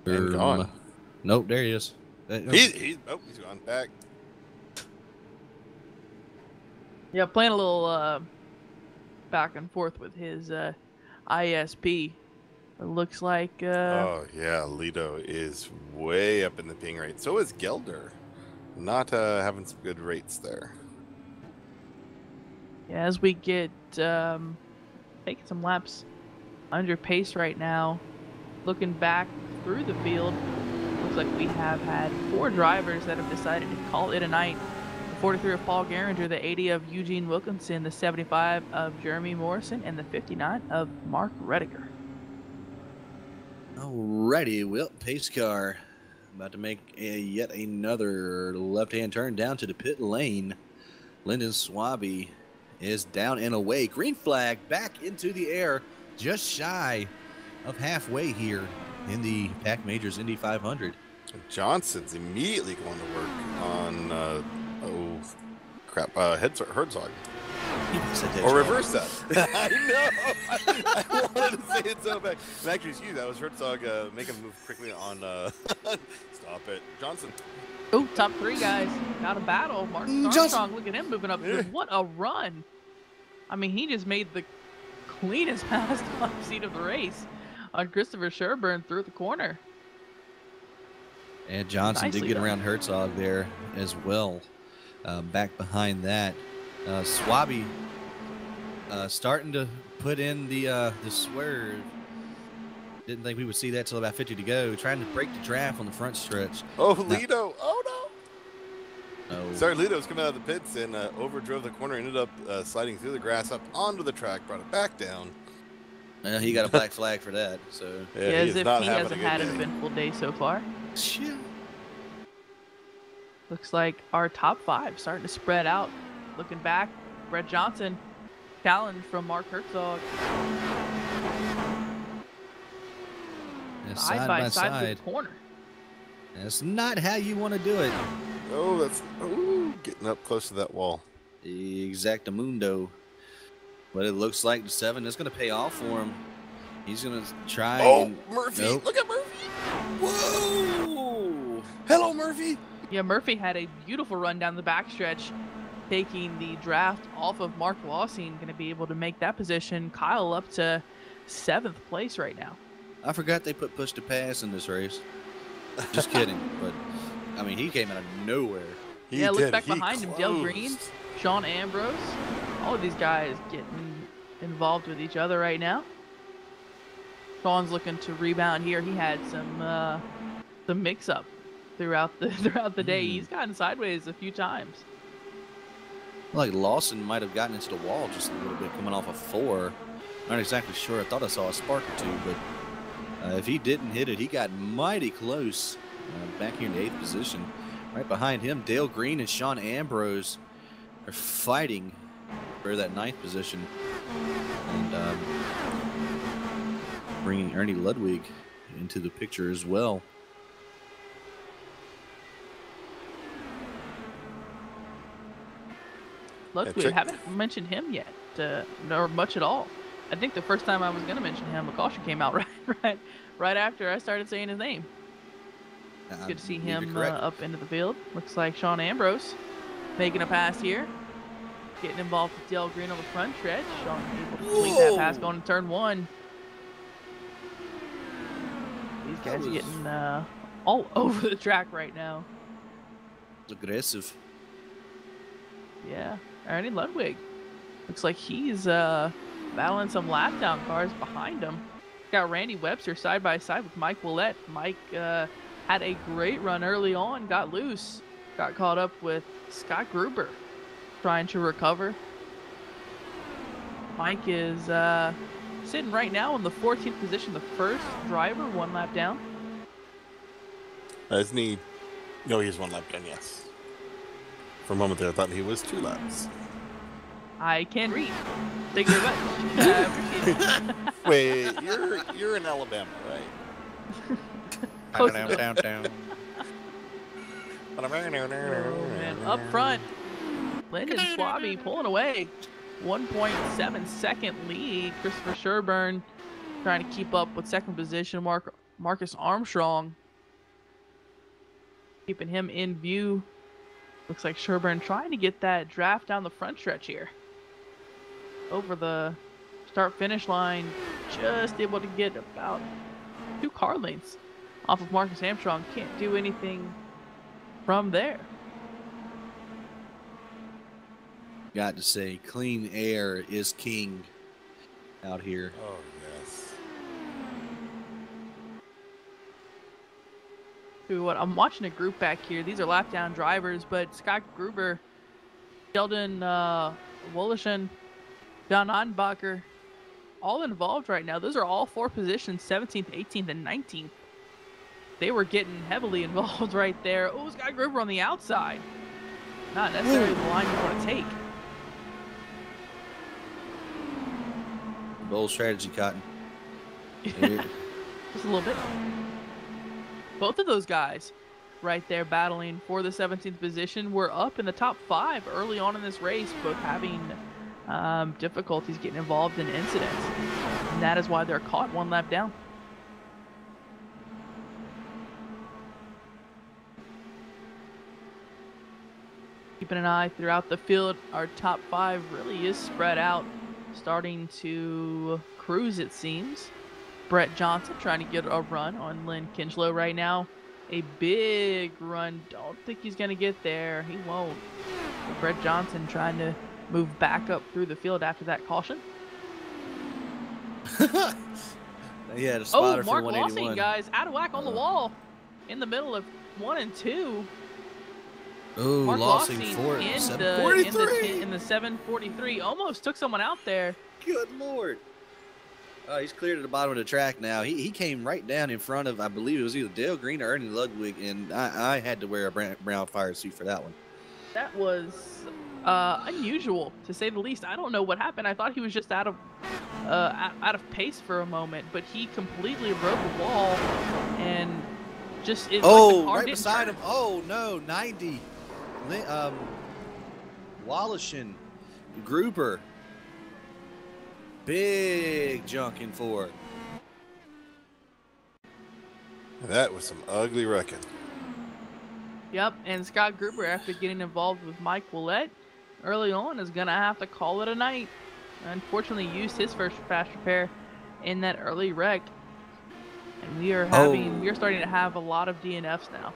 And gone. Nope, there he is. He's gone back. Yeah, playing a little back and forth with his ISP. It looks like... oh, yeah, Leto is way up in the ping rate. So is Gelder. Not having some good rates there. Yeah, as we get taking some laps under pace right now, looking back through the field, looks like we have had 4 drivers that have decided to call it a night. The 43 of Paul Geringer, the 80 of Eugene Wilkinson, the 75 of Jeremy Morrison, and the 59 of Mark Rediger. Alrighty, well, pace car about to make yet another left-hand turn down to the pit lane. Lyndon Swaby is down and away. Green flag back into the air, just shy of halfway here in the PAC Majors Indy 500. Johnson's immediately going to work on, Herzog. Or reverse that. I know. I wanted to say it so bad. And actually, excuse me, that was Herzog making a move quickly on. Stop it, Johnson. Oh, top 3 guys got a battle. Martin Armstrong, look at him moving up. What a run! I mean, he just made the cleanest pass on the seat of the race on Christopher Sherburne through the corner. And Johnson Nicely did get done. around Herzog there as well. Back behind that, Swaby starting to put in the swerve. Didn't think we would see that till about 50 to go. Trying to break the draft on the front stretch. Oh, Leto. Oh, no. No. Sorry, Leto was coming out of the pits and overdrove the corner, ended up sliding through the grass up onto the track, brought it back down. He got a black flag for that. So Yeah, as if he hasn't having a had good an day. eventful day so far. Shit. Looks like our top 5 starting to spread out. Looking back, Brett Johnson, challenge from Mark Herzog. Yeah, Side by side to the corner. That's not how you want to do it. Oh, that's getting up close to that wall. Exactamundo. But it looks like the 7 is going to pay off for him. He's going to try. Oh, and, Murphy! Nope. Look at Murphy! Whoa! Hello, Murphy! Yeah, Murphy had a beautiful run down the backstretch, taking the draft off of Mark Lossing. Going to be able to make that position. Kyle up to 7th place right now. I forgot they put push to pass in this race. Just kidding. But, I mean, he came out of nowhere. Yeah, look back behind him. Dale Green, Sean Ambrose. All of these guys getting involved with each other right now. Sean's looking to rebound here. He had some mix-up throughout the day. He's gotten sideways a few times. Like Lawson might have gotten into the wall just a little bit coming off a 4. Not exactly sure. I thought I saw a spark or two, but if he didn't hit it, he got mighty close back here in the 8th position. Right behind him, Dale Green and Sean Ambrose are fighting for that 9th position. And bringing Ernie Ludwig into the picture as well. Ludwig, haven't mentioned him yet, nor much at all. I think the first time I was going to mention him, a caution came out right after I started saying his name. It's good to see him up into the field. Looks like Sean Ambrose making a pass here. Getting involved with Dale Green on the front stretch. Sean able to complete that pass going to turn 1. These guys are getting all over the track right now. Aggressive. Yeah, Ernie Ludwig. Looks like he's battling some lap down cars behind him. Got Randy Webster side by side with Mike Willett. Mike had a great run early on, got loose, got caught up with Scott Gruber trying to recover. Mike is sitting right now in the 14th position, the first driver, 1 lap down. Isn't he? No, he's 1 lap down, yes. For a moment there, I thought he was 2 laps. I can read. Thank you very much. I appreciate it. Wait, you're in Alabama, right? Down. And up front, Lyndon Swaby pulling away. 1.7 second lead. Christopher Sherburne trying to keep up with 2nd position. Marcus Armstrong keeping him in view. Looks like Sherburne trying to get that draft down the front stretch here. Over the start-finish line, just able to get about 2 car lengths off of Marcus Armstrong. Can't do anything from there. Got to say, clean air is king out here. Oh, yes. I'm watching a group back here. These are lap down drivers, but Scott Gruber, Sheldon Wolishan, John Odenbacher, all involved right now. Those are all 4 positions, 17th, 18th, and 19th. They were getting heavily involved right there. Oh, Scott Gruber on the outside. Not necessarily the line you want to take. Bold strategy, Cotton. Just a little bit. Both of those guys right there battling for the 17th position were up in the top 5 early on in this race, both having difficulties getting involved in incidents. And that is why they're caught 1 lap down. Keeping an eye throughout the field, our top 5 really is spread out, starting to cruise, it seems. Brett Johnson trying to get a run on Lynn Kinchlow right now. A big run. Don't think he's going to get there. He won't. But Brett Johnson trying to move back up through the field after that caution. Yeah, the spotter Mark for 181. Lossing, guys, out of whack on the wall in the middle of 1 and 2. Oh, Mark Lossing Lossing in the 743. Almost took someone out there. Good Lord. He's cleared at the bottom of the track now. He came right down in front of, I believe it was either Dale Green or Ernie Ludwig, and I had to wear a brown fire suit for that one. That was unusual, to say the least. I don't know what happened. I thought he was just out of pace for a moment, but he completely rode the wall and just like the car right didn't beside turn. him. Oh no, 90. Wallishin, Gruber. Big junk in 4. That was some ugly wrecking. Yep, and Scott Gruber, after getting involved with Mike Willett early on, is going to have to call it a night. Unfortunately, used his first fast repair in that early wreck. And we are starting to have a lot of DNFs now.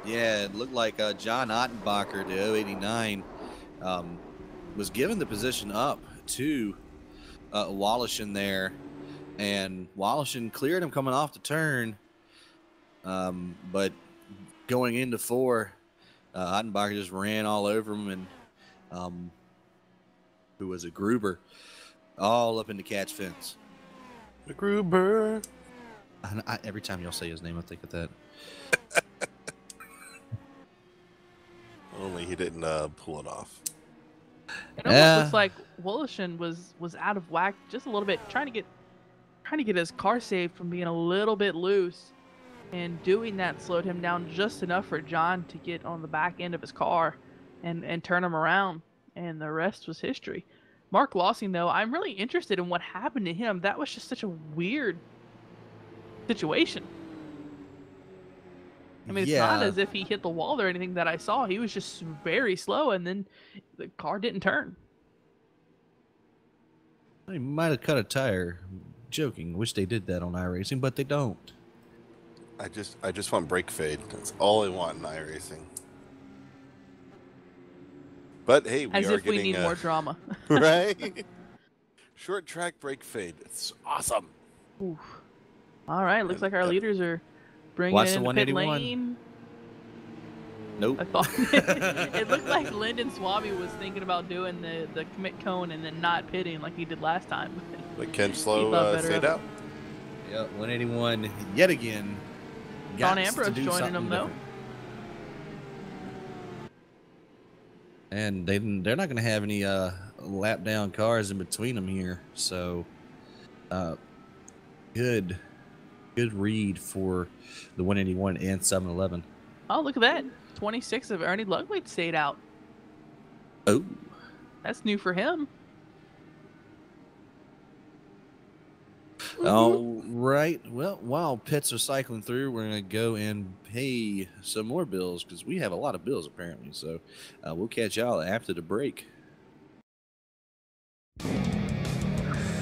Yeah, it looked like John Ottenbacher, the 089, was given the position up to Wallish in there, and Wallishin cleared him coming off the turn. But going into 4, Ottenbacher just ran all over him, and who was it, Gruber, all up in the catch fence. The Gruber. Every time y'all say his name, I think of that. Only he didn't pull it off. It almost looks like Woloshin was out of whack just a little bit, trying to get his car saved from being a little bit loose, and doing that slowed him down just enough for John to get on the back end of his car and turn him around, and the rest was history. Mark Lossing, though, I'm really interested in what happened to him. That was just such a weird situation. I mean, it's not as if he hit the wall or anything that I saw. He was just very slow, and then the car didn't turn. They might have cut a tire. Joking. Wish they did that on iRacing, but they don't. I just want brake fade. That's all I want in iRacing. But hey, we as are if getting, we need more drama. Right? Short track brake fade. It's awesome. Oof. All right, looks like our leaders are bringing Watch it the into pit 181. lane. Nope. I thought it looked like Lyndon Swaby was thinking about doing the commit cone and then not pitting like he did last time. But Ken He Slow thought better stayed of it. out. Yeah, 181 yet again. John Gots to Ambrose do joining something them, though. different. And they're not going to have any lap down cars in between them here. So, good read for the 181 and 711. Oh, look at that. 26 of Ernie Ludwig stayed out. Oh, That's new for him. all right. Well, while pits are cycling through, we're going to go and pay some more bills because we have a lot of bills apparently. So we'll catch y'all after the break.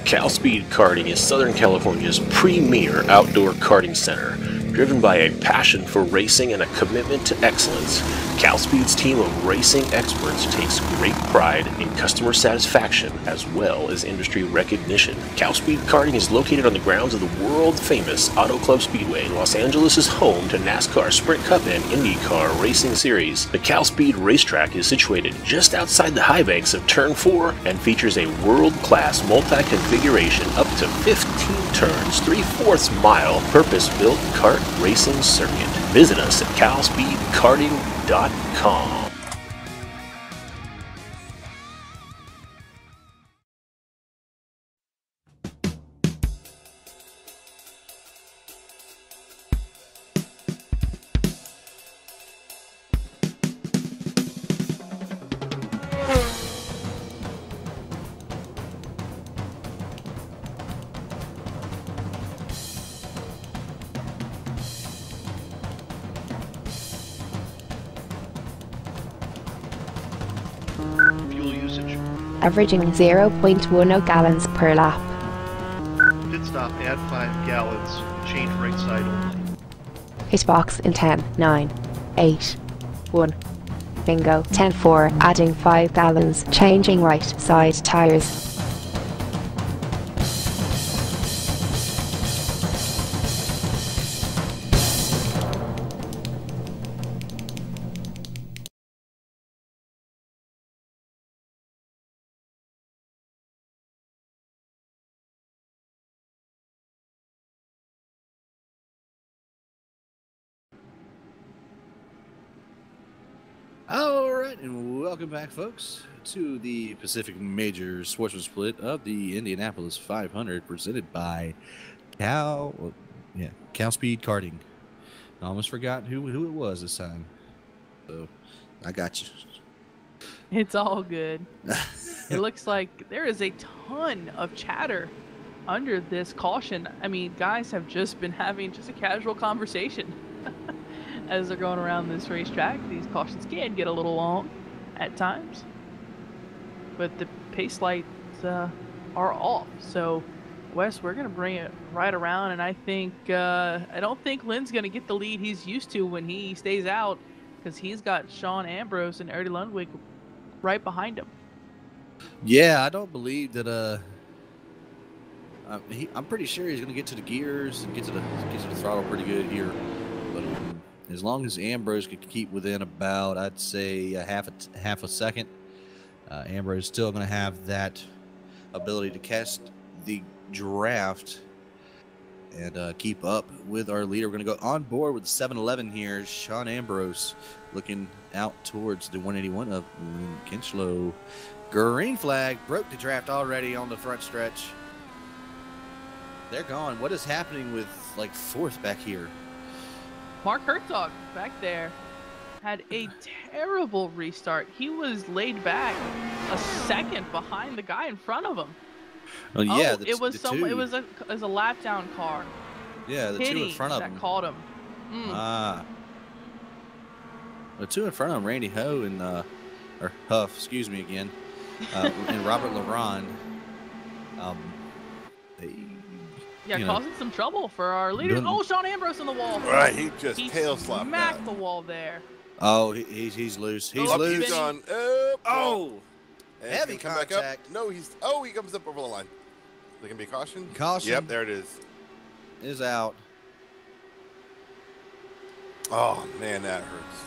Cal Speed Karting is Southern California's premier outdoor karting center. Driven by a passion for racing and a commitment to excellence, Cal Speed's team of racing experts takes great pride in customer satisfaction as well as industry recognition. Cal Speed Karting is located on the grounds of the world-famous Auto Club Speedway. Los Angeles is home to NASCAR Sprint Cup and IndyCar racing series. The Cal Speed racetrack is situated just outside the high banks of Turn 4 and features a world-class multi-configuration up to 15 turns, 3/4 mile purpose-built kart racing circuit. Visit us at calspeedkarting.com. Fuel usage. averaging 0.10 gallons per lap. Pit stop, add 5 gallons. Change right side only. Hitbox in 10, 9, 8, 1. Bingo. 10-4, adding 5 gallons, changing right side tires. All right, and welcome back, folks, to the Pacific Major Sportsman Split of the Indianapolis 500, presented by Cal Speed Karting. I almost forgot who it was this time, so I got you. It's all good. It looks like there is a ton of chatter under this caution. I mean, guys have just been having just a casual conversation as they're going around this racetrack. These cautions can get a little long at times, but the pace lights are off. So, Wes, we're going to bring it right around, and I think I don't think Lynn's going to get the lead he's used to when he stays out, because he's got Sean Ambrose and Ernie Lundwig right behind him. Yeah, I don't believe that I'm pretty sure he's going to get to the gears and get to the throttle pretty good here. But as long as Ambrose could keep within about, I'd say, half a second, Ambrose is still going to have that ability to catch the draft and keep up with our leader. We're going to go on board with the 7-11 here. Sean Ambrose looking out towards the 181 of Kinchlow. Green flag, broke the draft already on the front stretch. They're gone. What is happening with like fourth back here? Mark Herzog back there had a terrible restart. He was laid back a second behind the guy in front of him. Oh yeah, it was a lap down car. Yeah, the two in front of him that caught him. The two in front of him, Randy Ho and or Huff, excuse me again, and Robert LaRon. Causing some trouble for our leaders. Oh, Sean Ambrose on the wall. Right, he just tail slapped smacked the wall there. Oh, he's loose. He's loose. He's gone. Heavy contact. No, he comes up over the line. There can be caution. Caution. Yep, there it is. Is out. Oh man, that hurts.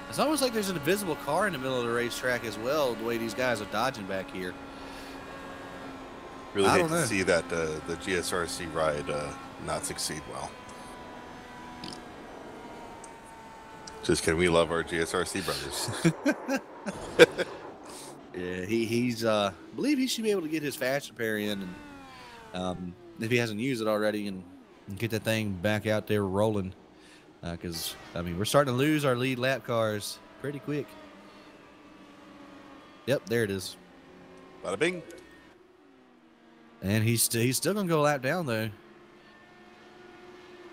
It's almost like there's an invisible car in the middle of the racetrack as well, the way these guys are dodging back here. Really hate to see that the GSRC ride not succeed well. Just kidding. We love our GSRC brothers. Yeah, he's believe he should be able to get his fast repair in, and if he hasn't used it already, and get that thing back out there rolling. Because I mean, we're starting to lose our lead lap cars pretty quick. Yep, there it is. Bada bing. And he's still gonna go a lap down though.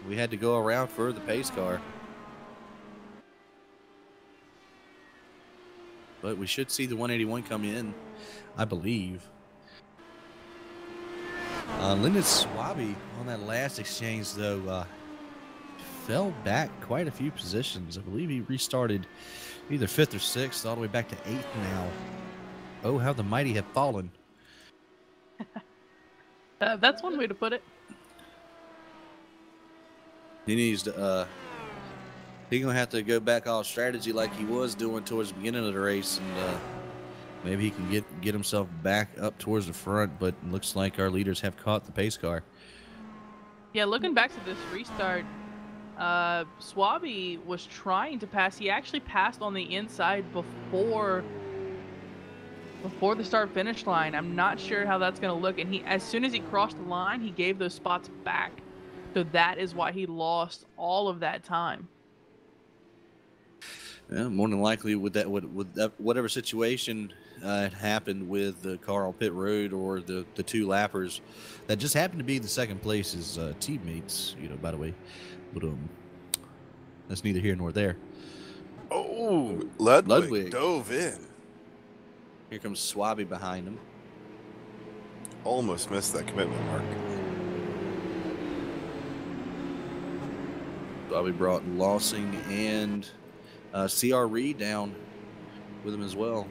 We had to go around for the pace car, but we should see the 181 come in, I believe. Lyndon Swaby on that last exchange though fell back quite a few positions. I believe he restarted either 5th or 6th, all the way back to 8th now. Oh, how the mighty have fallen. That's one way to put it. He needs to he's gonna have to go back off strategy like he was doing towards the beginning of the race, and maybe he can get himself back up towards the front. But it looks like our leaders have caught the pace car. Yeah, looking back to this restart, Swaby was trying to pass. He actually passed on the inside before the start finish line. I'm not sure how that's going to look, and as soon as he crossed the line, he gave those spots back. So that is why he lost all of that time. Yeah, more than likely with that whatever situation happened with the car on pit road, or the two lappers that just happened to be the second place's teammates, by the way. But that's neither here nor there. Oh, Ludwig dove in. Here comes Swaby behind him. Almost missed that commitment mark. Swaby brought Lossing and CR Reed down with him as well.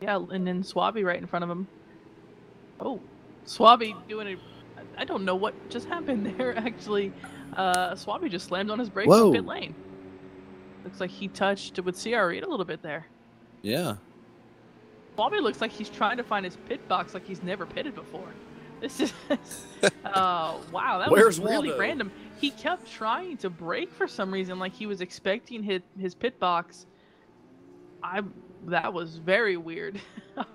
Yeah, and then Swaby right in front of him. Oh, Swaby doing it. I don't know what just happened there, actually. Swaby just slammed on his brakes in pit lane. Looks like he touched with CR Reed a little bit there. Yeah. Swaby looks like he's trying to find his pit box like he's never pitted before. This is... wow, that was really random. He kept trying to brake for some reason, like he was expecting his pit box. That was very weird.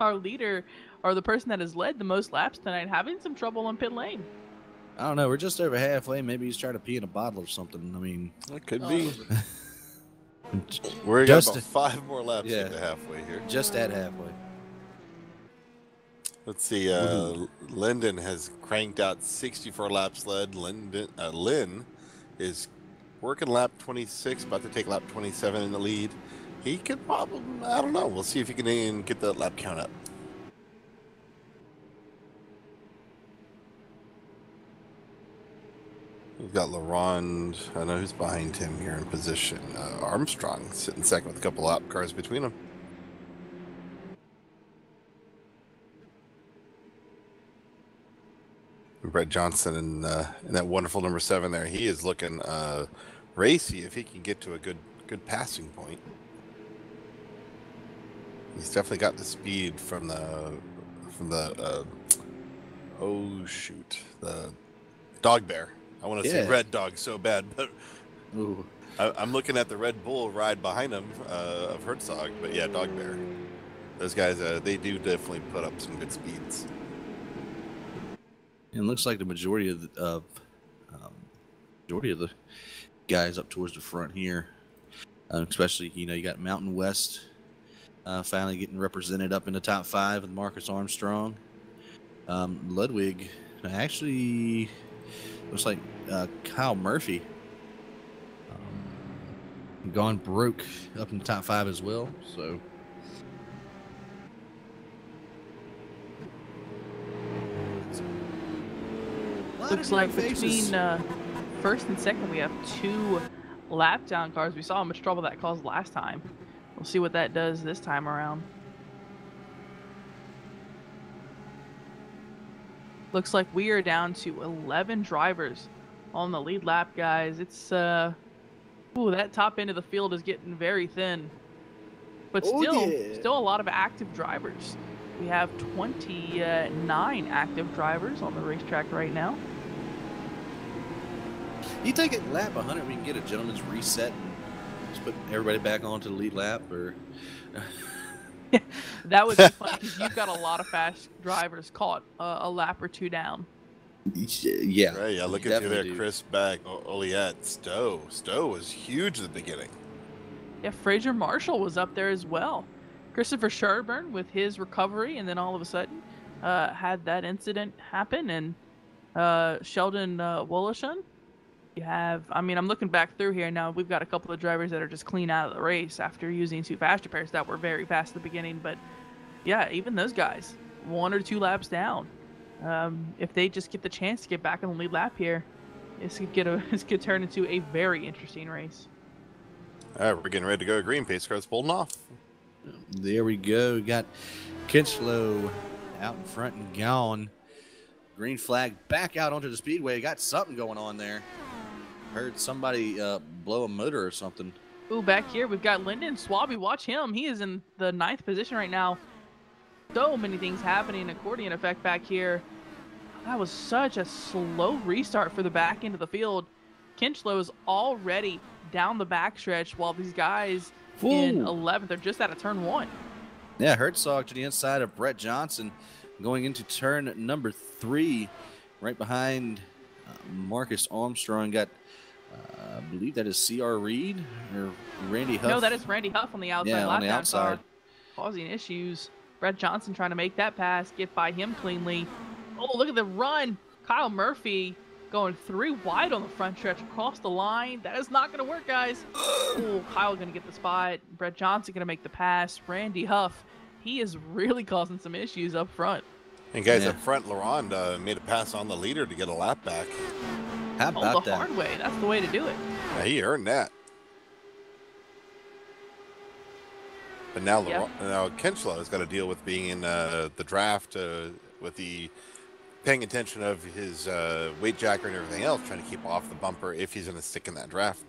Our leader, or the person that has led the most laps tonight, having some trouble on pit lane. I don't know. We're just over halfway. Maybe he's trying to pee in a bottle or something. I mean, it could be. We're got about 5 more laps into halfway here. Just at halfway. Let's see. Lyndon has cranked out 64 laps led. Lynn is working lap 26, about to take lap 27 in the lead. He could probably, I don't know. We'll see if he can get that lap count up. We've got LaRond. I know who's behind him here in position. Armstrong sitting second with a couple lap cars between them. Brett Johnson in that wonderful number 7 there. He is looking racy if he can get to a good passing point. He's definitely got the speed from the oh shoot, the dog bear. I want to say Red Dog so bad, but I'm looking at the Red Bull ride behind him of Herzog, but yeah, dog bear. Those guys, they do definitely put up some good speeds. And it looks like the majority of the guys up towards the front here, especially you got Mountain West finally getting represented up in the top 5 with Marcus Armstrong. Ludwig actually looks like Kyle Murphy gone broke up in the top 5 as well. So. Looks like between first and second, we have 2 lap down cars. We saw how much trouble that caused last time. We'll see what that does this time around. Looks like we are down to 11 drivers on the lead lap, guys. It's that top end of the field is getting very thin, but still a lot of active drivers. We have 29 active drivers on the racetrack right now. You think at lap 100 we can get a gentleman's reset and just put everybody back onto the lead lap, or? That would be fun because you've got a lot of fast drivers caught a lap or 2 down. Yeah. Right, yeah, look at you there, Chris Beck, Oliette, Stowe. Stowe was huge at the beginning. Yeah, Fraser Marshall was up there as well. Christopher Sherburne with his recovery, and then all of a sudden had that incident happen. And Sheldon Woloshan. You have, I'm looking back through here now. We've got a couple of drivers that are just clean out of the race after using 2 faster pairs that were very fast at the beginning. But yeah, even those guys, 1 or 2 laps down. If they just get the chance to get back on the lead lap here, this could turn into a very interesting race. All right, we're getting ready to go. Green pace car's pulling off. There we go. We got Kinchlow out in front and gone. Green flag back out onto the speedway. Got something going on there. Heard somebody blow a motor or something. Ooh, back here we've got Lyndon Swaby. Watch him. He is in the 9th position right now. So many things happening. Accordion effect back here. That was such a slow restart for the back end of the field. Kinchlow is already down the backstretch while these guys in 11th are just out of turn 1. Yeah, Herzog to the inside of Brett Johnson going into turn number 3 right behind Marcus Armstrong. Got I believe that is C.R. Reed or Randy Huff. No, that is Randy Huff on the outside. Yeah, on the outside. Causing issues. Brett Johnson trying to make that pass, get by him cleanly. Oh, look at the run. Kyle Murphy going 3 wide on the front stretch across the line. That is not going to work, guys. Oh, Kyle going to get the spot. Brett Johnson going to make the pass. Randy Huff, he is really causing some issues up front. And guys up front, Laurent made a pass on the leader to get a lap back. How about the hard way. That's the way to do it. Yeah, he earned that. But now, now Kinchlow has got to deal with being in the draft with the paying attention of his weight jacker and everything else, trying to keep off the bumper if he's going to stick in that draft.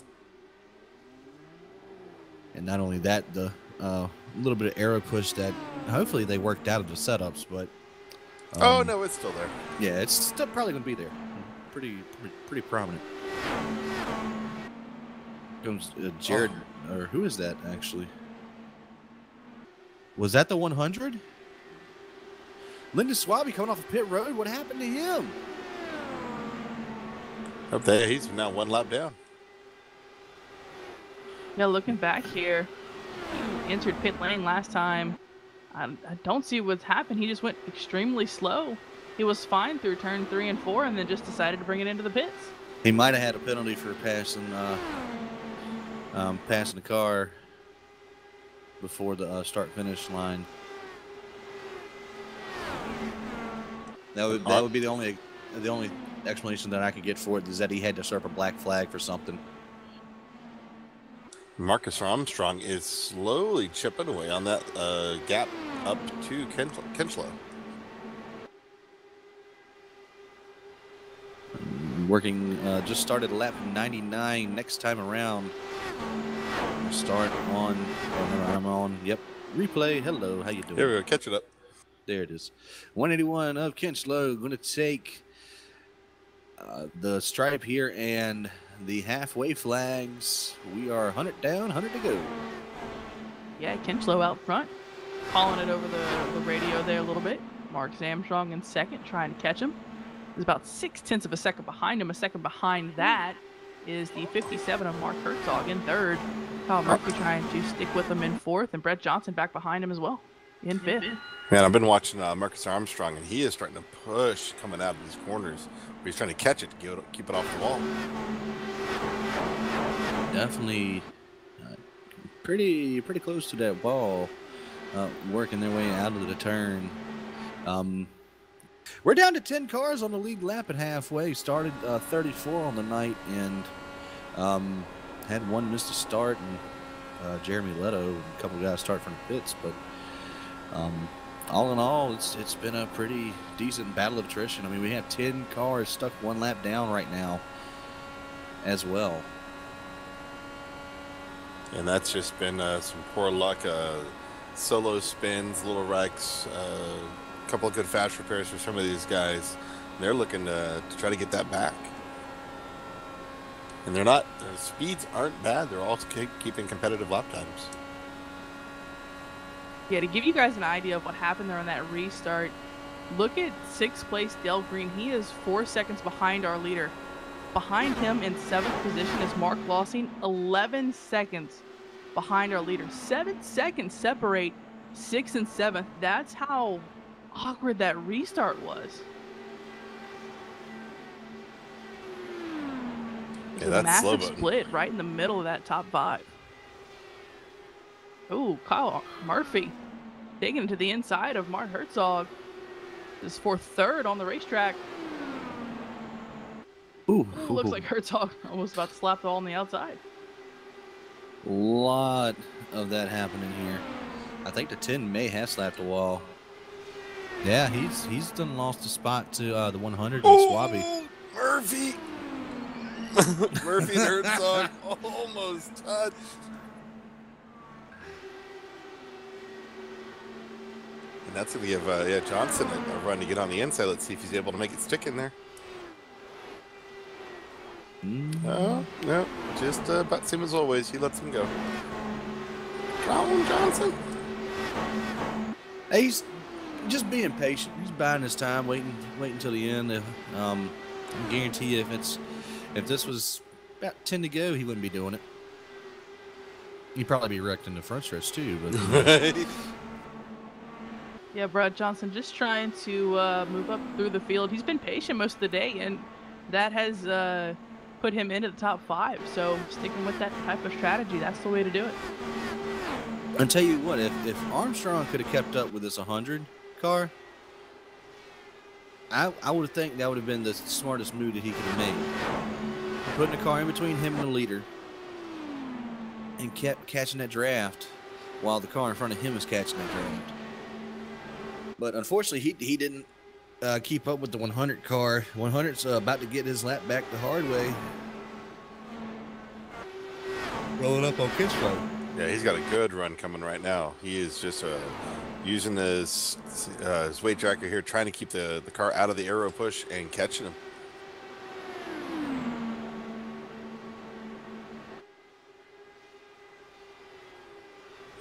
And not only that, the little bit of aero push that hopefully they worked out of the setups, but oh no, it's still there. Yeah, it's still probably going to be there. Pretty prominent. Comes Jared, or who is that actually? Was that the 100? Lyndon Swaby coming off of pit road. What happened to him? Up there, he's now 1 lap down. Yeah, looking back here, he entered pit lane last time. I don't see what's happened. He just went extremely slow. He was fine through turn 3 and 4, and then just decided to bring it into the pits. He might have had a penalty for passing the car before the start-finish line. That would be the only explanation that I could get for it, is that he had to serve a black flag for something. Marcus Armstrong is slowly chipping away on that gap up to Kinchlow. working, just started lap 99 next time around. Start on, I'm on, yep, replay. Hello, how you doing? Here we go, catch it up. There it is. 181 of Kinchlow going to take the stripe here and the halfway flags. We are 100 down, 100 to go. Yeah, Kinchlow out front, calling it over the radio there a little bit. Marcus Armstrong in second, trying to catch him. He's about 0.6 of a second behind him. A second behind that is the 57 of Mark Herzog in third. Kyle Murphy trying to stick with him in fourth, and Brett Johnson back behind him as well in fifth. Man, I've been watching Marcus Armstrong, and he is starting to push coming out of these corners. But he's trying to catch it to keep it off the wall. Definitely pretty close to that wall, working their way out of the turn. We're down to 10 cars on the lead lap at halfway. Started 34 on the night, and had one missed a start, and Jeremy Leto and a couple of guys start from the pits. But all in all, it's been a pretty decent battle of attrition. I mean, we have 10 cars stuck one lap down right now as well. And that's just been some poor luck. Solo spins, little wrecks, a couple of good fast repairs for some of these guys. They're looking to try to get that back. And they're not, their speeds aren't bad. They're all keeping competitive lap times. Yeah, to give you guys an idea of what happened there on that restart, look at 6th place Dale Green. He is 4 seconds behind our leader. Behind him in 7th position is Mark Lossing, 11 seconds behind our leader. 7 seconds separate 6th and 7th. That's how awkward that restart was. Yeah, a that's massive slow split right in the middle of that top 5. Ooh, Kyle Murphy digging to the inside of Mark Herzog. This is for third on the racetrack. Ooh, looks like Herzog almost about to slap the ball on the outside. A lot of that happening here. I think the 10 may have slapped the wall. Yeah, he's done lost a spot to the 100 and Swabby. Murphy! Murphy and Herzog almost touched. And that's going to give Johnson a run to get on the inside. Let's see if he's able to make it stick in there. Oh, no, just about same as always. He lets him go. Come on, Johnson. He's just being patient. He's biding his time, waiting until the end. I guarantee you, if this was about 10 to go, he wouldn't be doing it. He'd probably be wrecked in the front stretch too. But yeah, Brad Johnson just trying to move up through the field. He's been patient most of the day, and that has put him into the top 5. So sticking with that type of strategy, that's the way to do it. I'll tell you what, if Armstrong could have kept up with this 100 car, I would think that would have been the smartest move that he could have made. Putting the car in between him and the leader and kept catching that draft while the car in front of him was catching that draft. But unfortunately, he didn't keep up with the 100 car. 100's about to get his lap back the hard way. Rolling up on Kinchlow. Yeah, he's got a good run coming right now. He is just using his weight tracker here, trying to keep the car out of the aero push and catching him.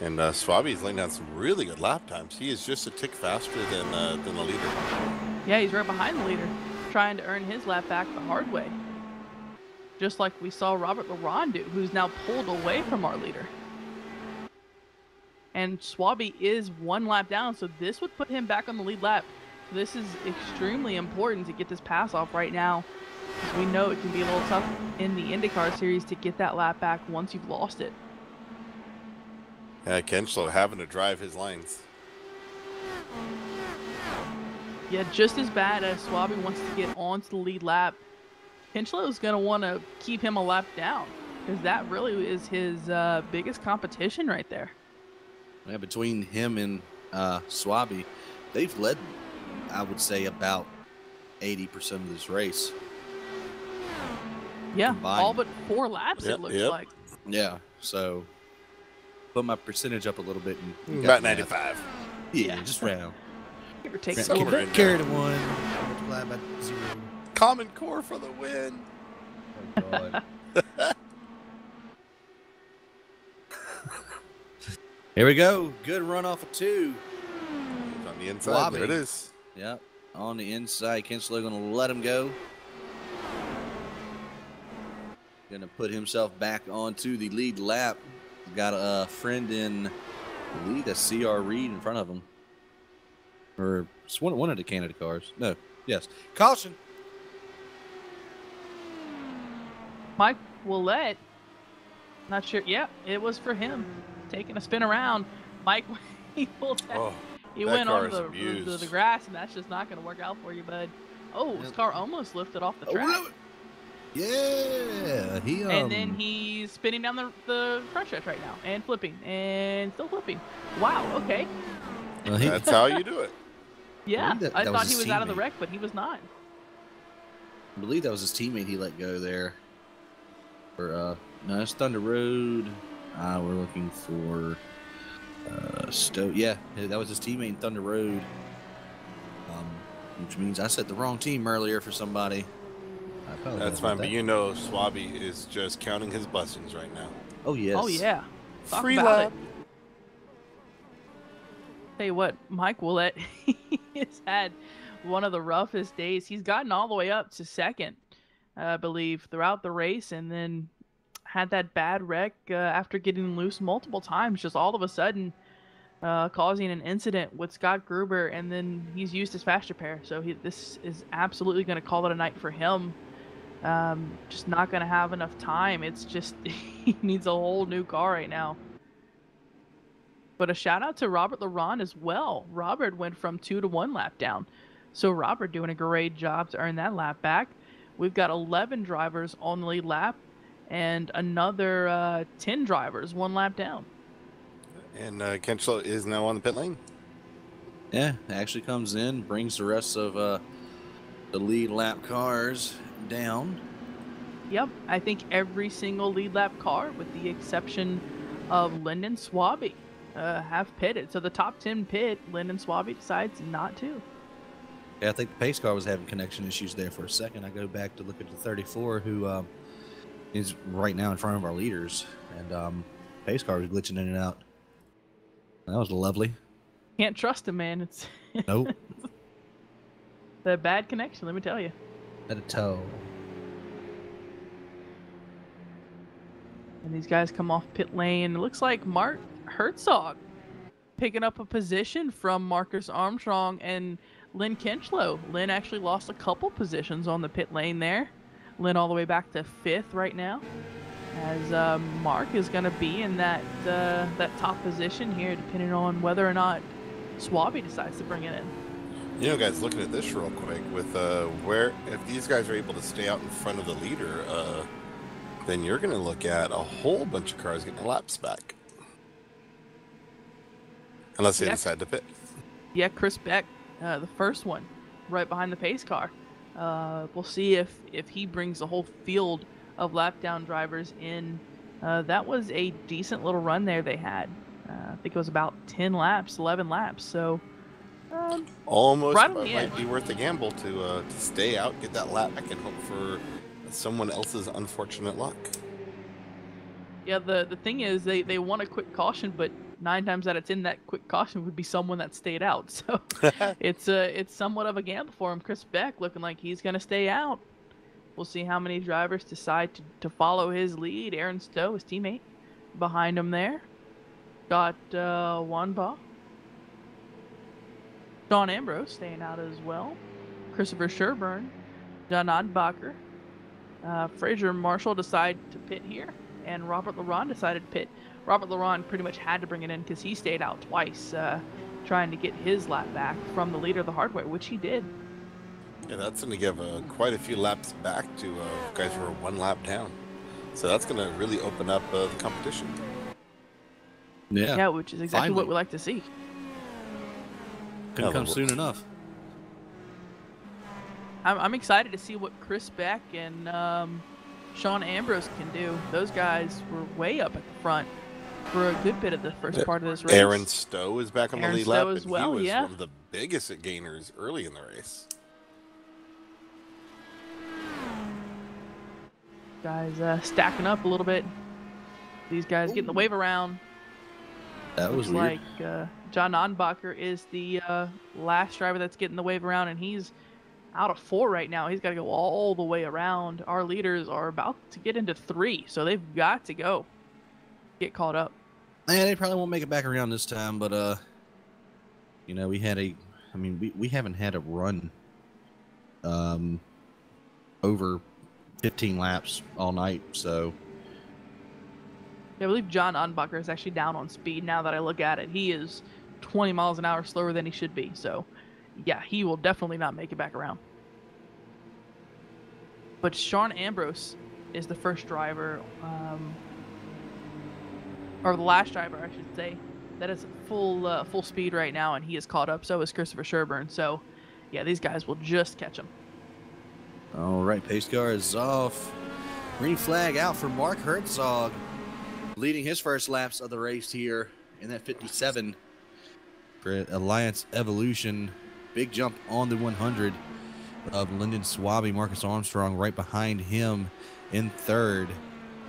And Swabby's laying down some really good lap times. He is just a tick faster than the leader. Yeah, he's right behind the leader, trying to earn his lap back the hard way. Just like we saw Robert Laron do, who's now pulled away from our leader. And Swabby is 1 lap down, so this would put him back on the lead lap. This is extremely important to get this pass off right now, because we know it can be a little tough in the IndyCar series to get that lap back once you've lost it. Yeah, Kinchlow having to drive his lines. Yeah, just as bad as Swabby wants to get onto the lead lap, Kinchlow is going to want to keep him a lap down, because that really is his biggest competition right there. Yeah, between him and Swabby, they've led, I would say, about 80% of this race. Yeah, combined. all but 4 laps, Yep, it looks yep. like. Yeah, so put my percentage up a little bit. And you About got the math. 95. Yeah, just round. Give or take Take a little Somewhere bit. in Carry there. to 1. Multiply by 0. Common Core for the win. Oh, God. Here we go. Good run off of 2. On the inside, Wobbly. there it is. Yep. On the inside, Kinslow going to let him go. Going to put himself back onto the lead lap. Got a friend in the lead, a CR Reed in front of him. Or it's one of the Canada cars. No. Yes. Caution. Mike Willett, not sure. Yeah, it was for him. Taking a spin around. Mike, he pulled that. Oh, He that went car on is the abused. grass, and that's just not going to work out for you, bud. Oh, his Yep. car almost lifted off the Oh, track. no. Yeah. He And then he's spinning down the front stretch right now, and flipping, and still flipping. Wow, okay. That's how you do it. Yeah, believe I that thought was he his was out of the teammate. wreck, but he was not. I believe that was his teammate he let go there. Or no, it's Thunder Road. We're looking for Stowe. Yeah, that was his teammate in Thunder Road. Which means I said the wrong team earlier for somebody. I apologize That's about fine, but that. you know Swabby is just counting his blessings right now. Oh yes. Oh, yeah. Talk Free about lap. it. Tell you what, Mike Willett, he has had one of the roughest days. He's gotten all the way up to second, I believe, throughout the race, and then had that bad wreck after getting loose multiple times, just all of a sudden causing an incident with Scott Gruber, and then he's used his fast repair. So this is absolutely going to call it a night for him. Just not going to have enough time. It's just he needs a whole new car right now. But a shout out to Robert Laurent as well. Robert went from 2 to 1 lap down. So Robert doing a great job to earn that lap back. We've got 11 drivers on the lead lap and another 10 drivers 1 lap down. And Kenchlow is now on the pit lane. Yeah, actually comes in, brings the rest of the lead lap cars down. Yep, I think every single lead lap car, with the exception of Lyndon Swaby, have pitted. So the top 10 pit, Lyndon Swaby decides not to. Yeah, I think the pace car was having connection issues there for a second. I go back to look at the 34, who is right now in front of our leaders, and pace car was glitching in and out. That was lovely. Can't trust him, man. It's Nope. the bad connection, let me tell you. At a toe. And these guys come off pit lane. It looks like Mark Herzog picking up a position from Marcus Armstrong and Lynn Kenchlow. Lynn actually lost a couple positions on the pit lane there. Lynn all the way back to 5th right now, as Mark is going to be in that top position here, depending on whether or not Swaby decides to bring it in. You know, guys, looking at this real quick, with where if these guys are able to stay out in front of the leader, then you're going to look at a whole bunch of cars getting laps back, unless they Yeah. decide to pit. Yeah, Chris Beck, the first one, right behind the pace car. We'll see if he brings the whole field of lap down drivers in. That was a decent little run there they had. I think it was about 10 laps, 11 laps. So Almost right on the might edge. be worth the gamble to stay out, get that lap back, and hope for someone else's unfortunate luck. Yeah, the thing is they want a quick caution, but 9 times out of 10 that quick caution would be someone that stayed out. So it's somewhat of a gamble for him. Chris Beck looking like he's going to stay out. We'll see how many drivers decide to follow his lead. Aaron Stowe, his teammate, behind him there. Got Wanba. Sean Ambrose staying out as well. Christopher Sherburne. John Adbacher. Fraser Marshall decided to pit here. And Robert Laurent decided to pit. Robert Laurent pretty much had to bring it in because he stayed out twice, trying to get his lap back from the leader of the hard way, which he did. Yeah, that's going to give quite a few laps back to guys who are 1 lap down. So that's going to really open up the competition. Yeah, which is exactly what we like to see. Couldn't Yeah, come the- soon enough. I'm excited to see what Chris Beck and Sean Ambrose can do. Those guys were way up at the front for a good bit of the first part of this race. Aaron Stowe is back on the lead lap, as and well, he was yeah. one of the biggest gainers early in the race. Guys stacking up a little bit. These guys getting the wave around. That was weird. Like John Onbacher is the last driver that's getting the wave around, and he's out of 4 right now. He's got to go all the way around. Our leaders are about to get into 3, so they've got to go get caught up. Yeah, they probably won't make it back around this time, but you know, we haven't had a run over 15 laps all night, so Yeah, I believe John Onbacher is actually down on speed now that I look at it. He is 20 miles an hour slower than he should be, so yeah, he will definitely not make it back around. But Sean Ambrose is the first driver, or the last driver, I should say, that is full speed right now, and he is caught up. So is Christopher Sherburne. So, yeah, these guys will just catch him. all right, pace car is off. Green flag out for Mark Herzog, leading his first laps of the race here in that 57 for Alliance Evolution. Big jump on the 100 of Lyndon Swaby. Marcus Armstrong right behind him in third.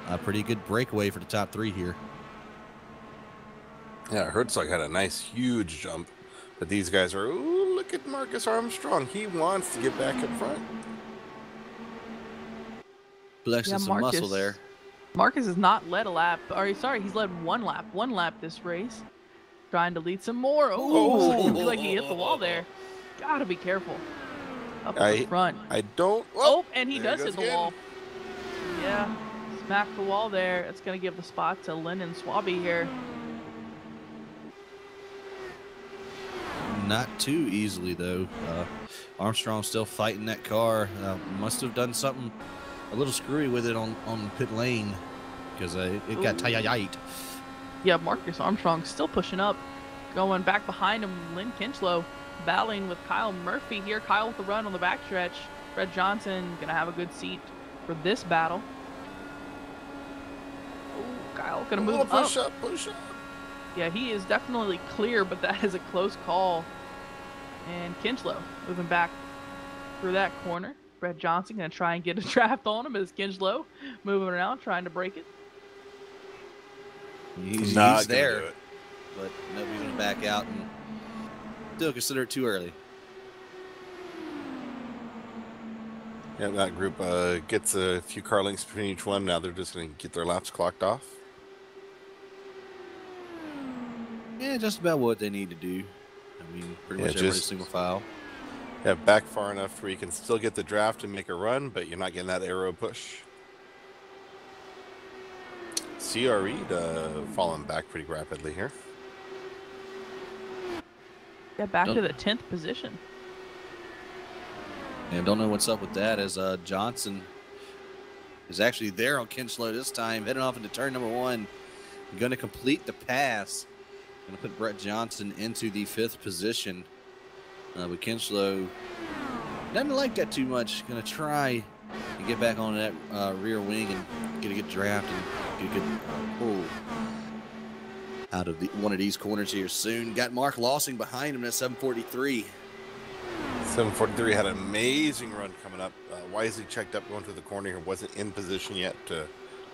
A pretty good breakaway for the top 3 here. Yeah, Herzog had a nice, huge jump. But these guys are, ooh, look at Marcus Armstrong. He wants to get back up front. Flexing some muscle there. Marcus has not led a lap. He's led 1 lap. 1 lap this race. Trying to lead some more. Oh, looks like he hit the wall there. Gotta be careful. Up in the front. I don't. Oh, and he does hit the wall. Yeah, smacked the wall there. It's going to give the spot to Lyndon Swaby here. Not too easily, though. Armstrong still fighting that car. Must have done something a little screwy with it on pit lane because it got tight. Yeah, Marcus Armstrong still pushing up. Going back behind him, Lynn Kinchlow battling with Kyle Murphy here. Kyle with the run on the backstretch. Fred Johnson going to have a good seat for this battle. Oh, Kyle going to move up. Push up. Yeah, he is definitely clear, but that is a close call. And Kinchlow moving back through that corner. Fred Johnson going to try and get a draft on him as Kinchlow moving around, trying to break it. He's there, but nobody's going to back out and still consider it too early. Yeah, that group gets a few car lengths between each one. Now they're just going to get their laps clocked off. Yeah, just about what they need to do. I mean, pretty much everybody's single file. Yeah, back far enough where you can still get the draft and make a run, but you're not getting that aero push. CRE falling back pretty rapidly here. Yeah, back to the 10th position. And don't know what's up with that as Johnson is actually there on Kinchlow this time, heading off into turn number 1. Going to complete the pass. Going to put Brett Johnson into the 5th position. But Kinchlow doesn't like that too much. Going to try and get back on that rear wing and get a good draft and get a good pull out of one of these corners here soon. Got Mark Lossing behind him at 743. 743 had an amazing run coming up. Wisely checked up going through the corner here. Wasn't in position yet to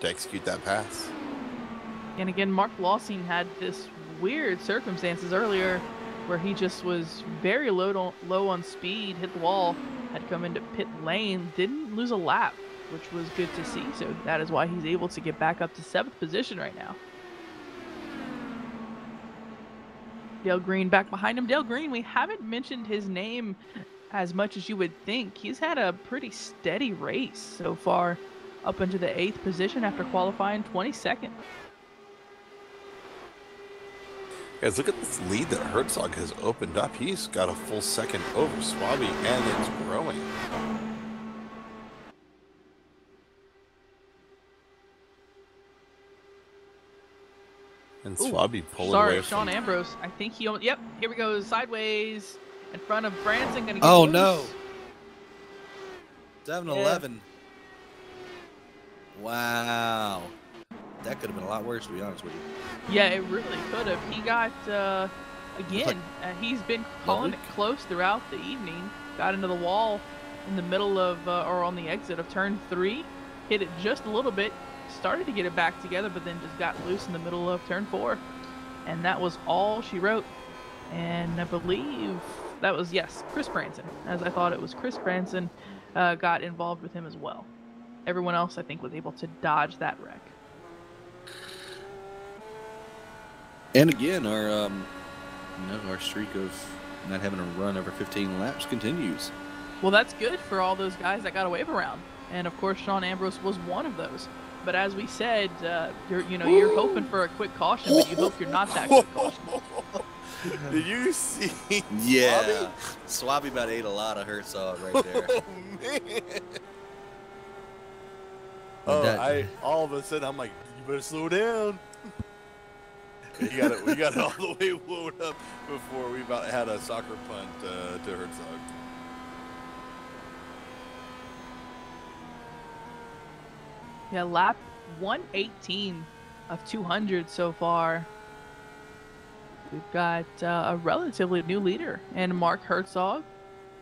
execute that pass. And again, Mark Lossing had this weird circumstances earlier where he just was very low on speed, hit the wall, had to come into pit lane, didn't lose a lap, which was good to see. So that is why he's able to get back up to 7th position right now. Dale Green back behind him. Dale Green, we haven't mentioned his name as much as you would think. He's had a pretty steady race so far, up into the 8th position after qualifying 22nd. Guys, look at this lead that Herzog has opened up. He's got a full second over Swaby, and it's growing. And Swaby pulling away from... Sean Ambrose. I think he... Yep, here we go. Sideways in front of Branson. Gonna get oh, loose. no. 7-11. Wow. That could have been a lot worse, to be honest with you. Yeah, it really could have. He got, again, he's been calling it close throughout the evening. Got into the wall in the middle of, or on the exit of turn 3. Hit it just a little bit. Started to get it back together, but then just got loose in the middle of turn 4. And that was all she wrote. And I believe that was, yes, Chris Branson. As I thought it was Chris Branson got involved with him as well. Everyone else, I think, was able to dodge that wreck. And again, our streak of not having a run over 15 laps continues. Well, that's good for all those guys that got a wave around, and of course, Sean Ambrose was one of those. But as we said, you're hoping for a quick caution, but you hope you're not that quick caution. Did you see? Yeah, Swabby about ate a lot of Herzog right there. Oh man! All of a sudden I'm like, you better slow down. We got it all the way blown up before we about had a soccer punt to Herzog. Yeah, lap 118 of 200 so far. We've got a relatively new leader, and Mark Herzog.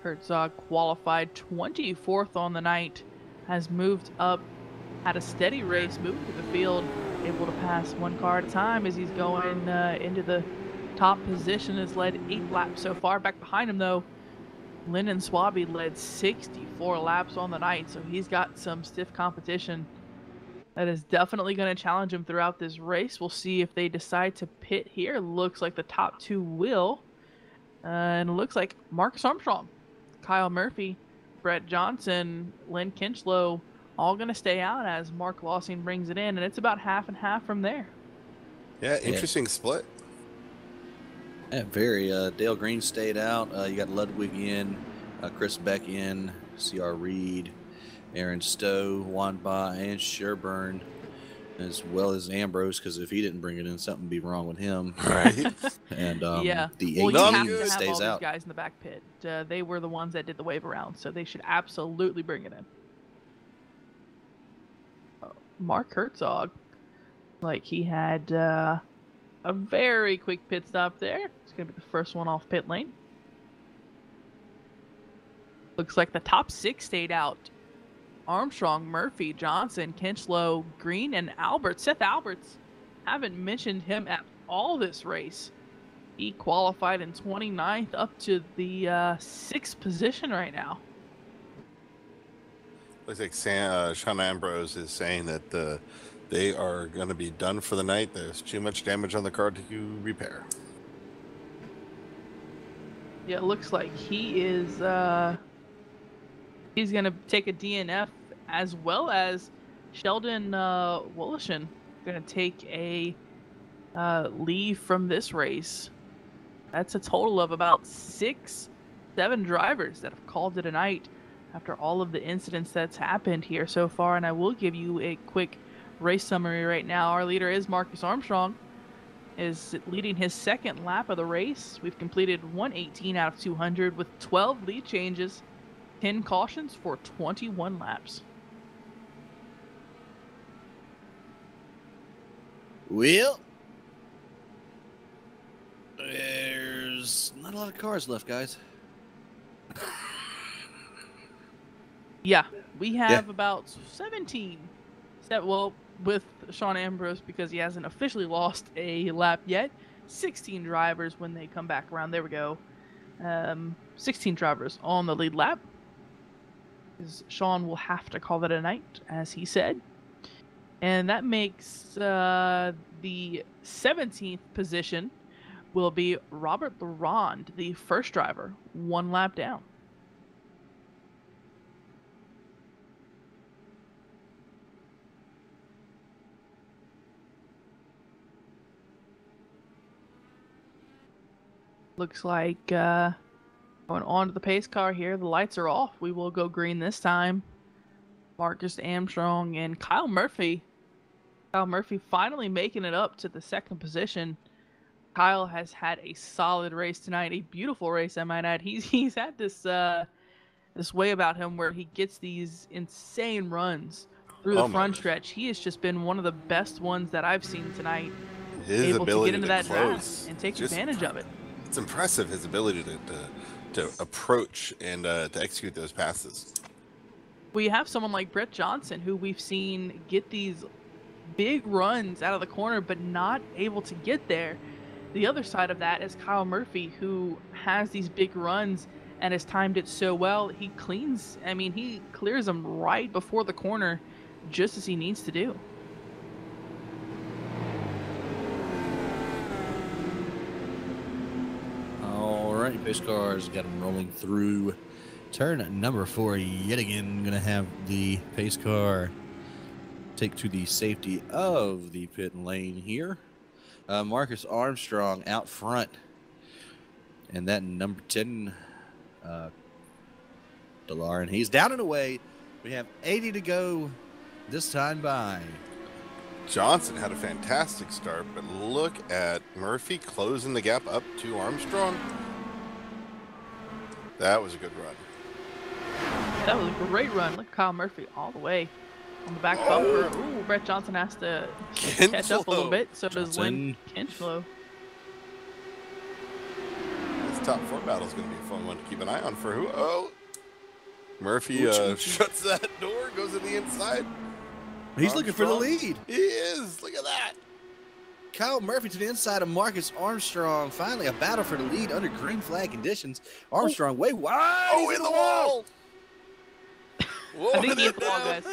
Herzog qualified 24th on the night, has moved up, had a steady race, moving to the field, able to pass one car at a time as he's going into the top position. Has led 8 laps so far. Back behind him, though, Lyndon Swaby led 64 laps on the night, so he's got some stiff competition that is definitely going to challenge him throughout this race. We'll see if they decide to pit here. Looks like the top 2 will. And it looks like Marcus Armstrong, Kyle Murphy, Brett Johnson, Lynn Kinchlow, all going to stay out as Mark Lossing brings it in. And it's about half and half from there. Yeah, interesting split. Yeah, very. Dale Green stayed out. You got Ludwig in, Chris Beck in, C.R. Reed, Aaron Stowe, Juan Ba, and Sherburne, as well as Ambrose, because if he didn't bring it in, something would be wrong with him. Right. And yeah. the well, 18 you have to have stays all out. these guys in the back pit. They were the ones that did the wave around, so they should absolutely bring it in. Mark Herzog, like he had a very quick pit stop there. It's going to be the first one off pit lane. Looks like the top 6 stayed out. Armstrong, Murphy, Johnson, Kinchlow, Green, and Albert. Seth Alberts, haven't mentioned him at all this race. He qualified in 29th up to the 6th position right now. Looks like Sean Ambrose is saying that they are going to be done for the night. There's too much damage on the car to repair. Yeah, it looks like he is he's going to take a DNF, as well as Sheldon Woloshin going to take a leave from this race. That's a total of about 6-7 drivers that have called it a night after all of the incidents that's happened here so far. And I will give you a quick race summary right now. Our leader is Marcus Armstrong, is leading his 2nd lap of the race. We've completed 118 out of 200 with 12 lead changes, 10 cautions for 21 laps. Well, there's not a lot of cars left, guys. Yeah, we have about 17. Well, with Sean Ambrose, because he hasn't officially lost a lap yet, 16 drivers when they come back around. There we go. 16 drivers on the lead lap. Sean will have to call it a night, as he said. And that makes the 17th position will be Robert Larond, the first driver, 1 lap down. Looks like going on to the pace car here. The lights are off. We will go green this time. Marcus Armstrong and Kyle Murphy. Kyle Murphy finally making it up to the 2nd position. Kyle has had a solid race tonight, a beautiful race, I might add. He's had this way about him where he gets these insane runs through the Oh my front gosh. stretch. He has just been one of the best ones that I've seen tonight. His Able to ability get into that close, draft and take just advantage of it. It's impressive, his ability to approach and to execute those passes. We have someone like Brett Johnson, who we've seen get these big runs out of the corner, but not able to get there. The other side of that is Kyle Murphy, who has these big runs and has timed it so well. He clears them right before the corner, just as he needs to do. All right, pace cars got them rolling through turn number 4 yet again. Gonna have the pace car take to the safety of the pit lane here. Marcus Armstrong out front, and that number 10, DeLaren, he's down and away. We have 80 to go this time by. Johnson had a fantastic start, but look at Murphy closing the gap up to Armstrong. That was a good run. That was a great run. Look at Kyle Murphy all the way on the back bumper. Ooh, Brett Johnson has to catch up a little bit. So does Lynn Kinchlow. This top 4 battle is going to be a fun one to keep an eye on for who. Oh, Murphy shuts that door, goes to the inside. He's looking for the lead. He is. Look at that. Kyle Murphy to the inside of Marcus Armstrong. Finally, a battle for the lead under green flag conditions. Armstrong way wide. Oh, in the wall. I think he hit the wall, guys.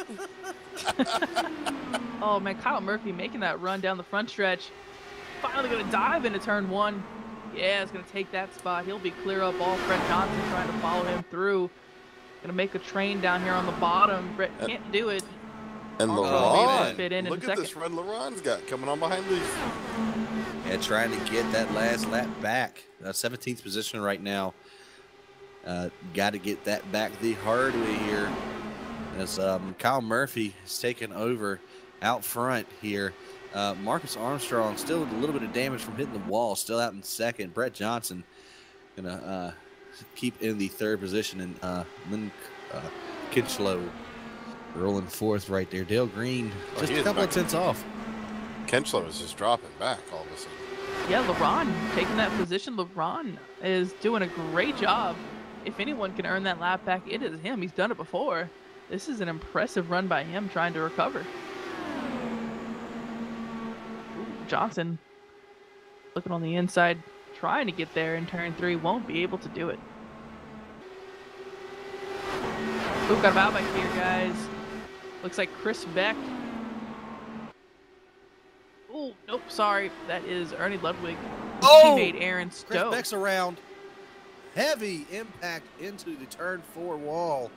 Oh, man, Kyle Murphy making that run down the front stretch. Finally going to dive into turn 1. Yeah, it's going to take that spot. He'll be clear up all. Brett Johnson trying to follow him through. Going to make a train down here on the bottom. Brett can't do it. And LeRon, LeRon, look at this run LeRon's got coming on behind these. Yeah, trying to get that last lap back. 17th position right now. Got to get that back the hard way here. As Kyle Murphy is taking over out front here. Marcus Armstrong still a little bit of damage from hitting the wall, still out in second. Brett Johnson gonna keep in the 3rd position, and Lynn Kinchlow rolling 4th right there. Dale Green just a couple of tenths off. Kinchlow is just dropping back all of a sudden. Yeah, LeRon taking that position. LeRon is doing a great job. If anyone can earn that lap back, it is him. He's done it before. This is an impressive run by him trying to recover. Ooh, Johnson looking on the inside, trying to get there in turn 3. Won't be able to do it. Ooh, got a bow back here, guys. Looks like Chris Beck. Oh, nope, sorry. That is Ernie Ludwig. Teammate Aaron Stowe. Chris Beck's around. Heavy impact into the turn 4 wall.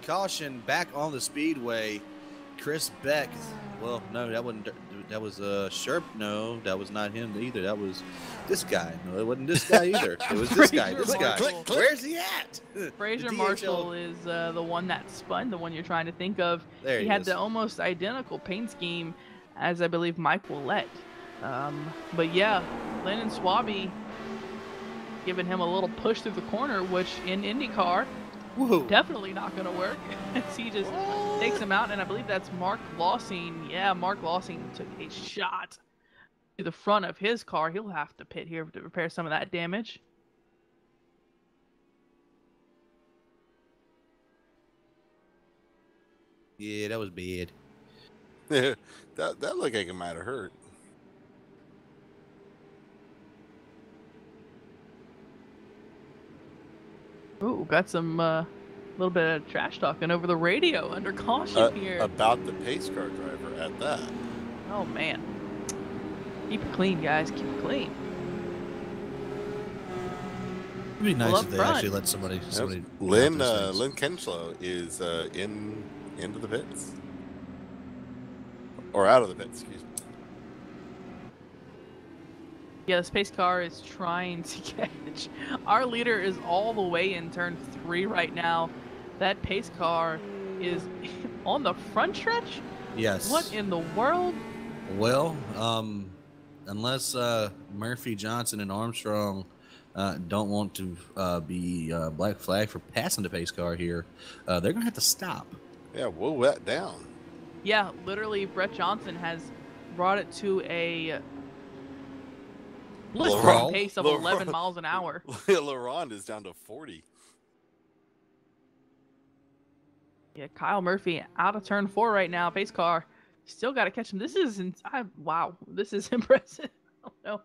Caution back on the speedway. Chris Beck. Well, no, that wasn't. That was Sherp. No, that was not him either. That was this guy. No, it wasn't this guy either. It was this guy. This guy. Where's he at? Fraser Marshall is the one that spun, the one you're trying to think of. There he he had is. the almost identical paint scheme as I believe Mike Willett. But yeah, Lennon Swaby giving him a little push through the corner, which in IndyCar, definitely not going to work. He just takes him out, and I believe that's Mark Lossing. Yeah, Mark Lossing took a shot to the front of his car. He'll have to pit here to repair some of that damage. Yeah, that was bad. that looked like it might have hurt. Ooh, got some little bit of trash talking over the radio under caution here. About the pace car driver at that. Oh, man. Keep it clean, guys. Keep it clean. It'd be nice Well, if they up actually front. let somebody. Lynn Kinchlow is into the pits. Or out of the pits, excuse me. Yeah, the space car is trying to catch. Our leader is all the way in turn 3 right now. That pace car is on the front stretch? Yes. What in the world? Well, unless Murphy, Johnson, and Armstrong don't want to be black flag for passing the pace car here, they're going to have to stop. Yeah, whoa that down. Yeah, literally, Brett Johnson has brought it to a blistering pace of 11 miles an hour. LaRond is down to 40. Yeah, Kyle Murphy out of turn 4 right now. Pace car. Still got to catch him. This is wow. This is impressive. I don't know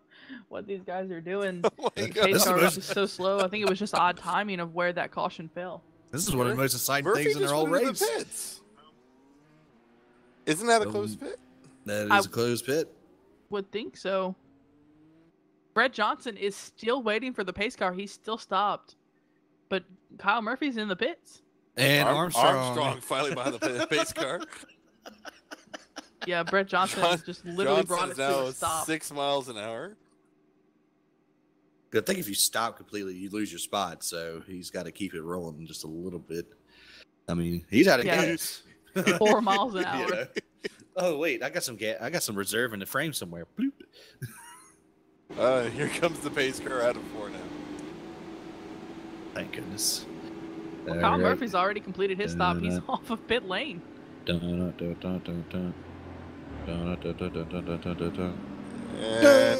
what these guys are doing. Oh my The God. pace car was just so slow. I think it was just odd timing of where that caution fell. This is one of the most exciting Murphy things in their whole just went into race. the pits. Isn't that a closed pit? That is a closed pit. Would think so. Brett Johnson is still waiting for the pace car. He's still stopped. But Kyle Murphy's in the pits. And Armstrong finally behind the pace car. Yeah, Brett Johnson just literally brought it to a stop. 6 miles an hour. I think if you stop completely, you lose your spot. So he's got to keep it rolling just a little bit. I mean, he's out of gas. 4 miles an hour. Yeah. Oh wait, I got some gas. I got some reserve in the frame somewhere. Bloop. Here comes the pace car out of 4 now. Thank goodness. Well, Kyle Murphy's already completed his stop. He's off of pit lane. And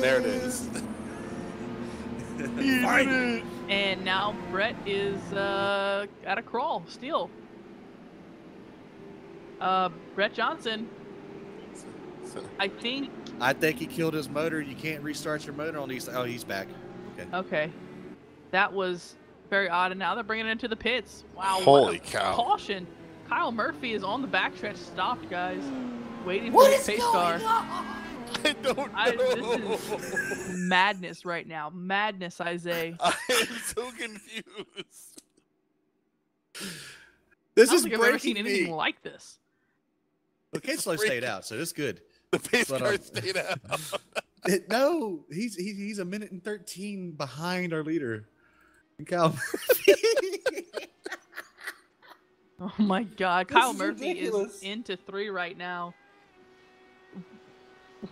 there it is. And now Brett is at a crawl still. Brett Johnson. I think he killed his motor. You can't restart your motor on these. Oh, he's back. Okay. That was very odd. And now they're bringing it into the pits. Wow. Holy cow. Caution. Kyle Murphy is on the backstretch stopped, guys. Waiting for his pace car. I don't know. This is madness right now. Madness, Isaiah. I am so confused. This is I've never seen anything like this. Well, Kinslow stayed out, so that's good. The pace car stayed out. No, he's a minute and 13 behind our leader. Kyle. Oh my God, Kyle Murphy is into 3 right now.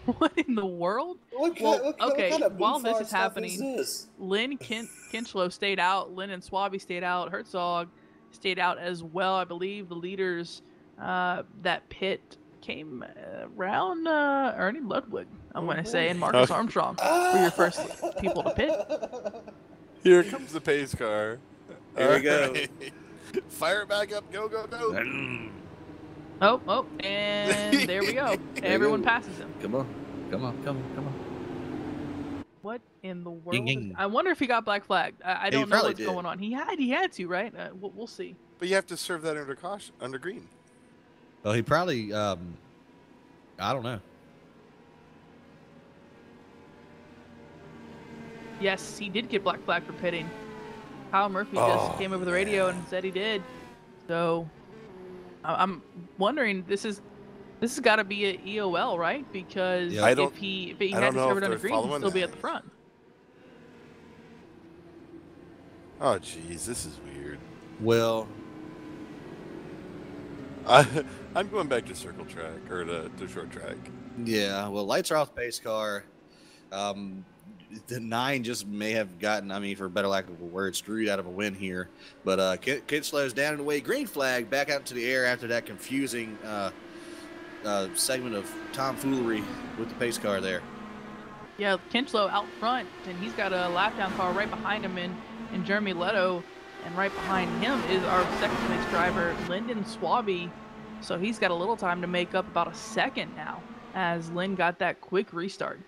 What in the world? While this is happening, Lynn Kinchlow stayed out. Lynn and Swaby stayed out. Herzog stayed out as well. I believe the leaders that pit came around Ernie Ludwig, I'm going to say, and Marcus Armstrong were your first people to pit. Here comes the pace car. Here we go. Right. Fire it back up. Go, go, go. Oh, and there we go. Everyone passes him. Come on. What in the world? I wonder if he got black flagged. I don't know what's going on. He had to, right? We'll see. But you have to serve that under caution, under green. Well, he probably, I don't know. Yes, he did get black flag for pitting. Kyle Murphy just came over the radio and said he did. So I'm wondering, this has got to be an EOL, right? Because if he had to serve it under green, he'd still be at the front. Oh, jeez, this is weird. Well, I'm going back to circle track or to short track. Yeah, well, lights are off pace car. The 9 just may have gotten, I mean, for better lack of a word, screwed out of a win here. But Kid slows down and away. Green flag back out into the air after that confusing segment of tomfoolery with the pace car there. Yeah, Kinchlow out front, and he's got a lap down car right behind him in Jeremy Leto. And right behind him is our second place driver, Lyndon Swaby. So he's got a little time to make up, about a second now, as Lynn got that quick restart.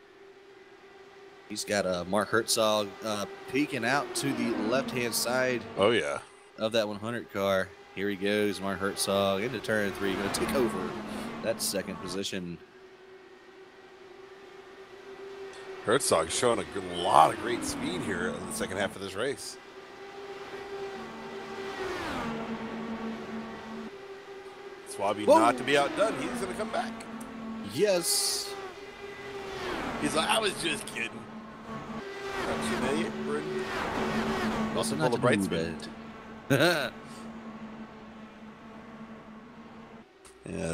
He's got Mark Herzog peeking out to the left-hand side. Oh, yeah. Of that 100 car. Here he goes, Mark Herzog into turn 3. Going to take over that second position. Herzog showing a lot of great speed here in the second half of this race. Swaby not to be outdone. He's going to come back. Yes. He's like, I was just kidding. Also not the bright spin. Yeah,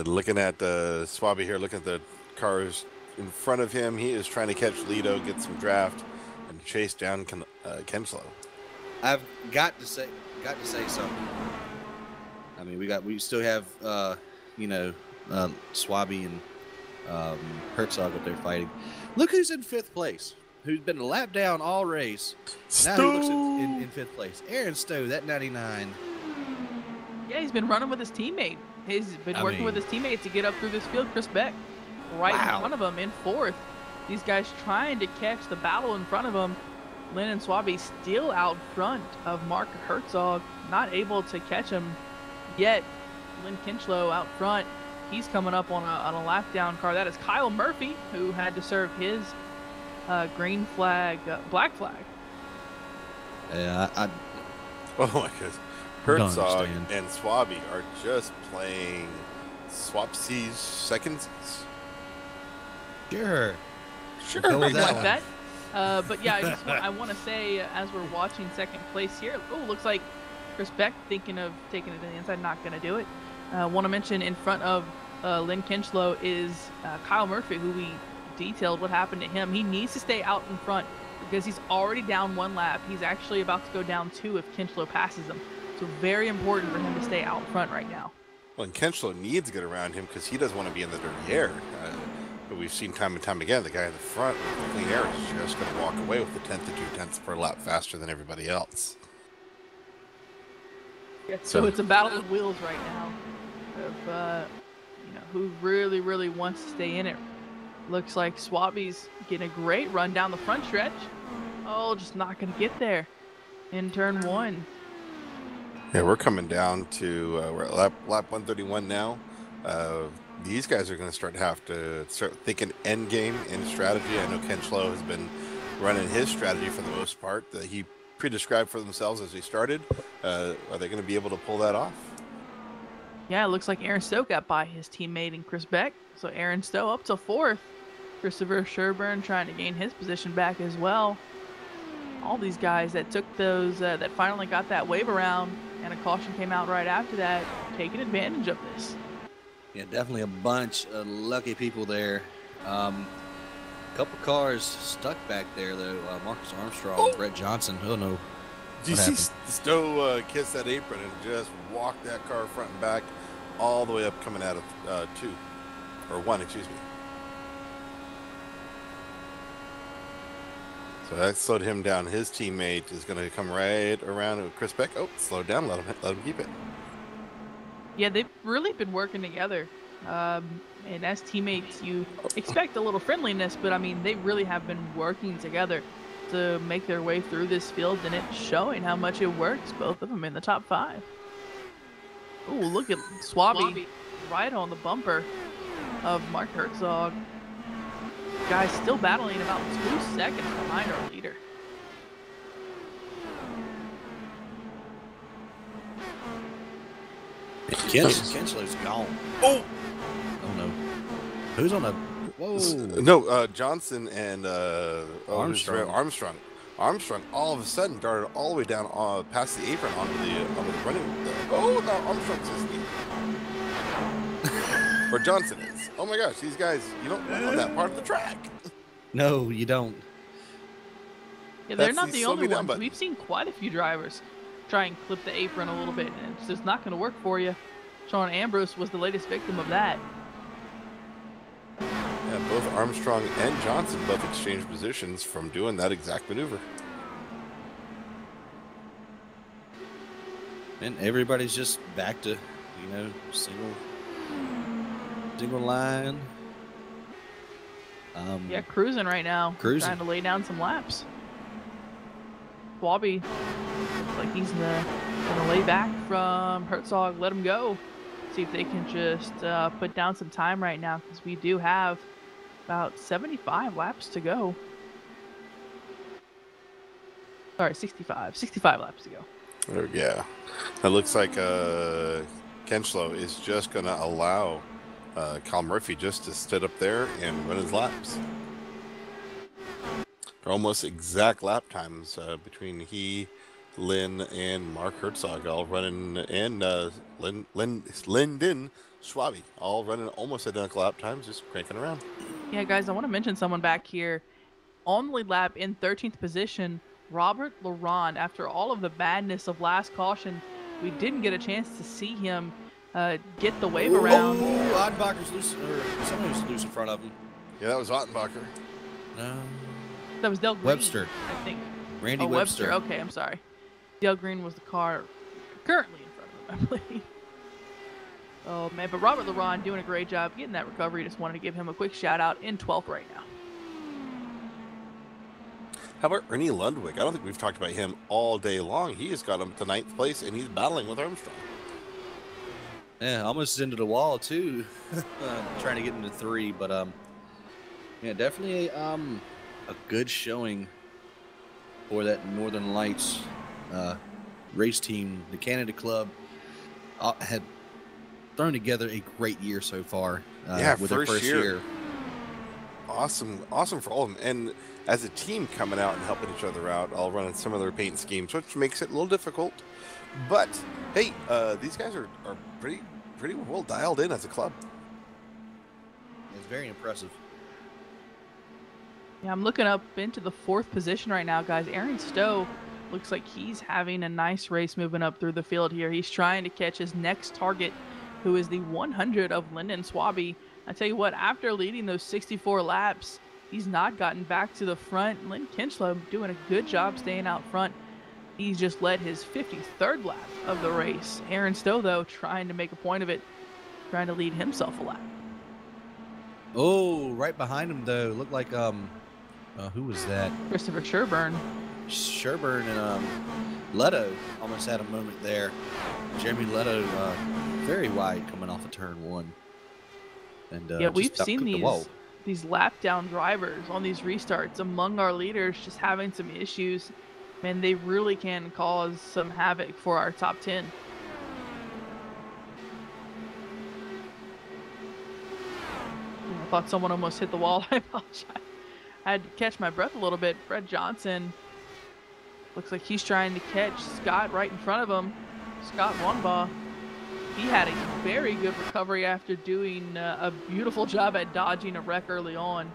looking at Swaby here, looking at the cars in front of him. He is trying to catch Lido, get some draft, and chase down Kenslow. I've got to say something. I mean, we still have Swaby and Herzog up there fighting. Look who's in 5th place, who's been a lap down all race. Now he looks in 5th place. Aaron Stowe, that 99. Yeah, he's been running with his teammate. He's been working with his teammate to get up through this field. Chris Beck right in front of him in 4th. These guys trying to catch the battle in front of them. Lynn and Swaby still out front of Mark Herzog, not able to catch him yet. Lynn Kinchlow out front. He's coming up on a lap down car. That is Kyle Murphy, who had to serve his green flag, black flag. Yeah, Oh my goodness. Herzog and Swaby are just playing swapsies seconds. Sure. Like that. But yeah, I want to say, as we're watching 2nd place here, looks like Chris Beck thinking of taking it to the inside, not going to do it. Want to mention in front of Lynn Kinchlow is Kyle Murphy, who we detailed what happened to him. He needs to stay out in front because he's already down 1 lap. He's actually about to go down 2 if Kinchlow passes him. So very important for him to stay out front right now. Well, and Kinchlow needs to get around him because he doesn't want to be in the dirty air. But we've seen time and time again, the guy in the front with the clean air is just going to walk away with the 1/10 to 2/10 per lap faster than everybody else. Yeah, so it's a battle of wheels right now of who really, really wants to stay in it. Looks like Swaby's getting a great run down the front stretch. Oh, just not going to get there in turn 1. Yeah, we're coming down to we're at lap 131 now. These guys are going to have to start thinking end game and strategy. I know Kinchlow has been running his strategy for the most part that he pre-described for themselves as we started. Are they going to be able to pull that off? Yeah, it looks like Aaron Stowe got by his teammate and Chris Beck. So Aaron Stowe up to 4th. Christopher Sherburne trying to gain his position back as well. All these guys that took those, that finally got that wave around, and a caution came out right after that, taking advantage of this. Yeah, definitely a bunch of lucky people there. Couple cars stuck back there, though. Marcus Armstrong, Brett Johnson. Oh, no. Did you see Stowe kiss that apron and just walk that car front and back all the way up coming out of 2, or 1, excuse me. So that slowed him down. His teammate is going to come right around with Chris Beck. Oh, slow down. Let him keep it. Yeah, they've really been working together. And as teammates, you expect a little friendliness, but I mean, they really have been working together to make their way through this field, and it's showing how much it works, both of them in the top 5. Oh, look at Swaby right on the bumper of Mark Herzog. Guys still battling about 2 seconds behind our leader. Kinchlow's gone. Oh no. Who's on the... Whoa. No, Johnson and Armstrong. Armstrong all of a sudden darted all the way down past the apron onto the running. No, Armstrong's his knee. Where Johnson is. Oh my gosh, these guys, you don't run on that part of the track. No, you don't. Yeah, they're not the only ones. We've seen quite a few drivers try and clip the apron a little bit, and it's just not going to work for you. Sean Ambrose was the latest victim of that. Yeah, both Armstrong and Johnson both exchanged positions from doing that exact maneuver. And everybody's just back to, single line. Yeah, cruising right now. Trying to lay down some laps. Swaby looks like he's gonna lay back from Herzog, let him go. See if they can just put down some time right now, because we do have about 75 laps to go. Sorry, 65 laps to go. Oh, yeah. It looks like Kinchlow is just going to allow Kyle Murphy just to sit up there and run his laps. They're almost exact lap times between he, Lynn, and Mark Herzog all running, and Lyndon Swaby all running almost identical lap times, just cranking around. Yeah, guys, I want to mention someone back here on the lead lap in 13th position, Robert Laurent. After all of the badness of last caution, we didn't get a chance to see him get the wave around. Oh, Ottenbacher's loose, or someone was loose in front of him. Yeah, that was Ottenbacher. No. That was Dale Green, Webster. I think. Randy Webster. Okay, I'm sorry. Dale Green was the car currently in front of him, I believe. Oh, man. But Robert Laron doing a great job getting that recovery. Just wanted to give him a quick shout-out in 12th right now. How about Ernie Lundwig? I don't think we've talked about him all day long. He has got him to 9th place, and he's battling with Armstrong. Yeah, almost into the wall, too. Trying to get into 3, but, yeah, definitely a good showing for that Northern Lights race team. The Canada Club had thrown together a great year so far. With their first year. Awesome for all of them. And as a team coming out and helping each other out, all running similar paint schemes, which makes it a little difficult. But, hey, these guys are pretty well dialed in as a club. It's very impressive. Yeah, I'm looking up into the 4th position right now, guys. Aaron Stowe looks like he's having a nice race moving up through the field here. He's trying to catch his next target, who is the 100 of Lyndon Swaby. I tell you what, after leading those 64 laps, he's not gotten back to the front. Lynn Kinchlow doing a good job staying out front. He's just led his 53rd lap of the race. Aaron Stowe, though, trying to make a point of it, trying to lead himself a lap. Oh, right behind him, though, looked like, who was that? Christopher Sherburne. Sherburne and Leto almost had a moment there. Jeremy Leto, very wide coming off of turn 1. And yeah, we've seen these lap down drivers on these restarts among our leaders just having some issues. Man, they really can cause some havoc for our top 10. I thought someone almost hit the wall. I apologize. I had to catch my breath a little bit. Fred Johnson looks like he's trying to catch Scott right in front of him. Scott Wongbaugh. He had a very good recovery after doing a beautiful job at dodging a wreck early on.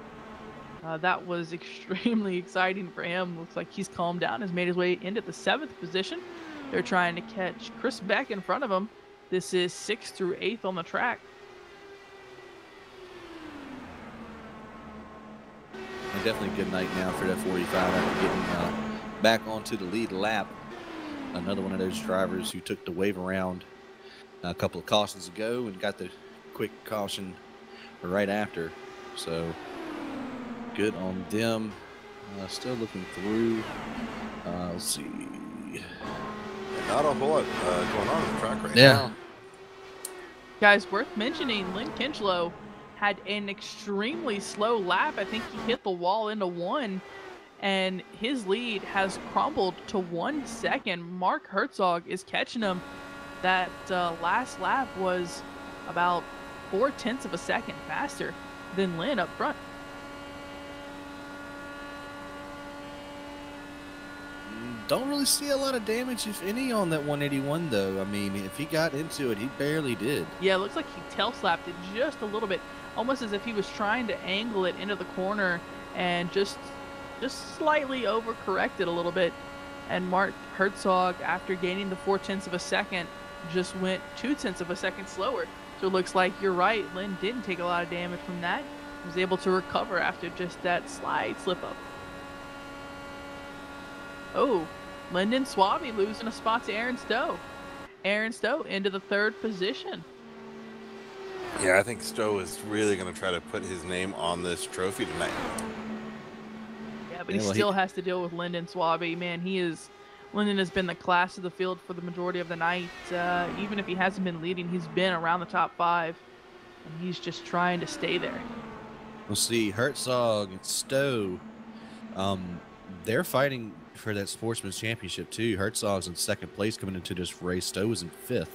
That was extremely exciting for him. Looks like he's calmed down, has made his way into the 7th position. They're trying to catch Chris Beck in front of him. This is 6th through 8th on the track. Definitely a good night now for that 45 after getting back onto the lead lap. Another one of those drivers who took the wave around a couple of cautions ago and got the quick caution right after. So good on them. Still looking through. Let's see. Not a whole lot going on in the track right now. Guys, worth mentioning, Lynn Kinchlow had an extremely slow lap. I think he hit the wall into 1, and his lead has crumbled to 1 second. Mark Herzog is catching him. That last lap was about 0.4 of a second faster than Lynn up front. Don't really see a lot of damage, if any, on that 181, though. I mean, if he got into it, he barely did. Yeah, it looks like he tail slapped it just a little bit, almost as if he was trying to angle it into the corner and just slightly overcorrected a little bit. And Mark Herzog, after gaining the 0.4 of a second, just went 0.2 of a second slower. So it looks like you're right. Lynn didn't take a lot of damage from that. He was able to recover after just that slight slip up. Oh, Lyndon Swaby losing a spot to Aaron Stowe. Aaron Stowe into the 3rd position. Yeah, I think Stowe is really going to try to put his name on this trophy tonight. Yeah, but he still has to deal with Lyndon Swaby. Man, Lyndon has been the class of the field for the majority of the night. Even if he hasn't been leading, he's been around the top 5. And he's just trying to stay there. We'll see. Herzog and Stowe, they're fighting for that Sportsman's Championship, too. Herzog's in 2nd place coming into this race. Stowe is in 5th.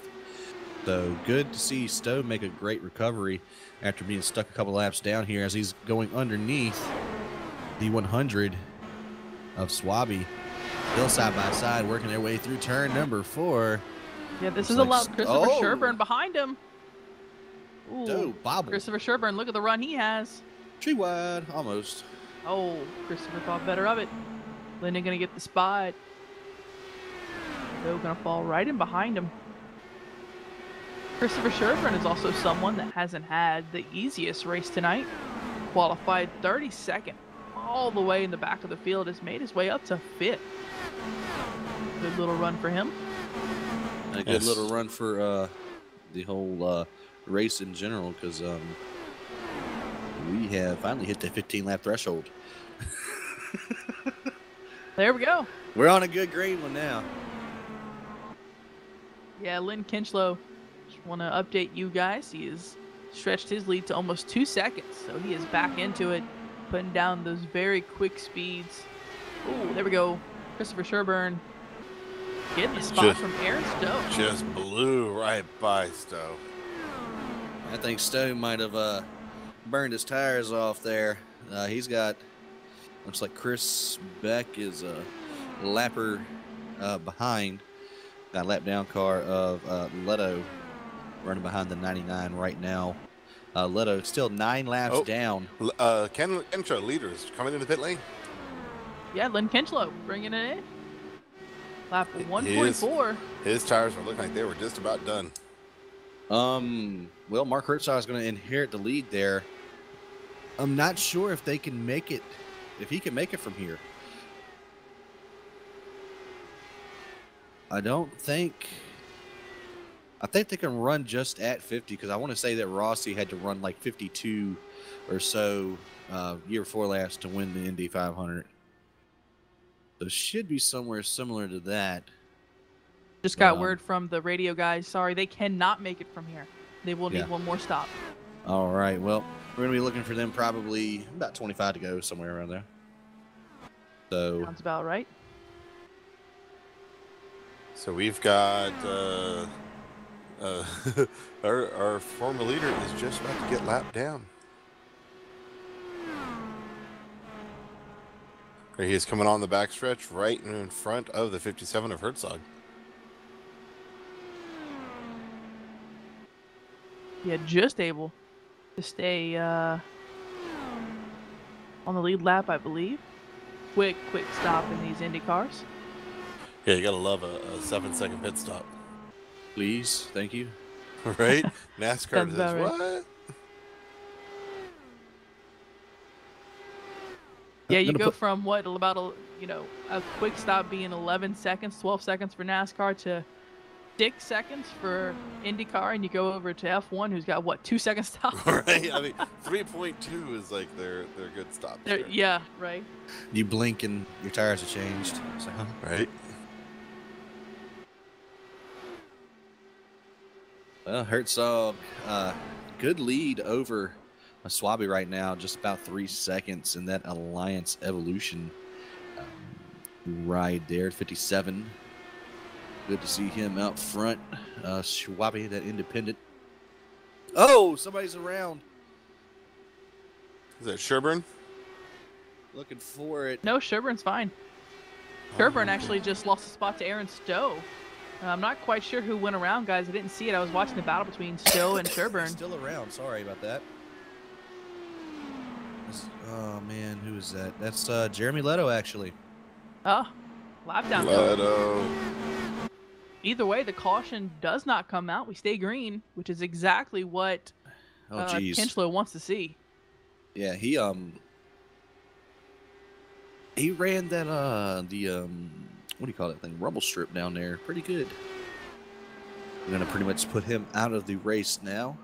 So good to see Stowe make a great recovery after being stuck a couple laps down here as he's going underneath the 100 of Swaby. Still side by side, working their way through turn number 4. Yeah, this is allowed Christopher Sherburne behind him. Ooh, bobble. Christopher Sherburne, look at the run he has. Tree wide, almost. Oh, Christopher thought better of it. Lyndon gonna get the spot. Stowe gonna fall right in behind him. Christopher Sherburne is also someone that hasn't had the easiest race tonight. Qualified 32nd, all the way in the back of the field, has made his way up to 5th. Good little run for him. A good little run for the whole race in general, because we have finally hit the 15-lap threshold. There we go. We're on a good green one now. Yeah, Lynn Kinchlow, just want to update you guys. He has stretched his lead to almost 2 seconds, so he is back into it, putting down those very quick speeds. Ooh, there we go. Christopher Sherburne getting the spot from Aaron Stowe. Just blew right by Stowe. I think Stowe might have burned his tires off there. He's got, looks like Chris Beck is a lapper behind. Got a lap down car of Leto running behind the 99 right now. Leto still 9 laps down. Ken Kinchlow, leaders, coming into pit lane. Yeah, Lynn Kinchlow bringing it in. Lap 144. His tires were looking like they were just about done. Well, Mark Herzog is going to inherit the lead there. I'm not sure if they can make it, if he can make it from here. I think they can run just at 50, because I want to say that Rossi had to run like 52 or so year before last to win the Indy 500. So it should be somewhere similar to that. Just got word from the radio guys. Sorry, they cannot make it from here. They will need one more stop. All right. Well, we're going to be looking for them probably about 25 to go, somewhere around there. So sounds about right. So we've got our former leader is just about to get lapped down. He is coming on the backstretch right in front of the 57 of Herzog. Yeah, just able to stay on the lead lap, I believe. Quick stop in these Indy cars. Yeah, you gotta love a 7-second pit stop. please, thank you. Right? NASCAR says, right. what? Yeah, you go from what, about a quick stop being 11 seconds, 12 seconds for NASCAR to 6 seconds for IndyCar, and you go over to F1, who's got what, 2 second stop? Right. I mean, 3.2 is like their good stop. Yeah, right. You blink and your tires are changed. It's like, huh? Right. Well, Herzog, good lead over Swaby right now, just about 3 seconds in that Alliance Evolution ride there, 57. Good to see him out front. Schwabe, that independent. Oh, somebody's around. Is that Sherburne? Looking for it. No, Sherburne's fine. Sherburne actually just lost a spot to Aaron Stowe. I'm not quite sure who went around, guys. I didn't see it. I was watching the battle between Stowe and Sherburne. Still around. Sorry about that. Oh, man. Who is that? That's Jeremy Leto, actually. Oh, lap down. Leto. Either way, the caution does not come out. We stay green, which is exactly what Kinchlow wants to see. Yeah, he ran that what do you call that thing? Rumble strip down there. Pretty good. We're gonna pretty much put him out of the race now.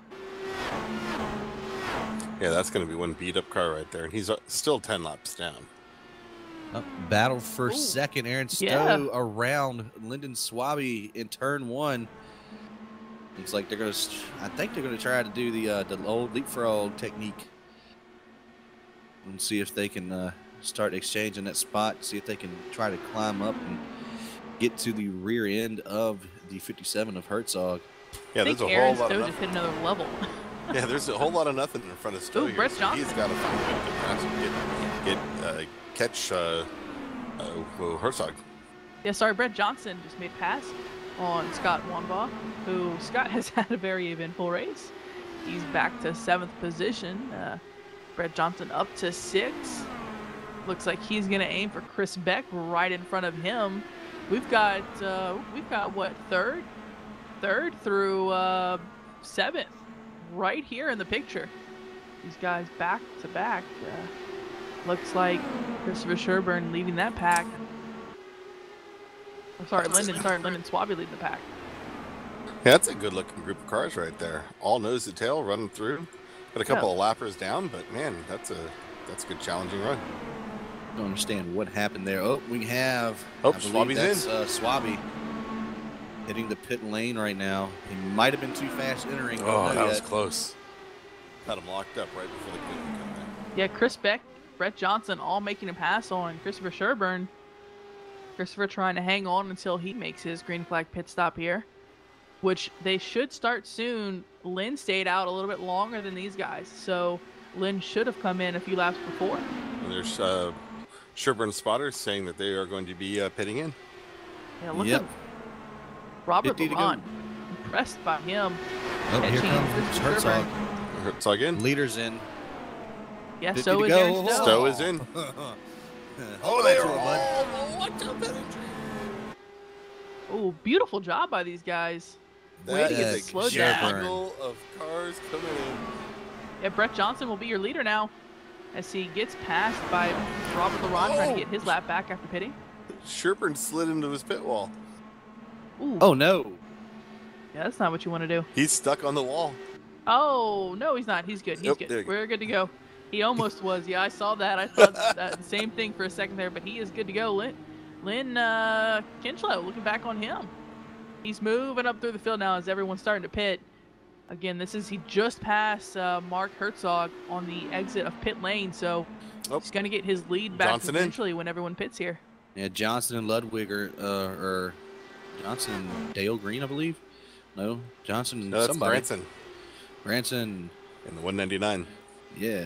Yeah, that's gonna be one beat up car right there, and he's still 10 laps down. Battle for second. Aaron Stowe around Lyndon Swaby in turn one. Looks like they're gonna. I think they're gonna try to do the old leapfrog technique and see if they can start exchanging that spot. See if they can try to climb up and get to the rear end of the 57 of Herzog. Yeah, there's a Aaron whole lot Stowe of just hit another level. Yeah, there's a whole lot of nothing in front of Stowe. Brett Johnson. He's got to catch Herzog. Yeah, sorry, Brett Johnson just made a pass on Scott Wanbaugh, who Scott has had a very eventful race. He's back to 7th position. Brett Johnson up to 6th. Looks like he's gonna aim for Chris Beck right in front of him. We've got what, third through 7th, right here in the picture. These guys back to back. Looks like Christopher Sherburne leading that pack. I'm sorry, Lyndon Swabby leading the pack. Yeah, that's a good-looking group of cars right there. All nose to tail, running through. Got a couple of lappers down, but man, that's a good challenging run. Don't understand what happened there. Oh, we have. Swabby's in. Swabby hitting the pit lane right now. He might have been too fast entering. Oh, that was close. Had him locked up right before the pit would come in. Yeah, Chris Beck, Brett Johnson, all making a pass on Christopher Sherburne. Christopher trying to hang on until he makes his green flag pit stop here, which they should start soon. Lynn stayed out a little bit longer than these guys, so Lynn should have come in a few laps before. And there's Sherburne spotters saying that they are going to be pitting in. Yeah, look at Robert LeBron. Impressed by him. Oh, here comes Herzog. Herzog in. Leaders in. Yeah, 50 so to is go. Aaron Stowe. Stowe is in. Oh, they are all locked up. Oh, beautiful job by these guys. That Way to is get slowed down. jungle of cars coming in. Yeah, Brett Johnson will be your leader now as he gets passed by Robert LeBron trying to get his lap back after pitting. Sherburne slid into his pit wall. Ooh. Oh, no. Yeah, that's not what you want to do. He's stuck on the wall. Oh, no, he's not. He's good. He's Nope, good. We're good to go. He almost was. Yeah, I saw that. I thought that same thing for a second there, but he is good to go. Lynn Kinchlow, looking back on him. He's moving up through the field now as everyone's starting to pit. Again, he just passed Mark Herzog on the exit of pit lane, so he's going to get his lead back eventually when everyone pits here. Yeah, Johnson and Ludwig or Johnson and Dale Green, I believe. No, Johnson and that's somebody. Branson. In the 199. Yeah.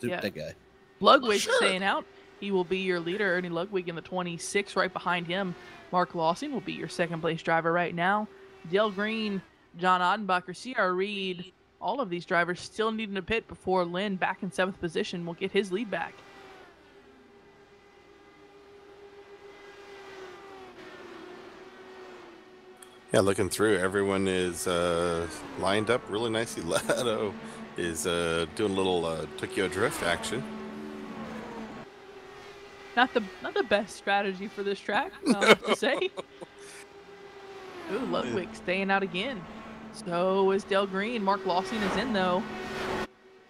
That guy. Ludwig staying out. He will be your leader. Ernie Ludwig in the 26 right behind him. Mark Lawson will be your second place driver right now. Dale Green, John Odenbacher, C.R. Reed, all of these drivers still needing to pit before Lynn, back in 7th position, will get his lead back. Yeah, looking through, everyone is lined up really nicely. Leto is doing a little Tokyo Drift action. Not the best strategy for this track, I'll have to say. Ooh, Ludwig staying out again. So is Dale Green. Mark Lawson is in, though.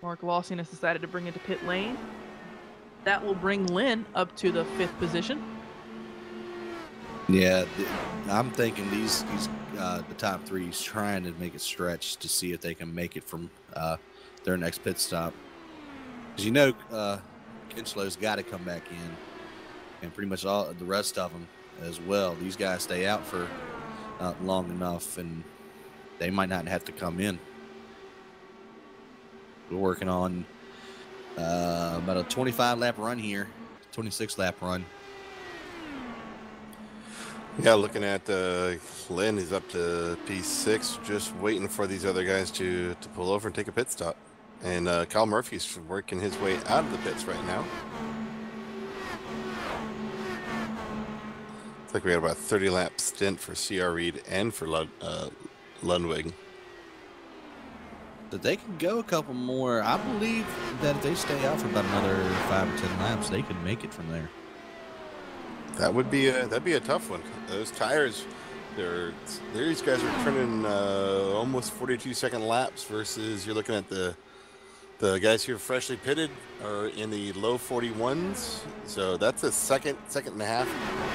Mark Lawson has decided to bring it to pit lane. That will bring Lynn up to the 5th position. Yeah, I'm thinking the top three's trying to make it stretch to see if they can make it from their next pit stop. Because Kinchlow's got to come back in, and pretty much all the rest of them as well. These guys stay out for not long enough, and they might not have to come in. We're working on about a 25-lap run here, 26-lap run. Yeah, looking at Lynn, he's up to P6, just waiting for these other guys to pull over and take a pit stop. And Kyle Murphy's working his way out of the pits right now. It's like we had about a 30-lap stint for C.R. Reed and for Lundwig. That they can go a couple more. I believe that if they stay out for about another 5 or 10 laps, they can make it from there. That'd be a tough one. Those tires, these guys are turning almost 42-second laps versus you're looking at the guys who are freshly pitted are in the low 41s. So that's a second and a half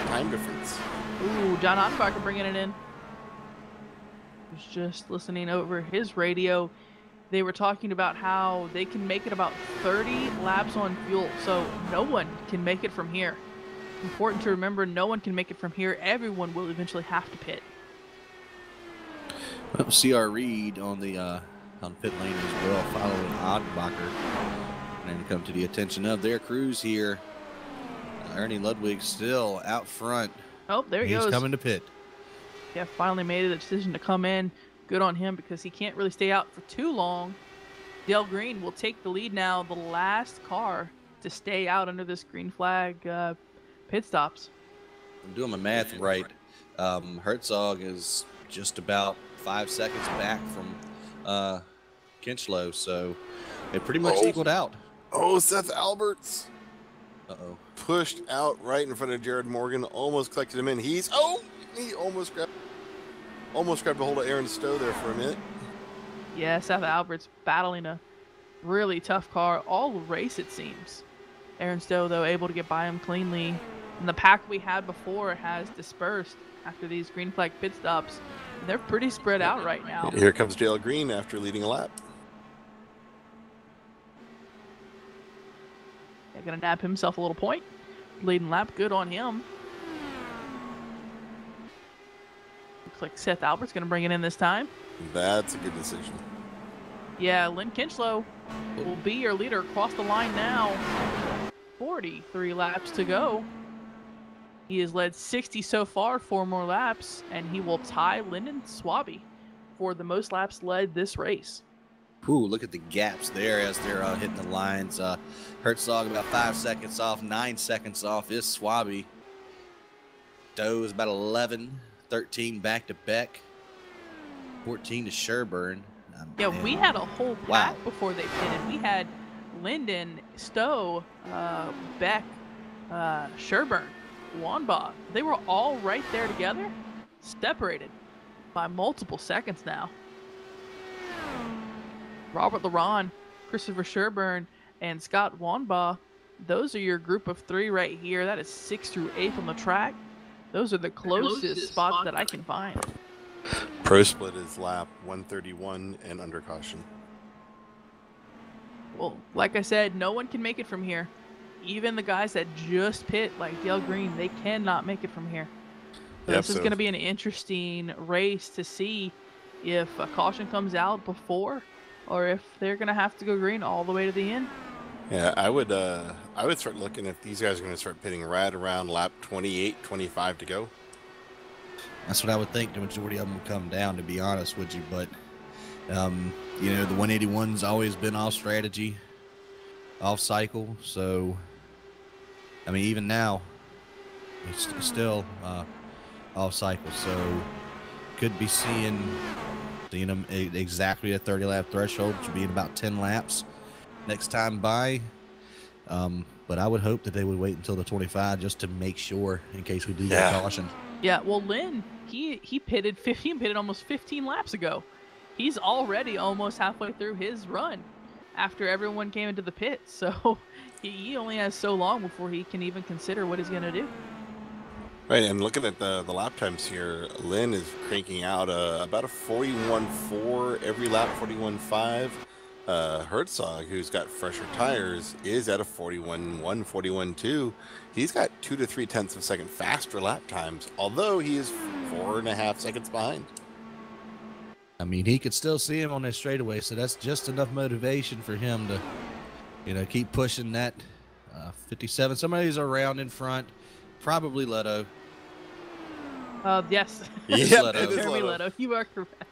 time difference. Ooh, John Odenbacher bringing it in. Was just listening over his radio. They were talking about how they can make it about 30 laps on fuel, so no one can make it from here. Important to remember, no one can make it from here. Everyone will eventually have to pit. Well, C.R. Reed on pit lane as well, following Odenbacher. And come to the attention of their crews here. Ernie Ludwig still out front. Oh, there he goes. He's coming to pit. Yeah, finally made the decision to come in. Good on him because he can't really stay out for too long. Dale Green will take the lead now, the last car to stay out under this green flag pit stops. I'm doing my math right. Herzog is just about 5 seconds back from Kinchlow, so it pretty much equaled out. Oh, Seth Alberts. Uh-oh. Pushed out right in front of Jared Morgan, almost collected him in. He almost grabbed a hold of Aaron Stowe there for a minute. Yeah, Seth Alberts battling a really tough car all race, it seems. Aaron Stowe, though, able to get by him cleanly. And the pack we had before has dispersed after these green flag pit stops. And they're pretty spread out right now. Here comes Dale Green after leading a lap. Yeah, gonna nab himself a little point. Leading lap, good on him. Looks like Seth Albert's gonna bring it in this time. That's a good decision. Yeah, Lynn Kinchlow will be your leader across the line now. 43 laps to go. He has led 60 so far, 4 more laps, and he will tie Lyndon Swaby for the most laps led this race. Ooh, look at the gaps there as they're hitting the lines. Herzog about 5 seconds off, 9 seconds off is Swaby. Doe is about 11, 13 back to Beck, 14 to Sherburne. Yeah, we had a whole pack before they pitted. We had Lyndon, Stowe, Beck, Sherburne, Wanbaugh. They were all right there together, separated by multiple seconds now. Robert Laron, Christopher Sherburne, and Scott Wanbaugh, those are your group of 3 right here. That is 6th through 8th on the track. Those are the closest spots that I can find. Pro split is lap 131 and under caution. Well, like I said, no one can make it from here. Even the guys that just pit, like Dale Green, they cannot make it from here. So this is going to be an interesting race to see if a caution comes out before or if they're going to have to go green all the way to the end. Yeah, I would start looking if these guys are going to start pitting right around lap 28, 25 to go. That's what I would think the majority of them would come down, to be honest with you. But, you know, the 181's always been off strategy, off cycle. So, I mean, even now, it's still off cycle. So, could be seeing them exactly a 30-lap threshold, which would be in about 10 laps next time by. But I would hope that they would wait until the 25 just to make sure in case we do get caution. Yeah, well, Lynn, he pitted almost 15 laps ago. He's already almost halfway through his run after everyone came into the pit. So he only has so long before he can even consider what he's going to do. Right, and looking at the lap times here, Lynn is cranking out about a 41.4 every lap, 41.5. Herzog, who's got fresher tires, is at a 41.1, 41.2. He's got 2 to 3 tenths of a second faster lap times, although he is 4.5 seconds behind. I mean, he could still see him on that straightaway, so that's just enough motivation for him to, you know, keep pushing that 57. Somebody's around in front, probably Leto. Yes. Yeah, Leto. Jeremy Leto. You are correct.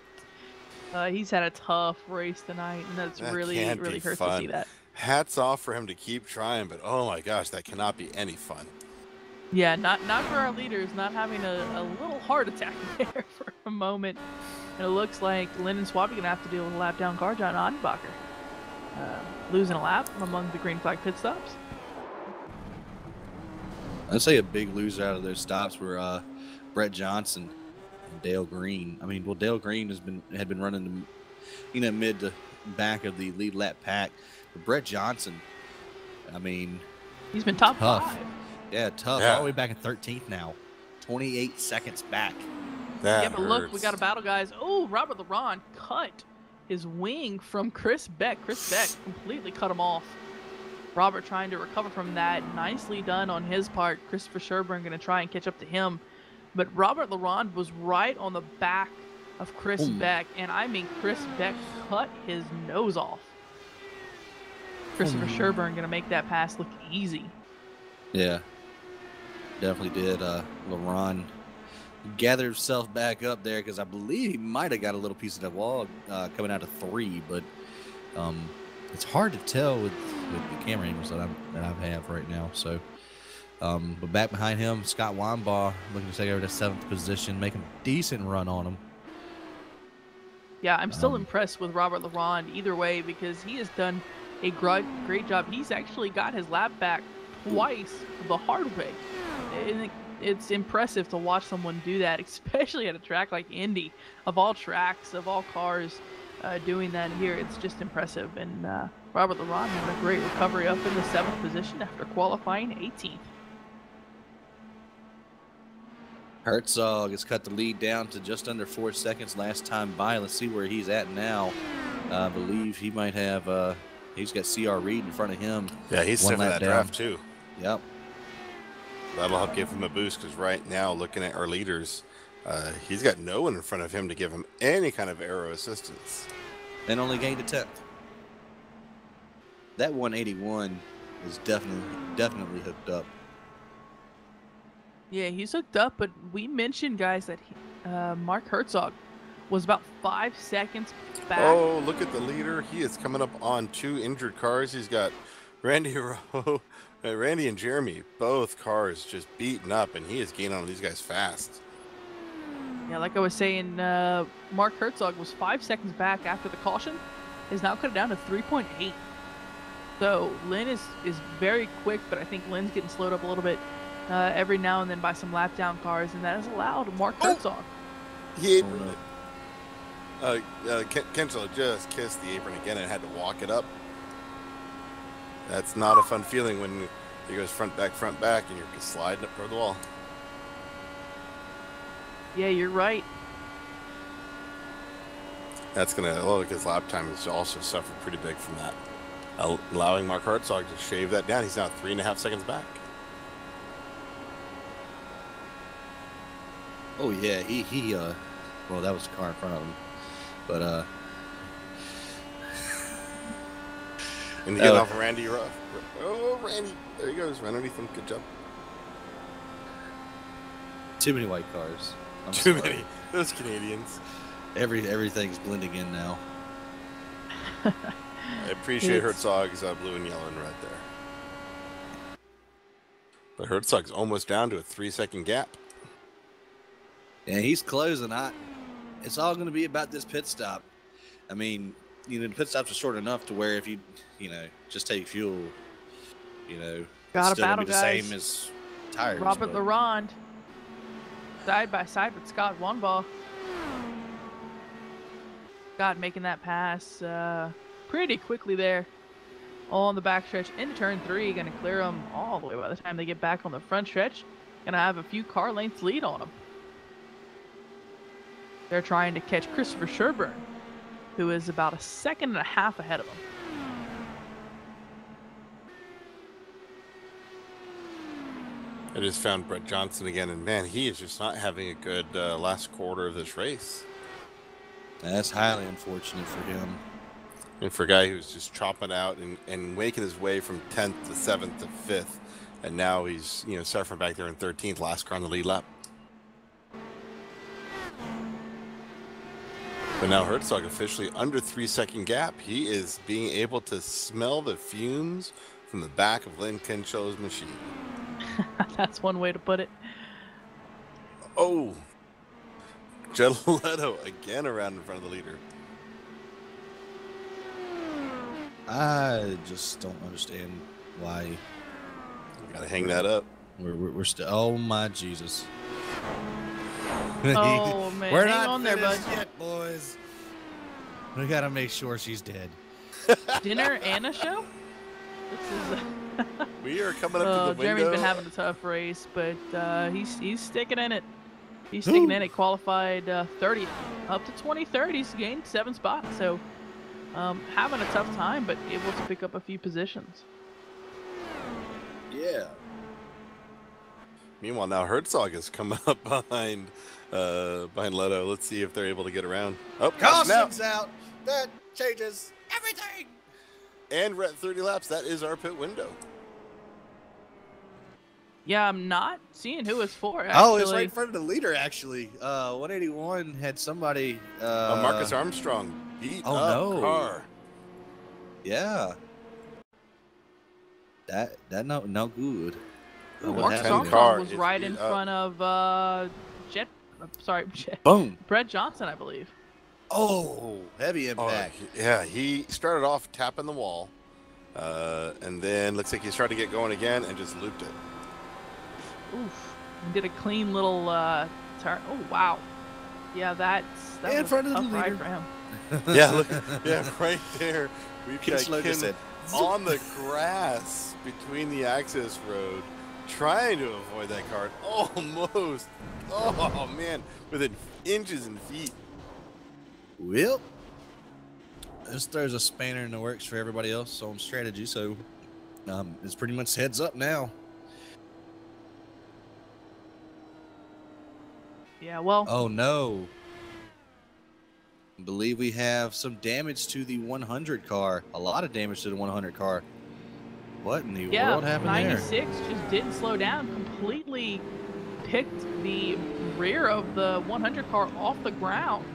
He's had a tough race tonight, and that's really hurts to see that. Hats off for him to keep trying, but oh my gosh, that cannot be any fun. Yeah, not for our leaders, not having a little heart attack there for a moment. And it looks like Lyndon Swaby going to have to deal with a lap down car, John Adenbacher. Losing a lap among the green flag pit stops. I'd say a big loser out of those stops were Brett Johnson and Dale Green. I mean, well, Dale Green had been running the, mid to back of the lead lap pack. But Brett Johnson, I mean, he's been top 5. Yeah, tough. All the way back in 13th now. 28 seconds back. But look, we got a battle, guys. Oh, Robert Laron cut his wing from Chris Beck. Chris Beck completely cut him off. Robert trying to recover from that. Nicely done on his part. Christopher Sherburne going to try and catch up to him. But Robert Laron was right on the back of Chris Beck. And I mean, Chris Beck cut his nose off. Christopher Sherburne going to make that pass look easy. Yeah, definitely did. Laron gathered himself back up there because I believe he might have got a little piece of that wall coming out of 3, but it's hard to tell with the camera angles that I have right now. So, but back behind him, Scott Weinbaugh looking to take over to 7th position, making a decent run on him. Yeah, I'm still impressed with Robert Laurent either way because he has done a great job. He's actually got his lap back twice the hard way. And it's impressive to watch someone do that, especially at a track like Indy. Of all tracks, of all cars, doing that here, it's just impressive. And Robert Laurent having a great recovery up in the 7th position after qualifying 18th. Herzog has cut the lead down to just under 4 seconds last time by. Let's see where he's at now. I believe he might have, he's got CR Reed in front of him. Yeah, he's stiff in that draft too. Yep. That'll help give him a boost because right now, looking at our leaders, he's got no one in front of him to give him any kind of aero assistance. And only gained a 10th. That 181 is definitely hooked up. Yeah, he's hooked up, but we mentioned, guys, that Mark Herzog was about 5 seconds back. Oh, look at the leader. He is coming up on 2 injured cars. He's got Randy and Jeremy, both cars just beaten up, and he is gaining on these guys fast. Yeah, like I was saying, Mark Herzog was 5 seconds back after the caution. Is now cut it down to 3.8. So Lynn is very quick, but I think Lynn's getting slowed up a little bit every now and then by some lap down cars, and that has allowed Mark Herzog. He aproned it. Kenchel just kissed the apron again and had to walk it up. That's not a fun feeling when he goes front, back, and you're just sliding up toward the wall. Yeah, you're right. That's going to look, his lap time has also suffered pretty big from that. Allowing Mark Herzog to shave that down. He's now 3.5 seconds back. Oh yeah, he well, that was the car in front of him, but and he getting off of Randy Ruff. Oh, Randy, there he goes, right underneath him. Good job. Too many white cars. Too many. Those Canadians. Everything's blending in now. I appreciate Herzog's blue and yellow right there. But Herzog's almost down to a 3-second gap. Yeah, he's closing. It's all going to be about this pit stop. I mean, the pit stops are short enough to where if you just take fuel, Got it's a battle, be the guys. same as tires. Robert but... Laurent side by side with Scott Wanbaugh. Scott making that pass pretty quickly there on the backstretch into turn 3. Going to clear them all the way by the time they get back on the front stretch. Going to have a few car lengths lead on them. They're trying to catch Christopher Sherburne, who is about 1.5 seconds ahead of them. I just found Brett Johnson again, and man, he is just not having a good last quarter of this race. That's highly unfortunate for him. And for a guy who's just chopping out and making his way from 10th to 7th to 5th, and now he's suffering back there in 13th, last car on the lead lap. But now Herzog officially under 3-second gap. He is being able to smell the fumes from the back of Lynn Kenchel's machine. That's one way to put it. Oh, Gelato again around in front of the leader. I just don't understand why. You gotta hang that up. We're still. Oh my Jesus. Oh man, we're hang not on there, bud. yet, boys. We gotta make sure she's dead. Dinner and a show? This is. We are coming up to the window. Jeremy's been having a tough race, but he's sticking in it. He's sticking in it. Qualified 30th, up to 23rd. He's gained 7 spots, so having a tough time, but able to pick up a few positions. Yeah. Meanwhile, now Herzog is coming up behind Leto. Let's see if they're able to get around. Oh, Caution's out. That changes everything. And we're at 30 laps. That is our pit window. Yeah, I'm not seeing who it's for. Actually. Oh, it's right in front of the leader, actually. 181 had somebody. Marcus Armstrong beat up car. Yeah. That no good. Marcus Armstrong was right in front of Boom. Brett Johnson, I believe. Oh, heavy Oh, impact. yeah, he started off tapping the wall, and then looks like he started to get going again and just looped it. Oof. And did a clean little turn. Oh, wow. Yeah, that In was front a of the tough ride leader. for him. Yeah, look, yeah, right there. We've Ken got Slow just Ken said, on the grass between the access road, trying to avoid that car. Almost. Oh man, within inches and feet. well, this throws a spanner in the works for everybody else on strategy. So it's pretty much heads up now. Yeah, well. Oh no. I believe we have some damage to the 100 car. A lot of damage to the 100 car. What in the world happened 96 just didn't slow down. Completely picked the rear of the 100 car off the ground.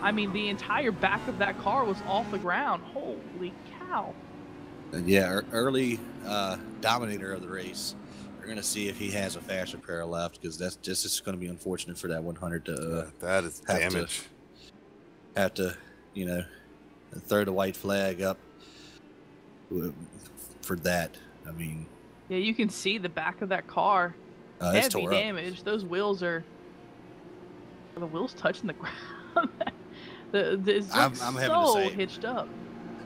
I mean, the entire back of that car was off the ground. Holy cow. there? Yeah, early dominator of the race. We're going to see if he has a faster pair left, because that's just going to be unfortunate for that 100 to That is damage. have to, you know, throw the white flag up for that. I mean, Yeah, you can see the back of that car. it's Heavy tore up. damage. Those wheels are the wheels touching the ground. It's I'm looks having the so same. hitched up.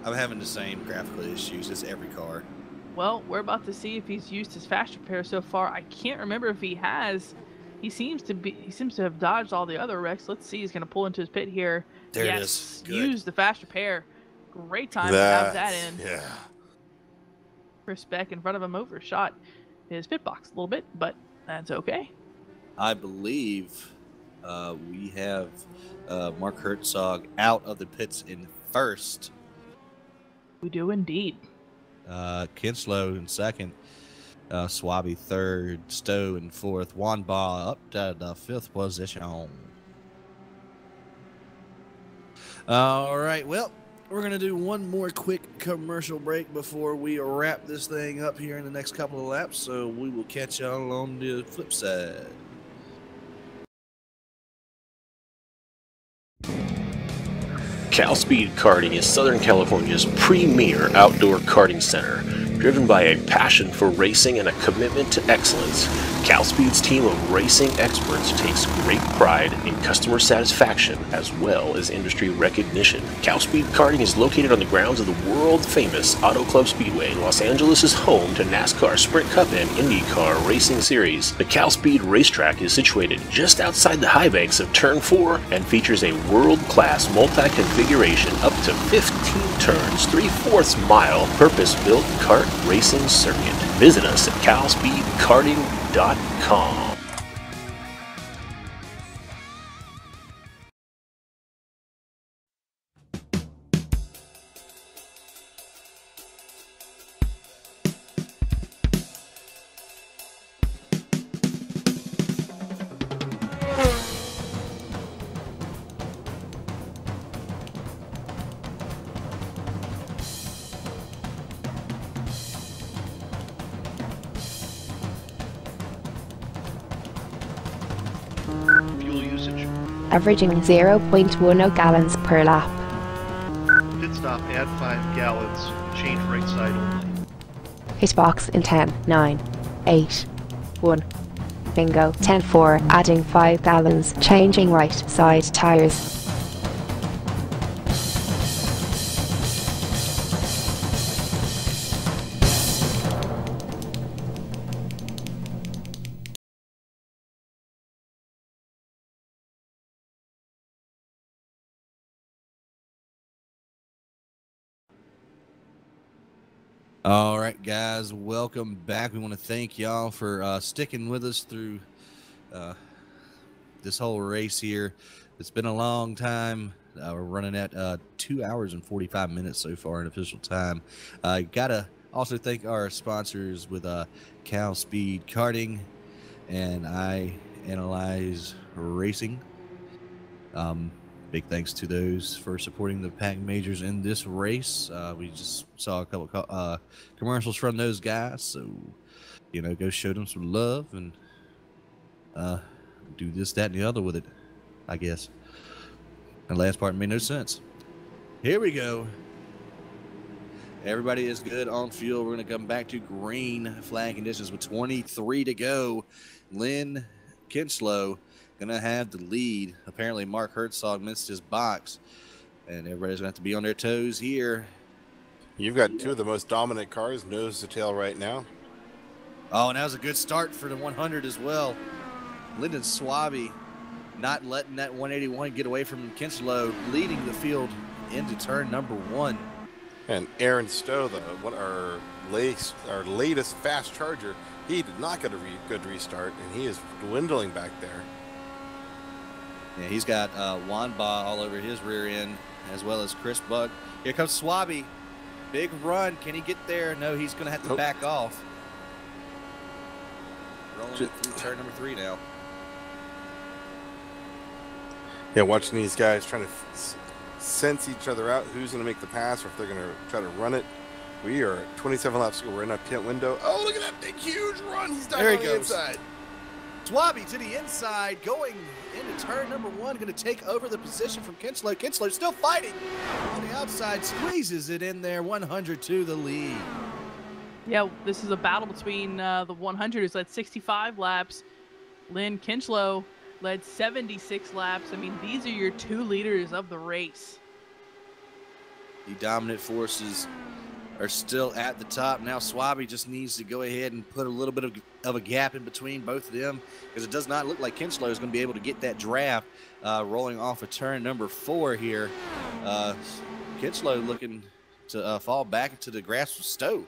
I'm having the same graphical issues as every car. Well, we're about to see if he's used his fast repair so far. I can't remember if he has. He seems to have dodged all the other wrecks. Let's see. He's going to pull into his pit here. There it yes, is. Good. use the fast repair. Great time to have that in. Yeah. Chris Beck in front of him overshot his pit box a little bit, but that's okay. I believe we have Mark Herzog out of the pits in first. We do indeed. Kinslow in second. Swaby third. Stowe in fourth. Wanba up to the fifth position. All right. Well, we're going to do one more quick commercial break before we wrap this thing up here in the next couple of laps. So we will catch y'all on the flip side. Cal Speed Karting is Southern California's premier outdoor karting center. Driven by a passion for racing and a commitment to excellence, Cal Speed's team of racing experts takes great pride in customer satisfaction as well as industry recognition. Cal Speed Karting is located on the grounds of the world-famous Auto Club Speedway. Los Angeles is home to NASCAR Sprint Cup and IndyCar racing series. The Cal Speed racetrack is situated just outside the high banks of Turn 4 and features a world-class multi-configuration up to 15 turns, 3/4 mile purpose-built kart racing circuit. Visit us at calspeedkarting.com. Fuel usage. averaging 0.10 gallons per lap. Pit stop, add 5 gallons. Change right side only. Hitbox in 10, 9, 8, 1. Bingo. 10-4, adding 5 gallons, changing right side tires. All right, guys, welcome back. We want to thank y'all for sticking with us through this whole race here. It's been a long time. We're running at 2 hours and 45 minutes so far in official time. Gotta also thank our sponsors with Cal Speed Karting and I Analyze Racing. Big thanks to those for supporting the PAC majors in this race. We just saw a couple commercials from those guys, so you know, go show them some love and do this, that, and the other with it, I guess. The last part made no sense. Here we go. Everybody is good on fuel. We're going to come back to green flag conditions with 23 to go. Lynn Kinchlow going to have the lead. Apparently, Mark Herzog missed his box, and everybody's going to have to be on their toes here. You've got two of the most dominant cars, nose to tail right now. Oh, and that was a good start for the 100 as well. Lyndon Swaby not letting that 181 get away from Kinchlow, leading the field into turn number 1. And Aaron Stowe, our latest fast charger, he did not get a good restart, and he is dwindling back there. Yeah, he's got Wanba all over his rear end, as well as Chris Buck. Here comes Swaby. Big run. Can he get there? No, he's going to have to back off. Rolling it through turn number 3 now. Yeah, watching these guys trying to sense each other out, who's going to make the pass or if they're going to try to run it. We are at 27 laps to go. We're in our pit window. Oh, look at that big, huge run. He's down on the inside. Swaby to the inside, going into turn number 1, going to take over the position from Kinchlow. Kinchlow still fighting on the outside, squeezes it in there, 100 to the lead. Yeah, this is a battle between the 100 who's led 65 laps. Lynn Kinchlow led 76 laps. I mean, these are your 2 leaders of the race. The dominant forces are still at the top. Now Swaby just needs to go ahead and put a little bit of a gap in between both of them, because it does not look like Kinchlow is going to be able to get that draft rolling off of turn number 4 here. Kinchlow looking to fall back into the grasp of Stowe.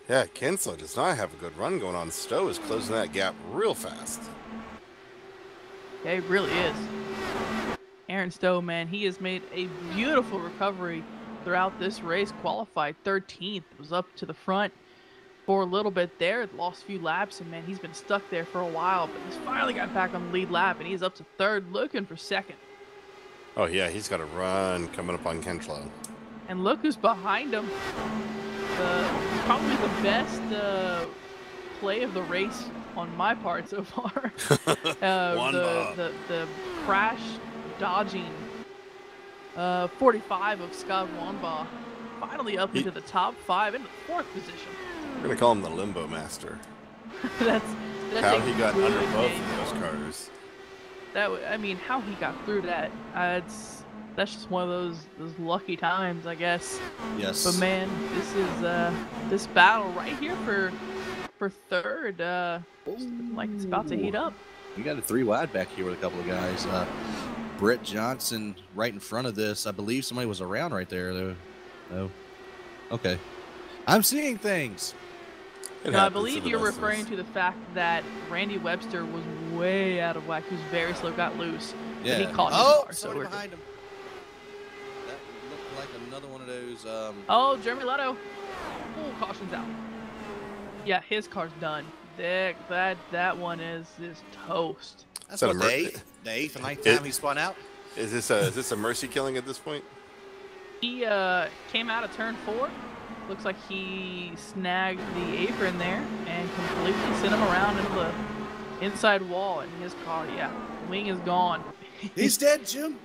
Yeah, Kinchlow does not have a good run going on. Stowe is closing that gap real fast. Yeah, it really is. Aaron Stowe, man, he has made a beautiful recovery throughout this race. Qualified 13th, was up to the front for a little bit there, lost a few laps, and man, he's been stuck there for a while, but he's finally got back on the lead lap, and he's up to 3rd, looking for 2nd. Oh yeah, he's got a run coming up on Kinchlow. And look who's behind him. Probably the best play of the race on my part so far. The crash dodging 45 of Scott Wanba, finally up into the top 5 into the 4th position. We're gonna call him the Limbo Master. that's how he got good under both name. of those cars. I mean, how he got through that. That's just one of those lucky times, I guess. Yes. But man, this is this battle right here for 3rd. Looking like it's about to heat up. You got a 3 wide back here with a couple of guys. Brett Johnson right in front of this. I believe somebody was around right there, though. Oh, okay. I'm seeing things. I believe you're referring to the fact that Randy Webster was way out of whack. He was very slow, got loose. Yeah. And he caught his car. Somebody behind him. That looked like another one of those. Oh, Jeremy Leto. Oh, caution's out. Yeah, his car's done. That one is toast. That's what the 8th and 9th time he spun out. Is this a mercy killing at this point? He came out of turn 4. Looks like he snagged the apron there and completely sent him around into the inside wall in his car. Yeah, wing is gone. He's dead, Jim.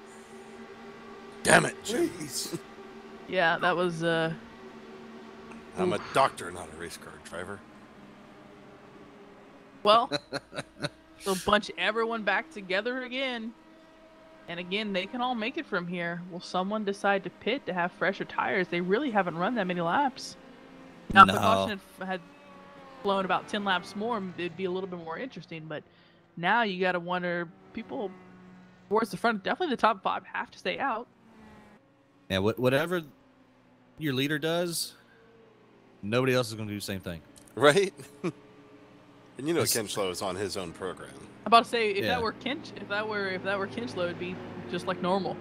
Damn it, Jim. Yeah, that was. I'm a doctor, not a race car driver. Well, they'll bunch everyone back together again. And again, they can all make it from here. Will someone decide to pit to have fresher tires? They really haven't run that many laps. Now, if the caution had flown about 10 laps more, it'd be a little bit more interesting. But now you got to wonder, people towards the front, definitely the top 5 have to stay out. Yeah, whatever your leader does, nobody else is going to do the same thing. Right? And you know Kinchlow is on his own program. I'm about to say if that were Kinchlow, it'd be just like normal.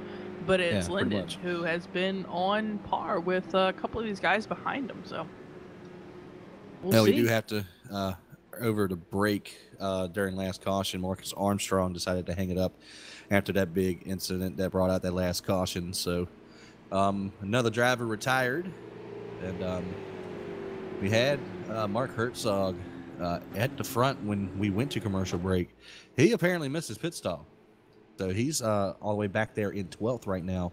But it's Linden who has been on par with a couple of these guys behind him. So we'll see. We do have to over the break during last caution. Marcus Armstrong decided to hang it up after that big incident that brought out that last caution. So another driver retired, and we had Mark Herzog at the front when we went to commercial break. He apparently missed his pit stop. So he's all the way back there in 12th right now.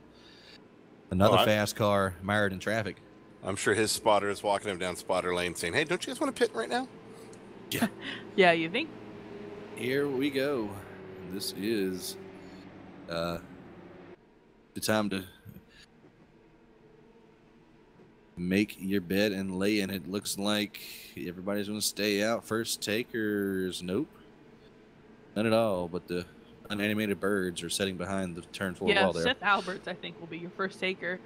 Another fast car mired in traffic. I'm sure his spotter is walking him down spotter lane saying, hey, don't you guys want to pit right now? Yeah. Yeah, you think? Here we go. This is the time to make your bed and lay in it. Looks like everybody's going to stay out. First takers, nope. None at all, but the unanimated birds are sitting behind the turn 4 wall there. Seth Alberts, I think, will be your first taker,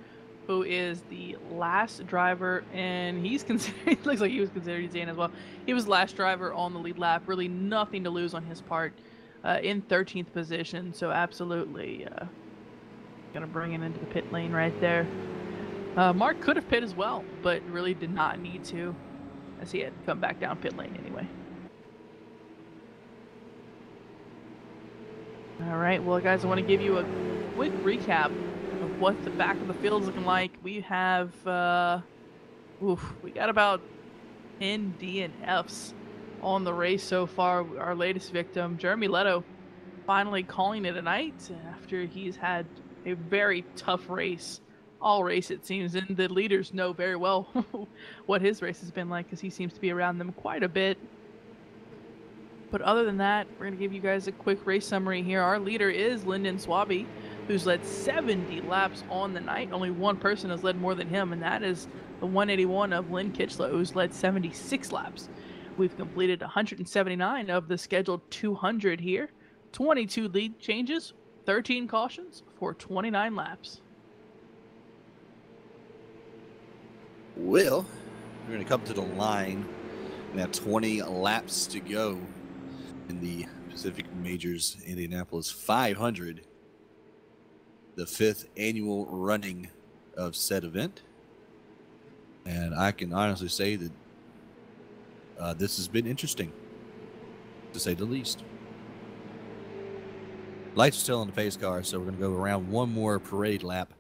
who is the last driver, and he's considered, looks like he was considered Zane as well. He was last driver on the lead lap, really nothing to lose on his part, in 13th position, so absolutely going to bring him into the pit lane right there. Mark could have pit as well, but really did not need to, as he had to come back down pit lane anyway. All right, well, guys, I want to give you a quick recap of what the back of the field is looking like. We have, we got about 10 DNFs on the race so far. Our latest victim, Jeremy Leto, finally calling it a night after he's had a very tough race. All race, it seems, and the leaders know very well what his race has been like because he seems to be around them quite a bit. But other than that, we're going to give you guys a quick race summary here. Our leader is Lyndon Swaby, who's led 70 laps on the night. Only one person has led more than him, and that is the 181 of Lynn Kitchlow, who's led 76 laps. We've completed 179 of the scheduled 200 here, 22 lead changes, 13 cautions for 29 laps. Well, we're going to come to the line. We have 20 laps to go in the Pacific Majors Indianapolis 500, the 5th annual running of said event. And I can honestly say that this has been interesting, to say the least. Lights are still on the pace car, so we're going to go around one more parade lap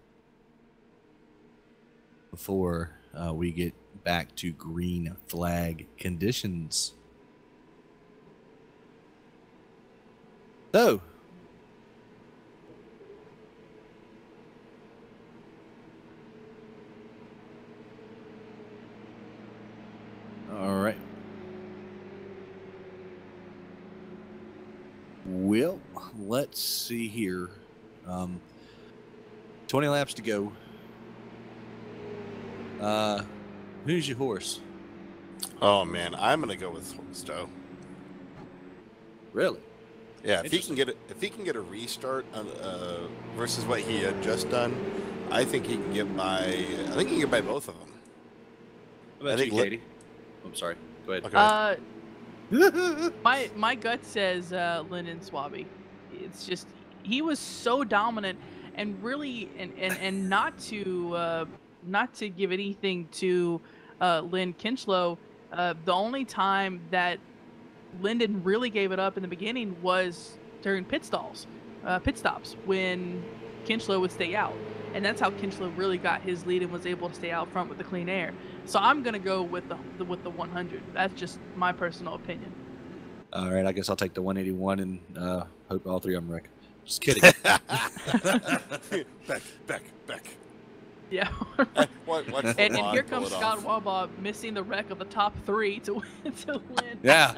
before we get back to green flag conditions. So, all right. Well, let's see here. 20 laps to go. Who's your horse? Oh man, I'm gonna go with Stowe. Really? Yeah, if he can get a restart versus what he had just done, I think he can get by. I think he can get by both of them. What about you, Katie? I'm sorry. Go ahead. Okay. My gut says Lyndon Swaby. It's just he was so dominant and really and not to give anything to Lynn Kinchlow. The only time that Lyndon really gave it up in the beginning was during pit stops when Kinchlow would stay out, and that's how Kinchlow really got his lead and was able to stay out front with the clean air. So I'm gonna go with the 100. That's just my personal opinion. All right, I guess I'll take the 181 and hope all three of them wreck. Just kidding. Back. Yeah. And here comes Scott Wabaugh missing the wreck of the top 3 to win. Yeah.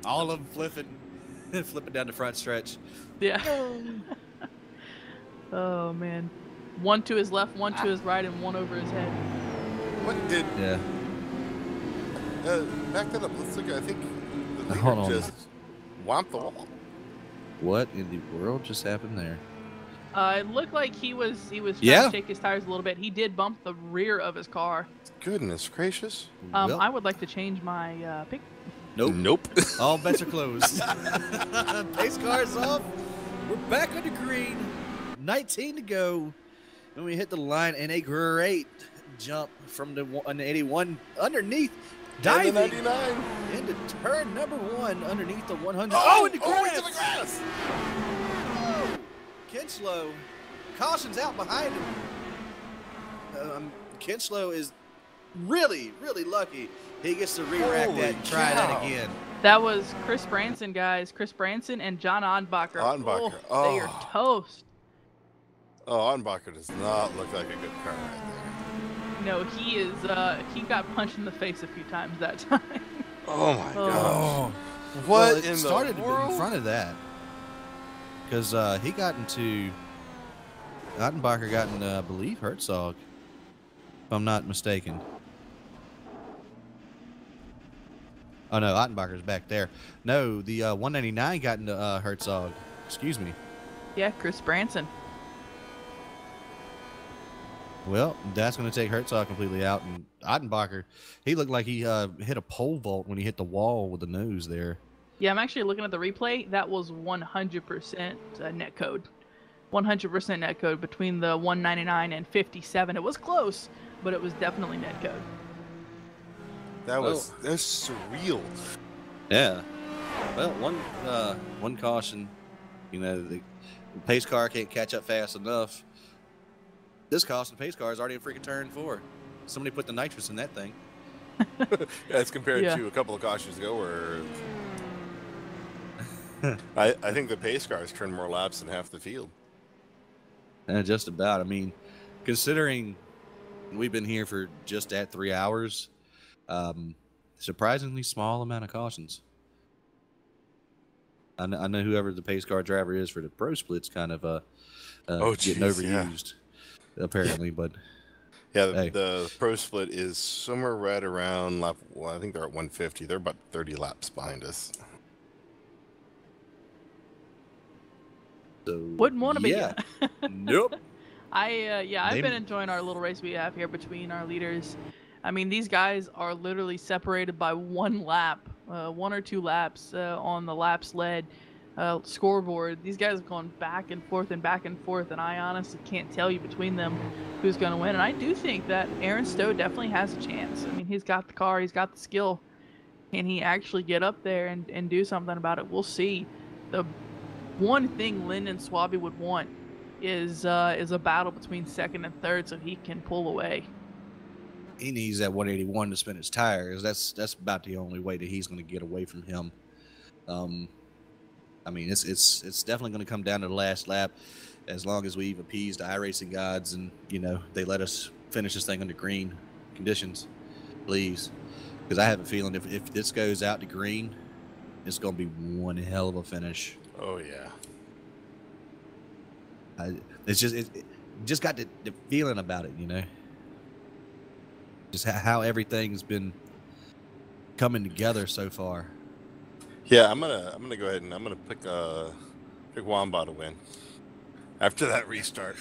All of them flipping down the front stretch. Yeah. Oh, man. One to his left, one to his right, and one over his head. What did... Yeah. Back that up. Let's look. I think the Hold on. just whomped the wall. What in the world just happened there? It looked like he was trying to shake his tires a little bit. He did bump the rear of his car. Goodness gracious. I would like to change my pick. Nope. All bets are closed. Pace car's off. We're back on the green. 19 to go. And we hit the line, and a great jump from the 81 underneath. Diving 99 into turn number 1 underneath the 100. Into the grass. Oh, Kinchlow. Caution's out behind him. Kinchlow is really, really lucky. He gets to re-rack that and try that again. That was Chris Branson, guys. Chris Branson and John Ottenbacher. Ottenbacher. Oh, they are toast. Oh, Ottenbacher does not look like a good car right No, he is. He got punched in the face a few times that time. Oh my gosh. What Well, in it started the world? in front of that because he got into Ottenbacher got in, I believe, Herzog, if I'm not mistaken. Oh no, Ottenbacher's back there. No, the 199 got into Herzog. Excuse me. Yeah, Chris Branson. Well, that's going to take Herzog completely out, and Ottenbacher, he looked like he hit a pole vault when he hit the wall with the nose there. Yeah, I'm actually looking at the replay. That was 100% net code. 100% net code between the 199 and 57. It was close, but it was definitely net code. That's surreal. Yeah. Well, one caution, the pace car can't catch up fast enough. This caution, pace car is already in freaking turn 4. Somebody put the nitrous in that thing. As compared to a couple of cautions ago where I think the pace cars turned more laps than half the field. Just about. I mean, considering we've been here for just at 3 hours, surprisingly small amount of cautions. I know whoever the pace car driver is for the pro split's kind of getting overused, apparently. But yeah, hey. The pro split is somewhere right around lap. Well, I think they're at 150. They're about 30 laps behind us. So, Wouldn't want to be. Nope. I've been enjoying our little race we have here between our leaders. I mean, these guys are literally separated by 1 lap, 1 or 2 laps on the laps led scoreboard. These guys have gone back and forth, and I honestly can't tell you between them who's going to win. And I do think that Aaron Stowe definitely has a chance. I mean, he's got the car, he's got the skill. Can he actually get up there and do something about it? We'll see. The one thing Lyndon Swaby would want is a battle between second and third so he can pull away. He needs that 181 to spin his tires. That's about the only way that he's going to get away from him. I mean, it's definitely going to come down to the last lap, as long as we've appeased the iRacing gods and they let us finish this thing under green conditions, please. Because I have a feeling if this goes out to green, it's going to be one hell of a finish. Oh yeah. It just got the feeling about it, just how everything's been coming together so far. Yeah, I'm gonna go ahead and I'm gonna pick Wamba to win after that restart.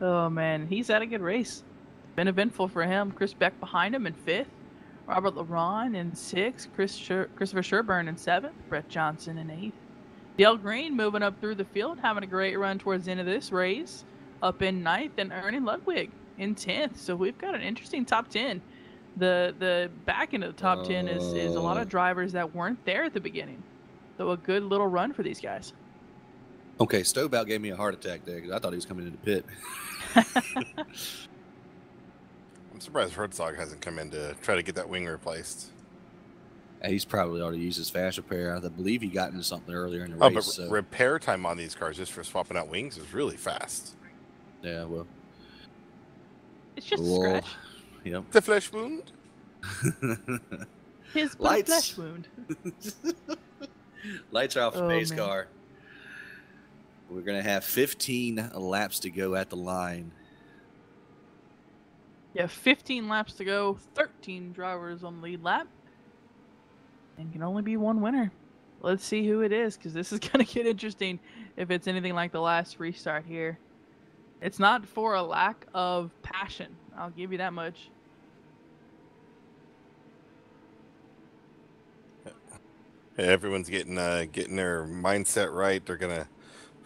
Oh man, he's had a good race. Been eventful for him. Chris Beck behind him in 5th, Robert LaRon in 6th, Christopher Sherburne in 7th, Brett Johnson in 8th. Dale Green moving up through the field, having a great run towards the end of this race, up in 9th, and Ernie Ludwig in 10th. So we've got an interesting top 10. The back end of the top 10 is a lot of drivers that weren't there at the beginning. So a good little run for these guys. Okay, Stowe about gave me a heart attack there because I thought he was coming into the pit. I'm surprised Herzog hasn't come in to try to get that wing replaced. He's probably already used his fast repair. I believe he got into something earlier in the race. But so. Repair time on these cars just for swapping out wings is really fast. Yeah, well. It's just a scratch. Yep. The flesh wound? His flesh wound. Lights are off the pace car. We're going to have 15 laps to go at the line. Yeah, 15 laps to go, 13 drivers on the lead lap, and can only be one winner. Let's see who it is, because this is going to get interesting if it's anything like the last restart here. It's not for a lack of passion, I'll give you that much. Everyone's getting their mindset right. They're gonna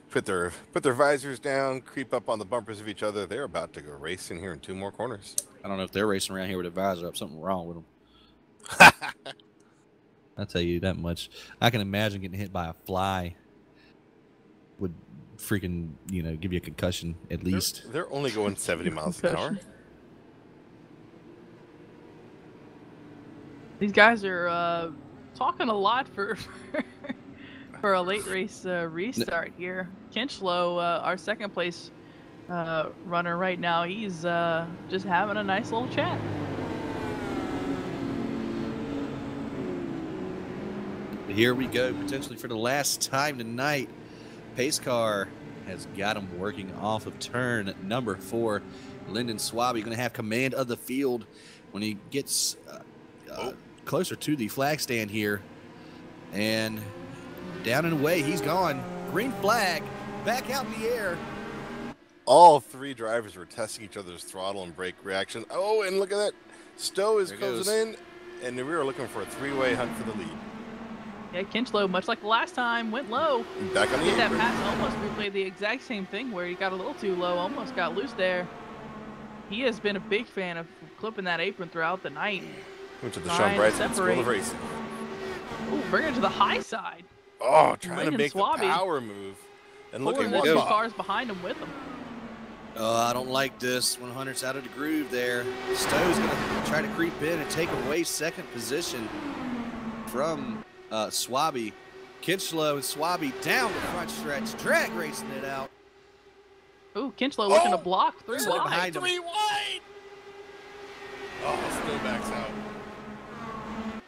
put their visors down, creep up on the bumpers of each other. They're about to go racing here in 2 more corners. I don't know if they're racing around here with a visor up. Something wrong with them. I'll tell you that much. I can imagine getting hit by a fly would freaking, give you a concussion at least. They're only going 70 miles an hour. These guys are talking a lot for for a late race restart here. Kinchlow, our second place runner right now, he's just having a nice little chat. Here we go, potentially for the last time tonight. Pace car has got him working off of turn number 4. Lyndon Swaby going to have command of the field when he gets closer to the flag stand here. And down and away, he's gone. Green flag, back out in the air. All 3 drivers were testing each other's throttle and brake reaction. Oh, and look at that. Stowe is closing in, and we were looking for a 3-way hunt for the lead. Yeah, Kinchlow, much like the last time, went low. Back on the That pass almost replayed the exact same thing where he got a little too low, almost got loose there. He has been a big fan of clipping that apron throughout the night. Went to the Sean Bryson School of Racing. Ooh, bring it to the high side. Oh, trying Lyndon to make Swaby the power move. And look at the one 2 cars behind him with him. I don't like this. 100's out of the groove there. Stowe's going to try to creep in and take away second position from Swaby. Kinchlow and Swaby down the front stretch, drag racing it out. Ooh, Kinchlow looking to block 3 wide. Behind him. 3 wide! Oh, Stowe backs out.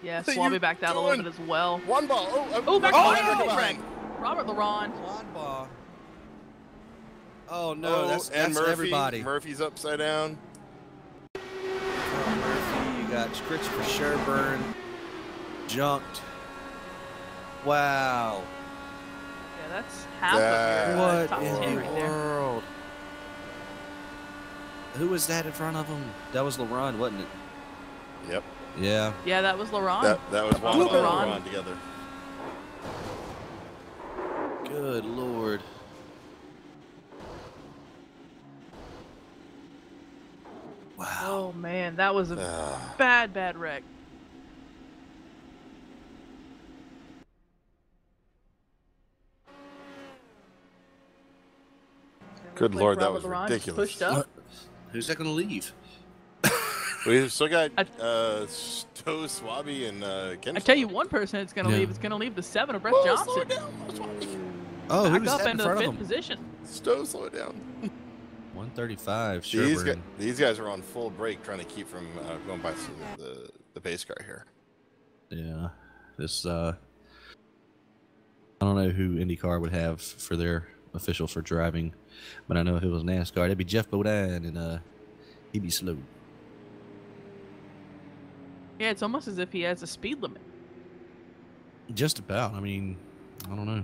Yeah, Swaby backed out a little bit as well. One ball. Oh, back behind. Robert Laurent. Oh, no, that's Murphy, everybody. Murphy's upside down. Murphy, you got Christopher Sherburne jumped. Wow. Yeah, that's half of your top 10 in right the there. world? Who was that in front of him? That was Laurent, wasn't it? Yep. Yeah. Yeah, that was Laurent. That was Juan and Laurent together. Good Lord. Wow. Oh, man, that was a bad wreck. Good Lord, that was Laurent ridiculous. Pushed up. Who's that going to leave? We still got Stowe, Swaby, and Kinchlow. I tell you, one person it's going to leave. It's going to leave the 7 of Brett Johnson. Slow it down, Swaby. Oh, Back who's up that in into the front of 5th him? position. Stowe, slow it down. 135, Sherburne. These guys are on full break trying to keep from going by the pace car here. Yeah. This, I don't know who IndyCar would have for their official for driving, but I know if it was NASCAR, it'd be Jeff Bodine, and he'd be slow. Yeah, it's almost as if he has a speed limit. Just about. I mean, I don't know.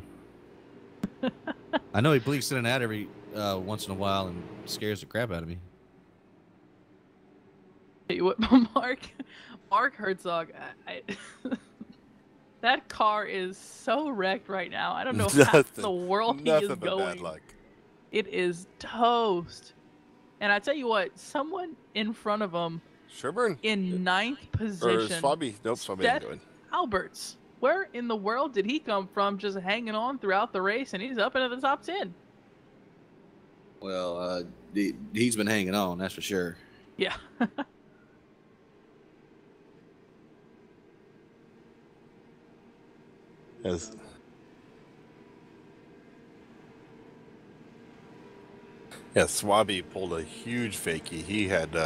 I know he blinks in and out every once in a while and scares the crap out of me. Tell you what, Mark Herzog, that car is so wrecked right now. I don't know how in the world he is going. Bad luck. It is toast. And I tell you what, someone in front of him Sherburne in 9th position. Or Swaby. Nope, Swaby ain't going. Alberts. Where in the world did he come from just hanging on throughout the race, and he's up into the top 10? Well, he's been hanging on, that's for sure. Yeah. Yes. Yeah, Swaby pulled a huge fakie. He had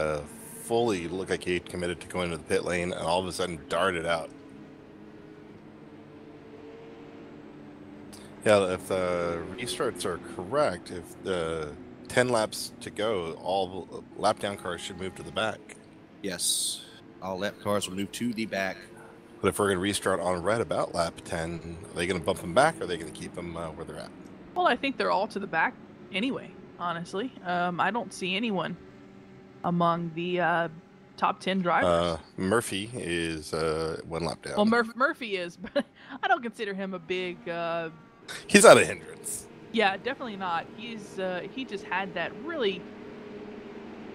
fully looked like he had committed to going to the pit lane, and all of a sudden darted out. Yeah, if the restarts are correct, if the 10 laps to go, all lap down cars should move to the back. Yes. All lap cars will move to the back. But if we're going to restart on red about lap 10, are they going to bump them back, or are they going to keep them where they're at? Well, I think they're all to the back anyway, honestly. I don't see anyone among the top 10 drivers. Murphy is 1 lap down. Well, Murphy is, but I don't consider him a big... He's not a hindrance. Yeah, definitely not. He just had that really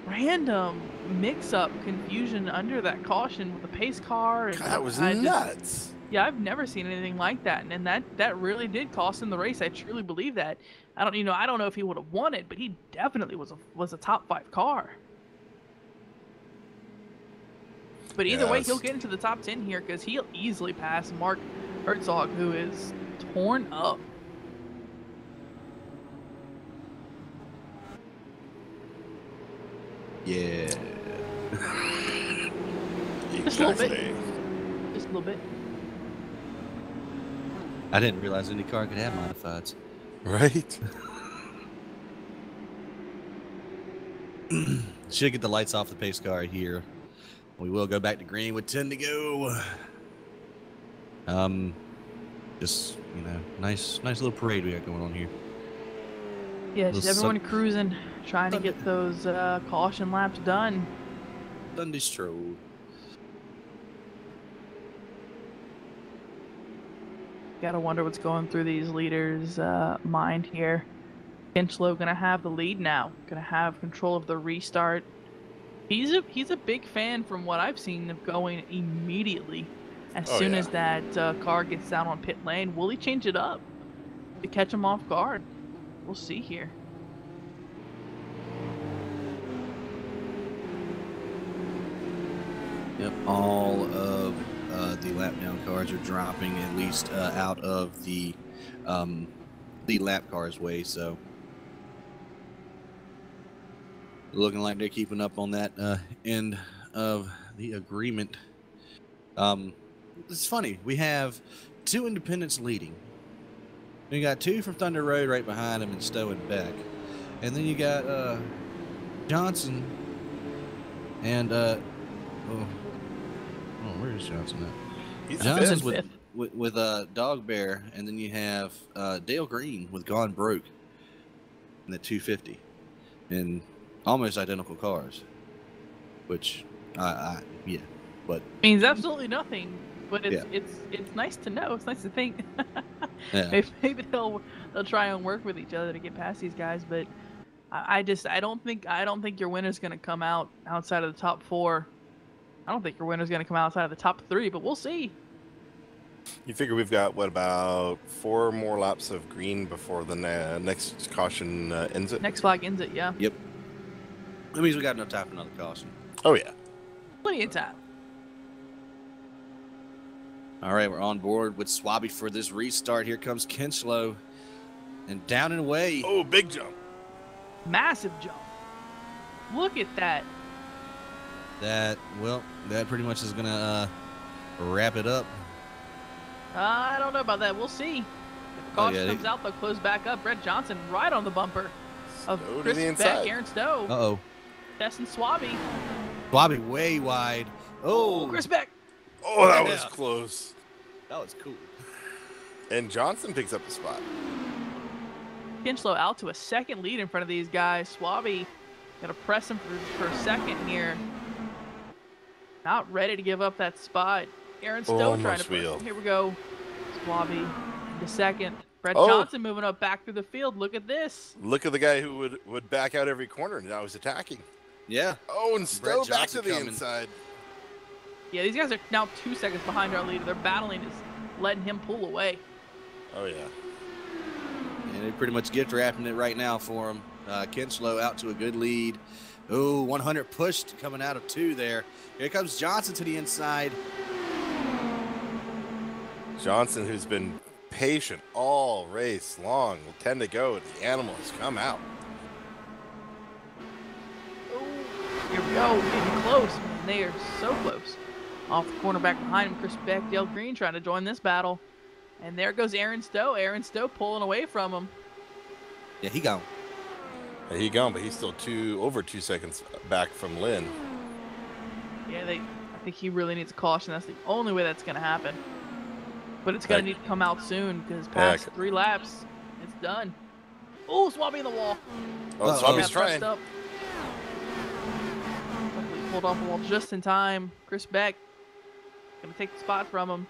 random mix-up confusion under that caution with the pace car. And God, that was nuts. Yeah, I've never seen anything like that, and that really did cost him the race. I truly believe that. I don't know if he would have won it, but he definitely was a top 5 car. But either way, Yes. he'll get into the top 10 here because he'll easily pass Mark Herzog, who is torn up. Yeah. Just a little bit. Exactly. Just a little bit. I didn't realize any car could have modifieds. Right? Should get the lights off the pace car here. We will go back to green with 10 to go. Just, you know, nice little parade we got going on here. Yeah, just Little everyone cruising, trying to get those caution laps done. Sunday stroll. Gotta wonder what's going through these leaders' mind here. Kinchlow gonna have the lead now. Gonna have control of the restart. He's a big fan, from what I've seen, of going immediately as soon as that car gets down on pit lane. Will he change it up to catch him off guard? We'll see here. Yep, all of the lap down cars are dropping at least out of the lap cars way, so looking like they're keeping up on that end of the agreement. It's funny, we have two independents leading. You got two from Thunder Road right behind him and Stowe and Beck, and then you got Johnson and where's Johnson at? He's Johnson's fifth. with Dog Bear, and then you have Dale Green with Gone Broke in the 250, and almost identical cars, which yeah, but Means absolutely nothing, but it's Yeah. it's nice to know. It's nice to think. yeah. Maybe they'll try and work with each other to get past these guys, but I don't think your winner's gonna come out outside of the top 4. I don't think your winner's gonna come outside of the top 3, but we'll see. You figure we've got, what, about 4 more laps of green before the next caution ends it? Next flag ends it, yeah. Yep. That means we got enough time for another caution. Oh, yeah. Plenty of time. All right, we're on board with Swabby for this restart. Here comes Kinchlow, and down and away. Oh, big jump. Massive jump. Look at that. That pretty much is gonna wrap it up. I don't know about that. We'll see. If the caution yeah, comes out, they'll close back up. Brett Johnson right on the bumper of Stowe to Chris the Beck, inside. Aaron Stowe, Uh-oh. testing Swabby. Swabby way wide. Oh, Chris Beck. Oh, that Yeah. was close. that was cool. And Johnson picks up the spot. Kinchlow out to a second lead in front of these guys. Swabby gonna press him for a second here. Not ready to give up that spot. Aaron Stowe trying Almost to push wheel. him. Here we go. Swabby into second. Brett Oh. Johnson moving up back through the field. Look at this. Look at the guy who would back out every corner, and now he's attacking. Yeah. Oh, and Stowe back to Johnson the coming. inside. Yeah, these guys are now 2 seconds behind our leader. They're battling, is letting him pull away. Oh, yeah. And they're pretty much gift wrapping it right now for him. Kinchlow out to a good lead. Oh, 100 pushed coming out of 2 there. Here comes Johnson to the inside. Johnson, who's been patient all race long, 10 to go. The animal has come out. Oh, here we go. Getting close. Man, they are so close. Off the corner back behind him, Chris Beck, Dale Green trying to join this battle. And there goes Aaron Stowe. Aaron Stowe pulling away from him. Yeah, he gone. He gone, but he's still over 2 seconds back from Lynn. Yeah, I think he really needs a caution. That's the only way that's going to happen. But it's going to need to come out soon because past 3 laps, it's done. Oh, Swabby in the wall. Oh, Uh-oh. Swabby's Got pressed trying. up. Luckily pulled off the wall just in time. Chris Beck going to take the spot from him.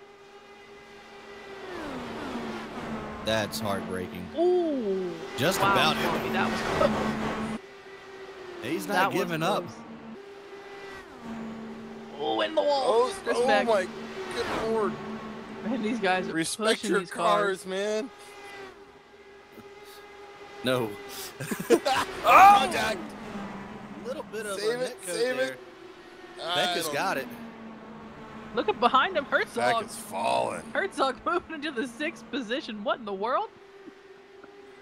That's heartbreaking. Ooh. Just Wow, about Swabby, it. that was close. He's That not was giving up. close. Oh, in the wall. Oh, Chris oh Beck. my good lord. Man, these guys are Respect pushing your these cars. cars, man. No. Contact. Little bit of Save a it, netcode save there. it. Becca's got it. Look at behind him, Back Herzog. is falling. Herzog moving into the 6th position. What in the world?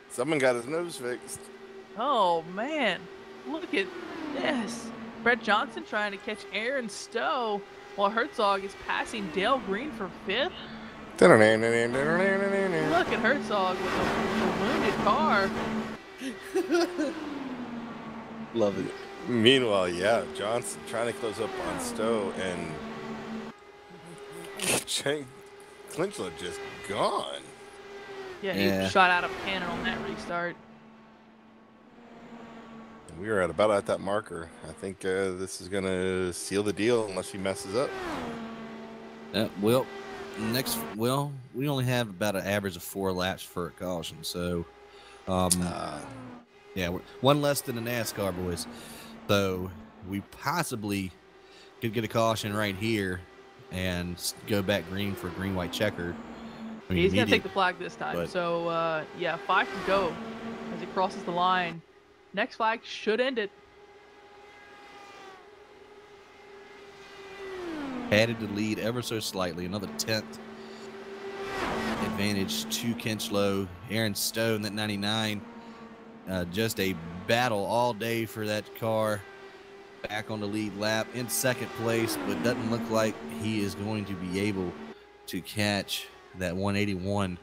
Someone got his nose fixed. Oh, man. Look at this. Brett Johnson trying to catch Aaron Stowe while Herzog is passing Dale Green for 5th. Look at Herzog with a wounded car. Love it. Meanwhile, yeah, Johnson trying to close up on Stowe, and Clinchlow just gone. Yeah, he shot out a cannon on that restart. We are about at that marker. I think this is going to seal the deal unless he messes up. We only have about an average of 4 laps for a caution, so yeah, we're one less than the NASCAR boys. So we possibly could get a caution right here and go back green for a green-white checker. He's going to take the flag this time. So, yeah, 5 to go as he crosses the line. Next flag should end it. Added the lead ever so slightly. Another 10th advantage to Kinchlow. Aaron Stowe in that 99. Just a battle all day for that car. Back on the lead lap in 2nd place, but doesn't look like he is going to be able to catch that 181.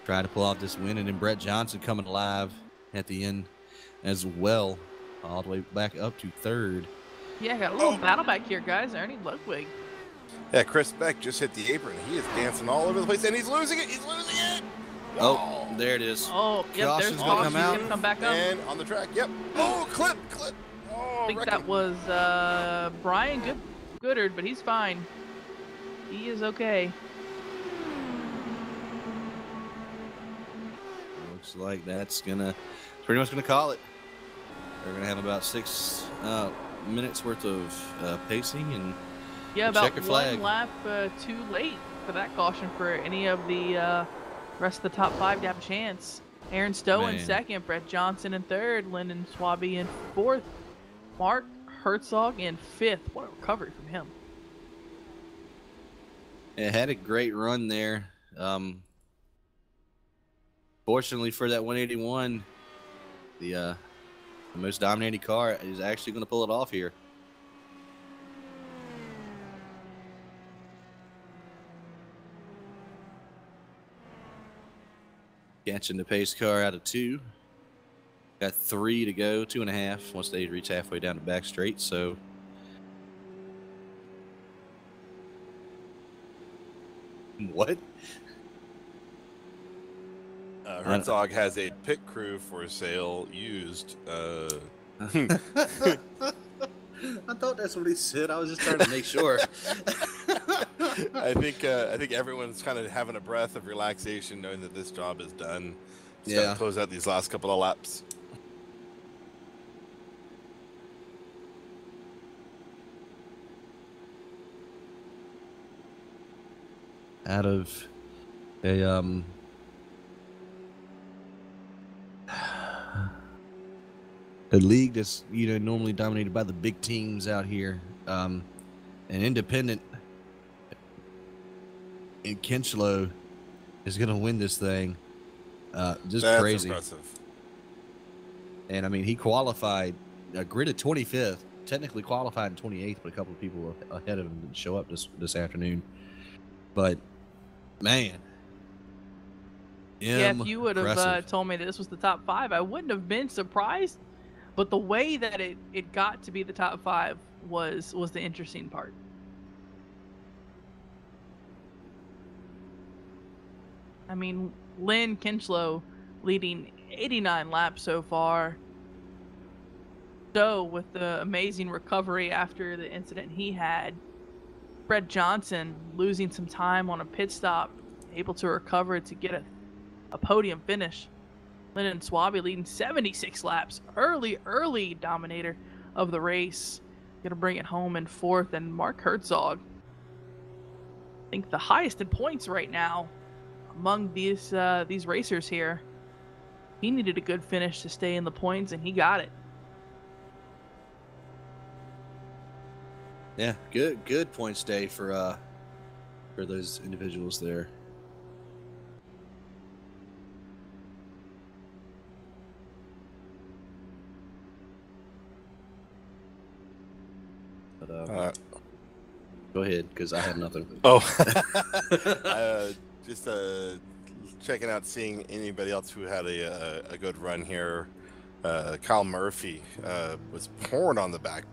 Try to pull off this win, and then Brett Johnson coming alive at the end as well, all the way back up to 3rd. Yeah, got a little battle back here, guys. Ernie Ludwig. Yeah, Chris Beck just hit the apron. He is dancing all over the place, and he's losing it. He's losing it. Oh, there it is. Oh, yep, there's caution. He's gonna come back up. And on the track, yep. Oh, clip. Oh, I think that was Brian Goodard, but he's fine. He is okay. Looks like that's pretty much gonna call it. We're gonna have about 6 minutes worth of pacing, and about checker flag. 1 lap too late for that caution for any of the rest of the top 5 to have a chance. Aaron Stowe in 2nd, Brett Johnson in 3rd, Lyndon Swaby in 4th, Mark Herzog in 5th. What a recovery from him. It had a great run there. Fortunately for that 181, the most dominating car is actually going to pull it off here. Catching the pace car out of 2. Got 3 to go, 2.5 once they reach halfway down the back straight. So what? Herzog has a pit crew for sale used. I thought that's what he said. I was just trying to make sure. I think everyone's kind of having a breath of relaxation knowing that this job is done. Just gotta close out these last couple of laps. Out of a league that's normally dominated by the big teams out here, an independent in Kinchlow is going to win this thing. Just That's crazy. Impressive. And I mean, he qualified, gridded 25th, technically qualified in 28th, but a couple of people ahead of him didn't show up this afternoon. But man, yeah, if you would have told me that this was the top 5, I wouldn't have been surprised. But the way that it got to be the top 5 was the interesting part. I mean, Lynn Kinchlow leading 89 laps so far. So with the amazing recovery after the incident he had, Brett Johnson losing some time on a pit stop, able to recover to get a podium finish. Lyndon Swaby leading 76 laps. Early dominator of the race. Going to bring it home in 4th. And Mark Herzog, I think the highest in points right now among these racers here. He needed a good finish to stay in the points, and he got it. Yeah, good points day for those individuals there. But go ahead, because I have nothing. Oh, just checking out, seeing anybody else who had a good run here. Kyle Murphy was pouring on the back,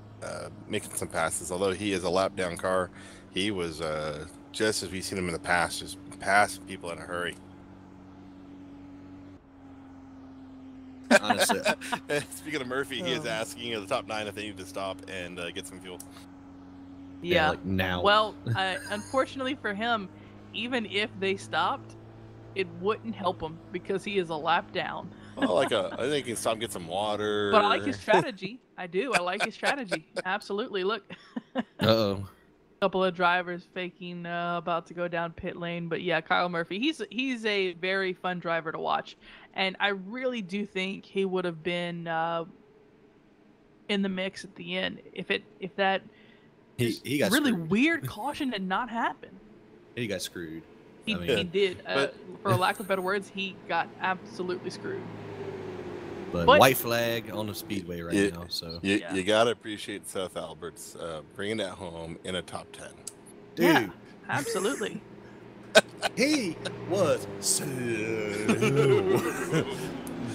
making some passes. Although he is a lap down car, he was just as we've seen him in the past, just passing people in a hurry. Honestly. Speaking of Murphy, he is asking the top 9 if they need to stop and get some fuel. Yeah. Like now. Well, unfortunately for him, even if they stopped, it wouldn't help him because he is a lap down. Well, I think he can stop and get some water. But I like his strategy. I do. I like his strategy. Absolutely. Look. Uh-oh. Couple of drivers faking about to go down pit lane, but yeah, Kyle Murphy, he's a very fun driver to watch, and I really do think he would have been in the mix at the end if that he got really screwed. weird caution did not happen. He got screwed. He did. For lack of better words, he got absolutely screwed. But white flag on the speedway now. So you gotta appreciate Seth Alberts bringing it home in a top 10. Dude, yeah, absolutely. he was slow,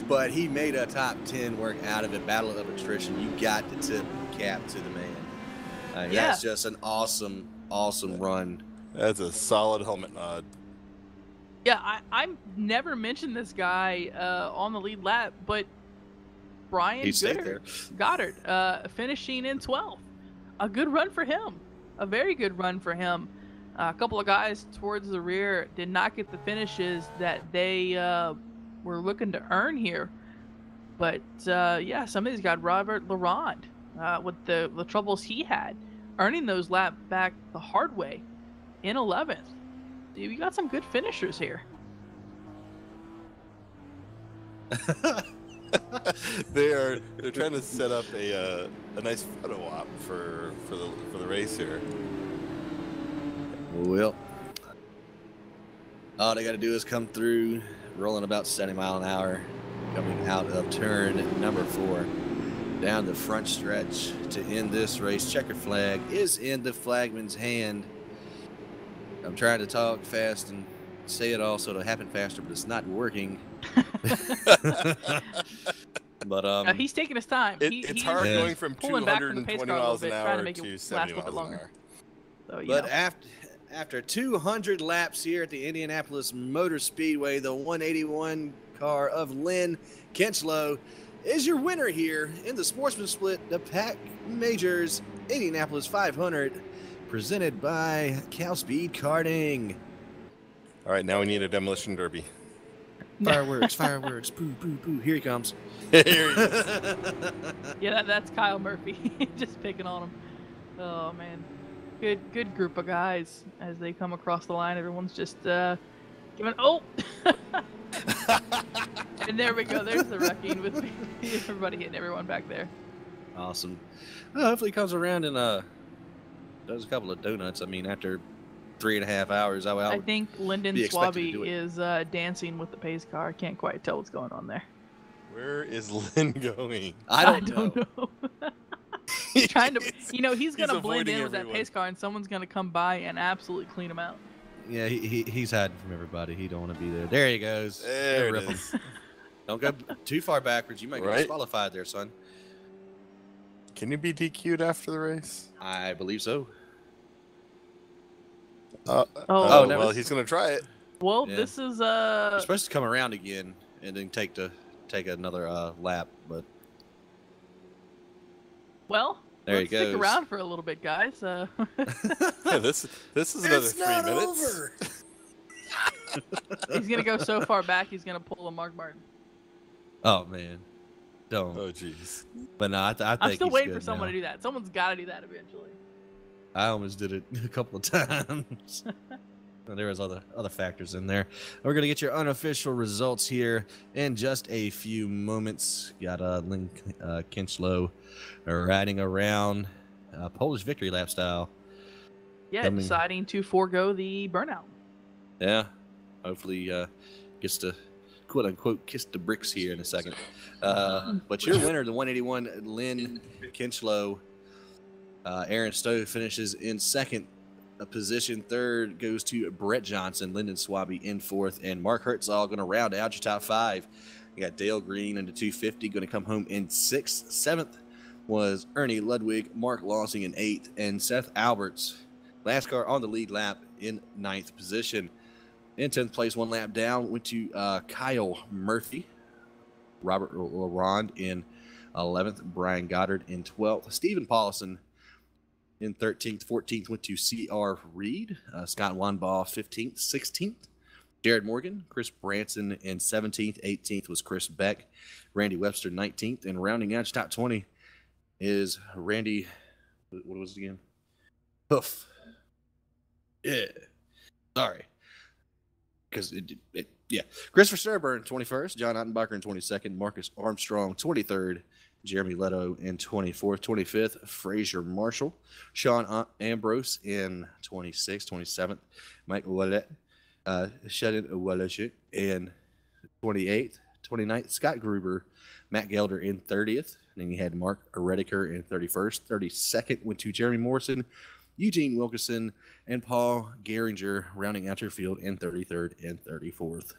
but he made a top 10 work out of it. Battle of attrition. You got to tip cap to the man. That's just an awesome run. That's a solid helmet nod. Yeah, I never mentioned this guy on the lead lap, but Brian Goddard finishing in 12th. A good run for him. A very good run for him. A couple of guys towards the rear did not get the finishes that they were looking to earn here. But, some of these guys, Robert Laurent, with the troubles he had, earning those laps back the hard way in 11th. You got some good finishers here. They're trying to set up a nice photo op for the race here. Well, all they got to do is come through, rolling about 70 mile an hour, coming out of turn number 4, down the front stretch to end this race. Checker flag is in the flagman's hand. I'm trying to talk fast and say it all so it'll happen faster, but it's not working. But he's taking his time. It's hard going from 220 miles an hour to 70 miles an hour. So, but after 200 laps here at the Indianapolis Motor Speedway, the 181 car of Lynn Kinchlow is your winner here in the Sportsman Split, the PAC Majors Indianapolis 500. Presented by Cal Speed Karting. All right, now we need a demolition derby. Fireworks, boo, boo, boo. Here he comes. Here he is. Yeah, that's Kyle Murphy. Just picking on him. Oh, man. Good group of guys as they come across the line. Everyone's just giving... Oh! And there we go. There's the wrecking with everybody hitting everyone back there. Awesome. Well, hopefully he comes around and does a couple of donuts. I mean, after 3.5 hours, I think Lyndon Swaby is dancing with the pace car. I can't quite tell what's going on there. Where is Lynn going? I don't know. He's trying to, he's going to blend in with everyone. that pace car, and someone's going to come by and absolutely clean him out. Yeah, he's hiding from everybody. He don't want to be there. There he goes. There it is. Don't go too far backwards. You might get disqualified there, son. Can you be DQ'd after the race? I believe so. Well, he's going to try it. Well, this is You're supposed to come around again and then take another lap, but well, there let's he goes. Stick around for a little bit, guys. Yeah, this is another 3 minutes. Over. He's gonna go so far back, he's gonna pull a Mark Martin. Oh man, don't. Oh jeez. But no, I think I'm still he's waiting good for someone now. to do that. Someone's got to do that eventually. I almost did it a couple of times. There was other factors in there. We're going to get your unofficial results here in just a few moments. Got Lynn Kinchlow riding around Polish victory lap style. Yeah, deciding to forego the burnout. Yeah, hopefully gets to quote unquote kiss the bricks here in a second. But your winner, the 181, Lynn Kinchlow. Aaron Stowe finishes in second position. Third goes to Brett Johnson, Lyndon Swaby in fourth, and Mark Herzog going to round out your top five. You got Dale Green in the 250 going to come home in sixth. Seventh was Ernie Ludwig, Mark Lossing in eighth, and Seth Alberts, last car on the lead lap, in ninth position. In 10th place, one lap down, went to Kyle Murphy, Robert Laurent in 11th, Brian Goddard in 12th, Stephen Paulson in 13th. 14th went to C.R. Reed, Scott Wanbaugh 15th. 16th, Jared Morgan, Chris Branson in 17th. 18th was Chris Beck, Randy Webster 19th, and rounding out your top 20 is Randy, what was it again? Hoof. Yeah. Sorry. Because yeah. Christopher Sturburn, 21st. John Ottenbacher in 22nd. Marcus Armstrong, 23rd. Jeremy Leto in 24th. 25th, Fraser Marshall. Sean Ambrose in 26th. 27th, Mike Ouellet. Shedden Ouellet in 28th. 29th, Scott Gruber. Matt Gelder in 30th. And then you had Mark Rediker in 31st. 32nd went to Jeremy Morrison, Eugene Wilkerson, and Paul Gehringer, rounding out your field in 33rd and 34th.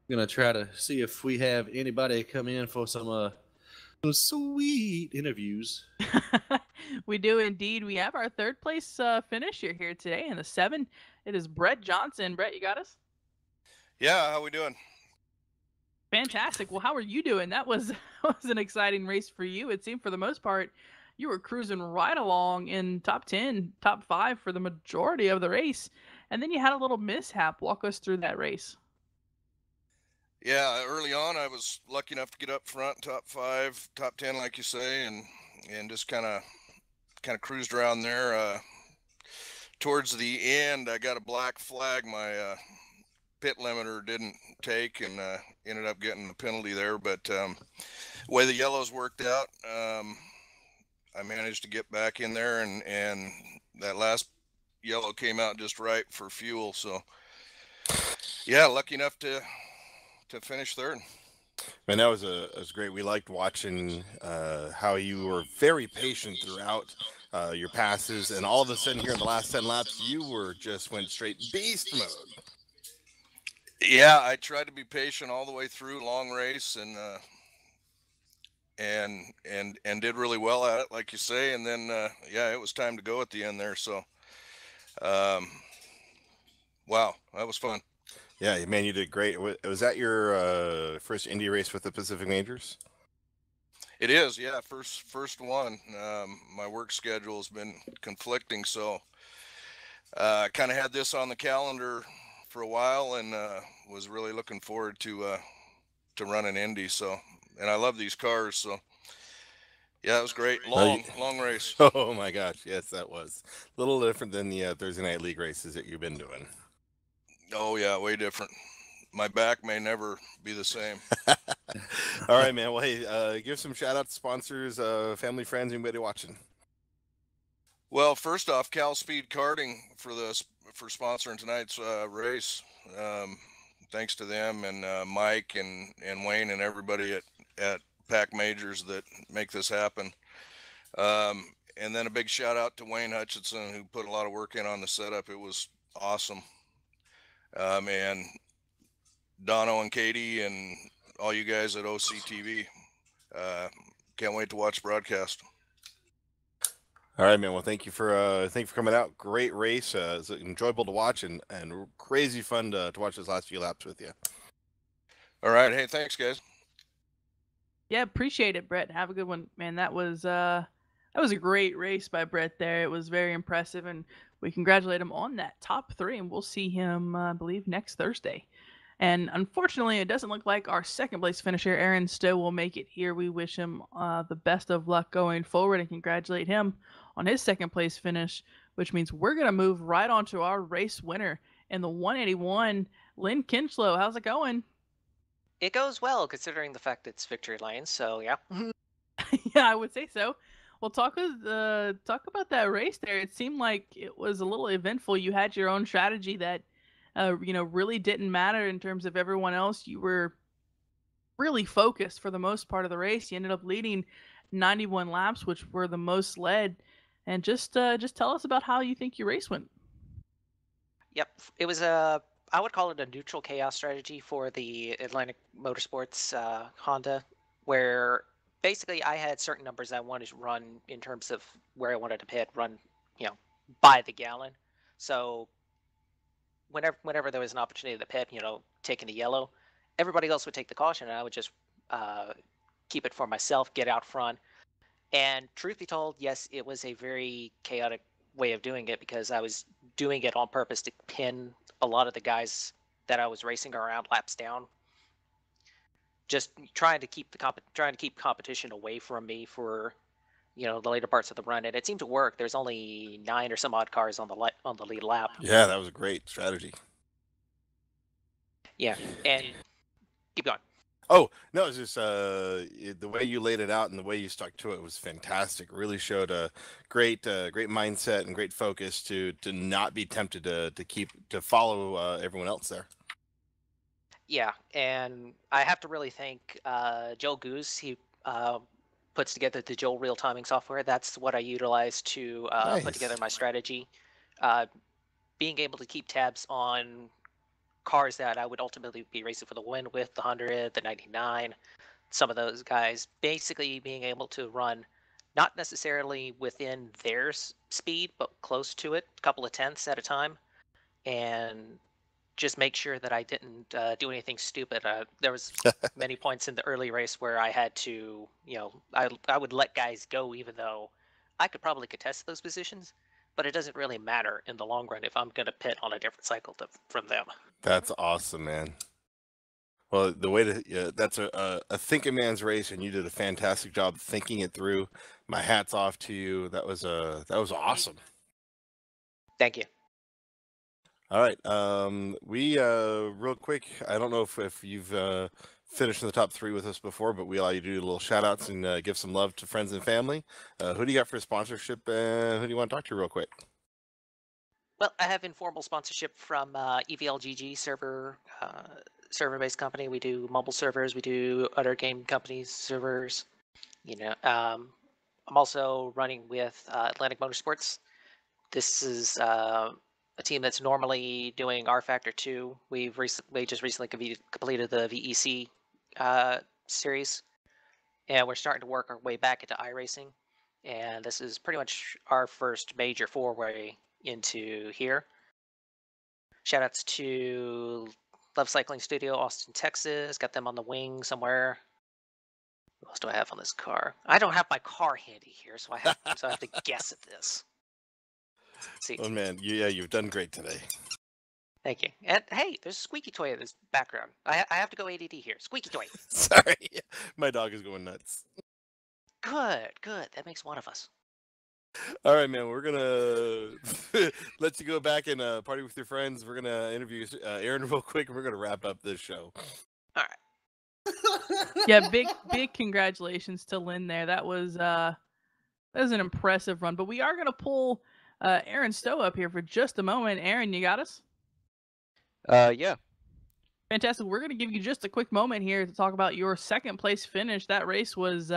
Going to try to see if we have anybody come in for some sweet interviews. We do indeed. We have our third place finisher here today in the 7. It is Brett Johnson. Brett, you got us? Yeah, how we doing? Fantastic. Well, how are you doing? That was an exciting race for you. It seemed for the most part you were cruising right along in top 10, top 5 for the majority of the race. And then you had a little mishap. Walk us through that race. Yeah, early on I was lucky enough to get up front, top 5, top 10 like you say, and just kind of cruised around there. Towards the end I got a black flag. My pit limiter didn't take, and ended up getting a penalty there, but the way the yellows worked out, I managed to get back in there, and that last yellow came out just right for fuel. So yeah, lucky enough to finish third. Man, that was great. We liked watching how you were very patient throughout your passes, and all of a sudden here in the last 10 laps you went straight beast mode. Yeah, I tried to be patient all the way through, long race, and did really well at it, like you say. And then yeah, it was time to go at the end there. So wow, that was fun. Yeah, man, you did great. Was that your first Indy race with the Pacific Majors? It is, yeah, first one. My work schedule has been conflicting, so I kind of had this on the calendar for a while, and was really looking forward to running Indy. So, and I love these cars, so yeah, it was great. Long race. Oh my gosh, yes, that was a little different than the Thursday night league races that you've been doing. Oh yeah, way different. My back may never be the same. All right, man. Well, hey, give some shout out to sponsors, family, friends, anybody watching. Well, first off, Cal Speed Karting for sponsoring tonight's race. Thanks to them, and Mike and Wayne and everybody at PAC Majors that make this happen. And then a big shout out to Wayne Hutchinson, who put a lot of work in on the setup. It was awesome. And Dono and Katie and all you guys at OCTV. Can't wait to watch the broadcast. All right, man. Well, thank you for coming out. Great race. It's enjoyable to watch and crazy fun to watch those last few laps with you. All right. Hey, thanks, guys. Yeah, appreciate it, Brett. Have a good one, man. That was a great race by Brett there. It was very impressive, and we congratulate him on that top 3, and we'll see him, I believe, next Thursday. And unfortunately, it doesn't look like our second place finisher, Aaron Stowe, will make it here. We wish him the best of luck going forward and congratulate him on his second place finish, which means we're going to move right on to our race winner in the 181, Lynn Kinchlow. How's it going? It goes well considering the fact it's victory lane. So yeah. Yeah, I would say so. Well, talk about that race there. It seemed like it was a little eventful. You had your own strategy that, really didn't matter in terms of everyone else. You were really focused for the most part of the race. You ended up leading 91 laps, which were the most led. And just tell us about how you think your race went. Yep. It was I would call it a neutral chaos strategy for the Atlantic Motorsports Honda, where basically I had certain numbers I wanted to run in terms of where I wanted to pit, run, by the gallon. So whenever there was an opportunity to pit, taking the yellow, everybody else would take the caution, and I would just keep it for myself, get out front. And truth be told, yes, it was a very chaotic way of doing it because I was doing it on purpose to pin a lot of the guys that I was racing around laps down. Just trying to keep competition away from me for the later parts of the run, and it seemed to work. There's only 9 or some odd cars on the lead lap. Yeah, that was a great strategy. Yeah, and keep going. Oh no, it's just the way you laid it out and the way you stuck to it was fantastic. Really showed a great mindset and great focus to not be tempted to follow everyone else there. Yeah, and I have to really thank Joe Goose. He puts together the Joel real timing software. That's what I utilize to Nice. put together my strategy. Being able to keep tabs on cars that I would ultimately be racing for the win with, the 100, the 99, some of those guys, basically being able to run not necessarily within their speed, but close to it, a couple of tenths at a time, and just make sure that I didn't do anything stupid. There was many points in the early race where I had to, I would let guys go even though I could probably contest those positions, but it doesn't really matter in the long run if I'm going to pit on a different cycle from them. That's awesome, man. Well, the way to that's a thinking man's race, and you did a fantastic job thinking it through. My hat's off to you. That was awesome. Thank you. All right. We real quick. I don't know if you've finished in the top 3 with us before, but we allow you to do little shout outs and give some love to friends and family. Who do you got for sponsorship? Who do you want to talk to real quick? Well, I have informal sponsorship from EVLGG server-based company. We do mobile servers. We do other game companies servers. I'm also running with Atlantic Motorsports. This is a team that's normally doing R Factor 2. We just recently completed the VEC series, and we're starting to work our way back into iRacing. And this is pretty much our first major foray into here. Shout outs to Love Cycling Studio, Austin, Texas. Got them on the wing somewhere. What else do I have on this car? I don't have my car handy here, so I have to guess at this. Let's see. Oh man, you've done great today. Thank you. And hey, there's a squeaky toy in this background. I have to go ADD here. Squeaky toy. Sorry, my dog is going nuts. Good. That makes one of us. All right, man. We're gonna let you go back and party with your friends. We're gonna interview Aaron real quick, and we're gonna wrap up this show. All right. Yeah, big congratulations to Lynn there. That was an impressive run. But we are gonna pull Aaron Stowe up here for just a moment. Aaron, you got us? Yeah. Fantastic. We're gonna give you just a quick moment here to talk about your second place finish. That race was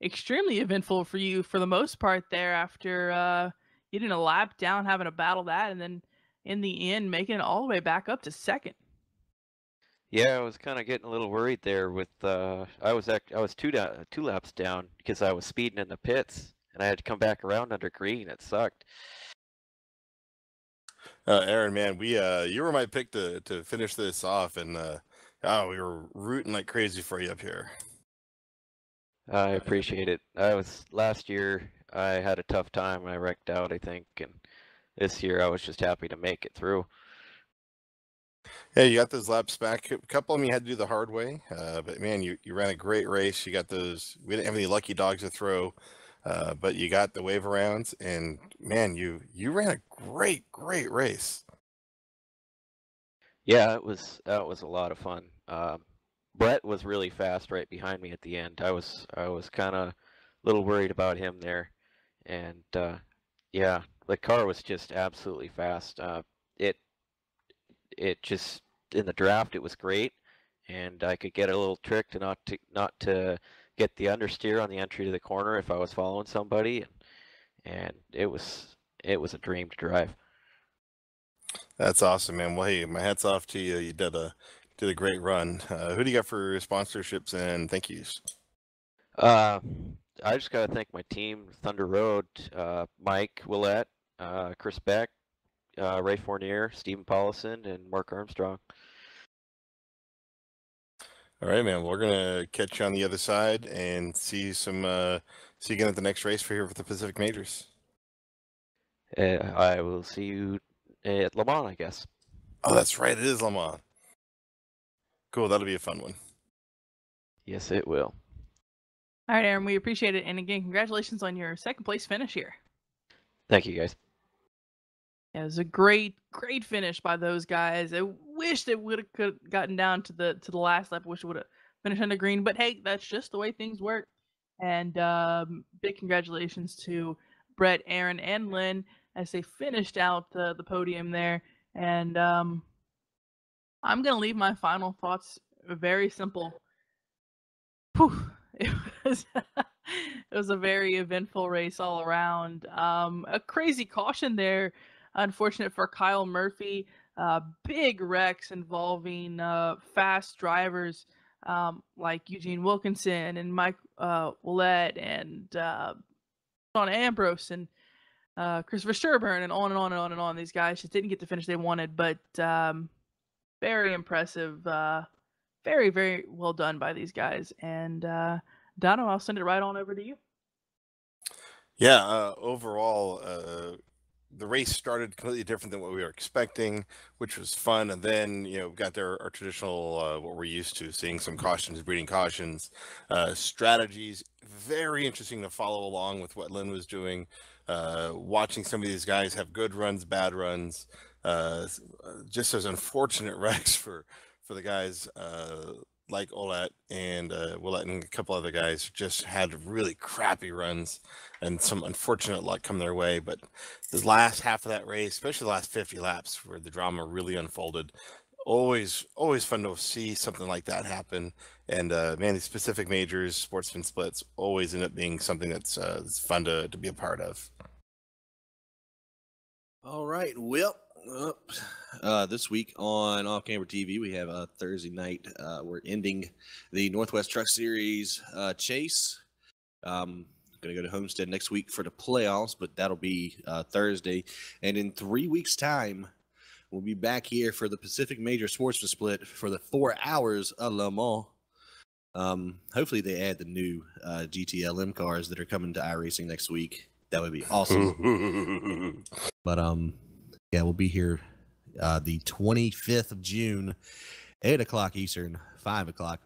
extremely eventful for you for the most part there after getting a lap down, having to battle that, and then in the end making it all the way back up to second. Yeah, I was kind of getting a little worried there with I was two laps down because I was speeding in the pits and I had to come back around under green. It sucked. Aaron, man, you were my pick to finish this off, and we were rooting like crazy for you up here. I appreciate it. Last year I had a tough time. I wrecked out, I think, and this year I was just happy to make it through. Yeah, you got those laps back. A couple of them you had to do the hard way, but man, you ran a great race. You got those. We didn't have any lucky dogs to throw, but you got the wave arounds, and man, you ran a great race. Yeah, that was a lot of fun. Brett was really fast right behind me at the end. I was kind of a little worried about him there, and yeah, the car was just absolutely fast. It just in the draft it was great, and I could get a little trick to not to get the understeer on the entry to the corner if I was following somebody, and it was a dream to drive. That's awesome, man. Well, hey, my hat's off to you. You did a great run. Who do you got for sponsorships and thank yous? I just gotta thank my team, Thunder Road, Mike Willett, Chris Beck, Ray Fournier, Stephen Paulison, and Mark Armstrong. All right, man. We're gonna catch you on the other side and see you again at the next race for the Pacific Majors. I will see you at Le Mans, I guess. Oh, that's right. It is Le Mans. Cool. That'll be a fun one. Yes, it will. All right, Aaron, we appreciate it. And again, congratulations on your second place finish here. Thank you, guys. Yeah, it was a great finish by those guys. I wish they would have gotten down to the last lap. I wish it would have finished under green. But hey, that's just the way things work. And big congratulations to Brett, Aaron, and Lynn as they finished out the podium there. And I'm going to leave my final thoughts very simple. Whew. It was a very eventful race all around. A crazy caution there, unfortunate for Kyle Murphy. Big wrecks involving fast drivers like Eugene Wilkinson and Mike Willett and Sean Ambrose and Christopher Sherburne and on and on and on and on. These guys just didn't get the finish they wanted, but very impressive. Very, very well done by these guys. And Dono, I'll send it right on over to you. Yeah, overall, the race started completely different than what we were expecting, which was fun. And then, got our traditional, what we're used to, seeing some cautions, breeding cautions, strategies. Very interesting to follow along with what Lynn was doing, watching some of these guys have good runs, bad runs, just those unfortunate wrecks for the guys like Olet and Willett and a couple other guys just had really crappy runs and some unfortunate luck come their way. But the last half of that race, especially the last 50 laps where the drama really unfolded, always fun to see something like that happen. And man, these Pacific Majors, Sportsman splits always end up being something that's fun to be a part of. All right, well, this week on Off Camera TV, we have a Thursday night. We're ending the Northwest Truck Series chase. Going to go to Homestead next week for the playoffs, but that'll be Thursday. And in 3 weeks' time, we'll be back here for the Pacific Major Sportsman Split for the 4 hours of Le Mans. Hopefully they add the new GTLM cars that are coming to iRacing next week. That would be awesome. But yeah, we'll be here the 25th of June, 8 o'clock Eastern, 5 o'clock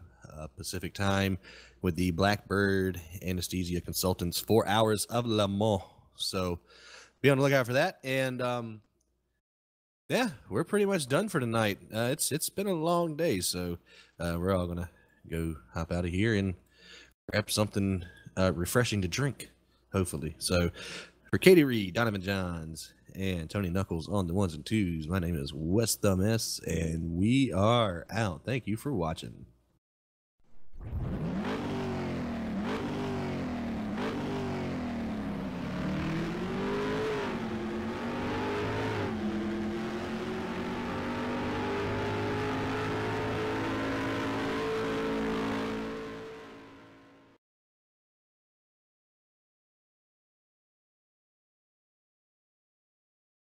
Pacific time with the Blackbird Anesthesia Consultants 4 hours of Le Mans. So be on the lookout for that. And yeah, we're pretty much done for tonight. It's been a long day, so we're all gonna go hop out of here and grab something refreshing to drink, hopefully. So for Katie Reed, Donovan Johns, and Tony Knuckles on the ones and twos, my name is Wes Thumb S, and we are out. Thank you for watching.